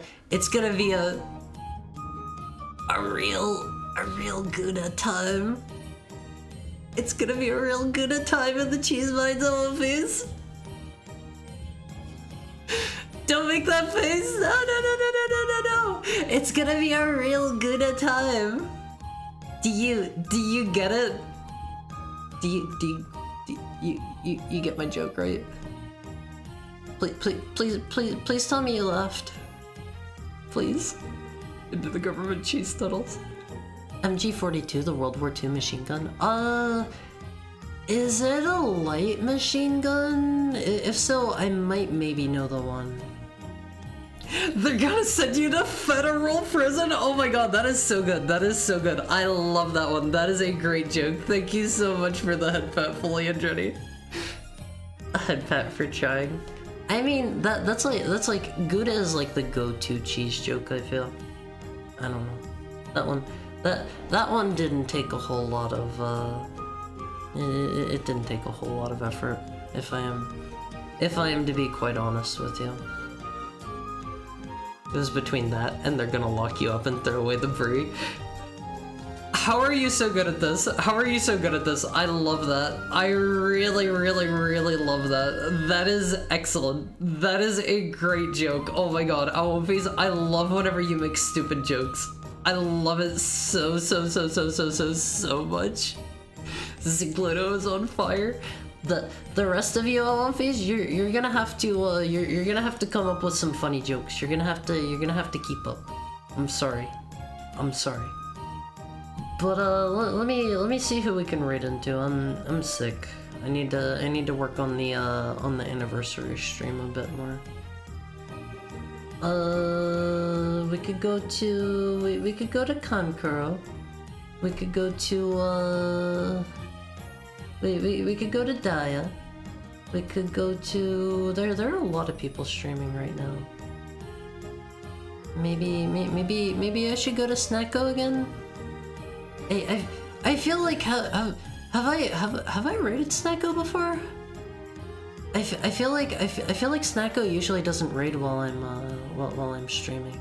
real good time. It's gonna be a real good time in the cheese mines on One Piece. Don't make that face. No. It's gonna be a real good time. Do you get it? Do you get my joke, right? Please tell me you laughed. Please. Into the government cheese tunnels. MG42, the World War II machine gun. Is it a light machine gun? If so, I might maybe know the one. They're gonna send you to federal prison? Oh my god, that is so good. That is so good. I love that one. That is a great joke. Thank you so much for the head pat, Fully and Jenny. A head pat for trying. I mean, that's like Gouda is like the go-to cheese joke, I feel. I don't know. That one didn't take a whole lot of it didn't take a whole lot of effort, if I am to be quite honest with you. It was between that and they're gonna lock you up and throw away the brie. How are you so good at this? How are you so good at this? I love that. I really love that. That is excellent. That is a great joke. Oh my god, One I love whenever you make stupid jokes. I love it so much. Zigluto is on fire. The rest of you, One Piece, you're gonna have to come up with some funny jokes. You're gonna have to keep up. I'm sorry. But let me see who we can raid into. I'm sick. I need to work on the anniversary stream a bit more. We could go to Kankuro. We could go to we could go to Daya. We could go to there are a lot of people streaming right now. Maybe I should go to Snacko again. I feel like have I raided Snacko before? I feel like Snacko usually doesn't raid while I'm streaming.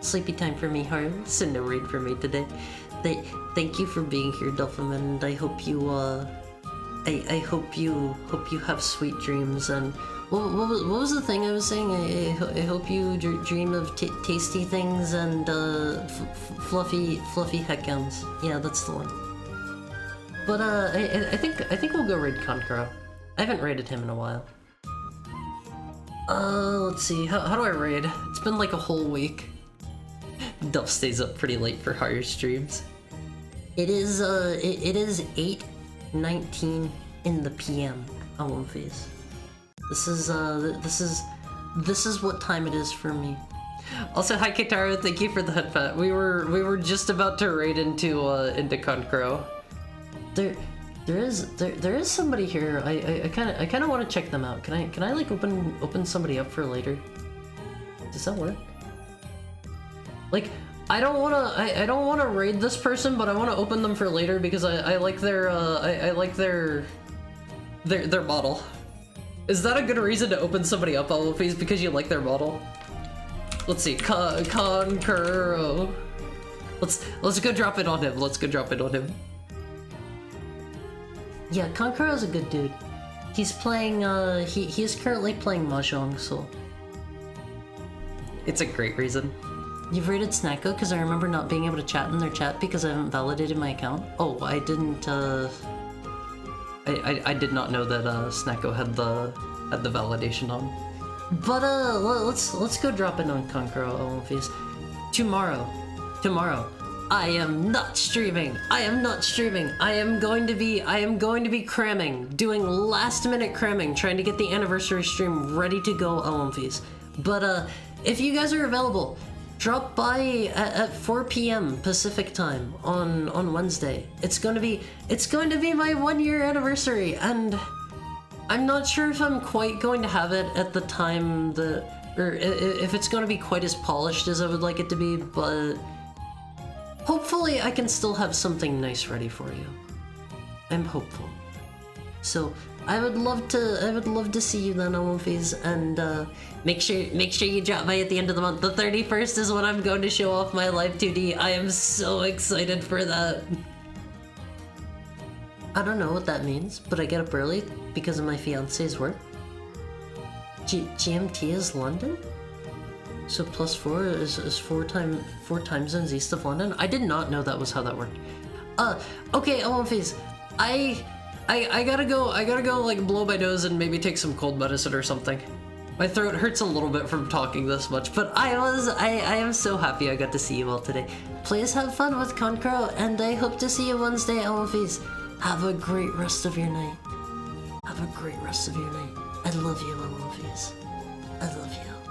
Sleepy time for me, Haru. So no raid for me today. Thank you for being here, Dolphin, and I hope you I hope you have sweet dreams. And what was the thing I was saying? I hope you dream of tasty things and fluffy heckhounds. Yeah, that's the one. But I think we'll go raid Kankuro. I haven't raided him in a while. Let's see. How do I raid? It's been like a whole week. Duff stays up pretty late for higher streams. It is 8:19 in the PM on One Piece. This is This is what time it is for me. Also, hi Kitaro, thank you for the headphones. We were just about to raid into Concro. There is somebody here. I kind of want to check them out. Can I like open somebody up for later? Does that work? Like, I don't wanna raid this person, but I wanna open them for later because I like their I like their model. Is that a good reason to open somebody up, Alfie? Because you like their model? Let's see, Concro. Let's go drop it on him. Let's go drop it on him. Yeah, Konkuro's a good dude. He's playing, he is currently playing Mahjong, so... It's a great reason. You've rated Snacko because I remember not being able to chat in their chat because I haven't validated my account. Oh, I didn't, I did not know that, Snacko had the validation on. But, let's go drop it on Konkuro, Olympies. Tomorrow, I am not streaming. I am going to be cramming, doing last minute cramming, trying to get the anniversary stream ready to go, Olympies. But, if you guys are available, drop by at 4 p.m. Pacific time on Wednesday. It's going to be my 1 year anniversary, and I'm not sure if I'm quite going to have it at the time or if it's going to be quite as polished as I would like it to be, but hopefully I can still have something nice ready for you. I'm hopeful. So I would love to see you then, Olympies, and make sure you drop by at the end of the month. The 31st is when I'm going to show off my Live 2D. I am so excited for that. I don't know what that means, but I get up early because of my fiance's work. GMT is London? So +4 is four time zones east of London? I did not know that was how that worked. Okay, Olympies, I gotta go like blow my nose and maybe take some cold medicine or something. My throat hurts a little bit from talking this much, but I am so happy I got to see you all today. Please have fun with Concro, and I hope to see you Wednesday, Olympies. Have a great rest of your night. I love you, Olympies. I love you.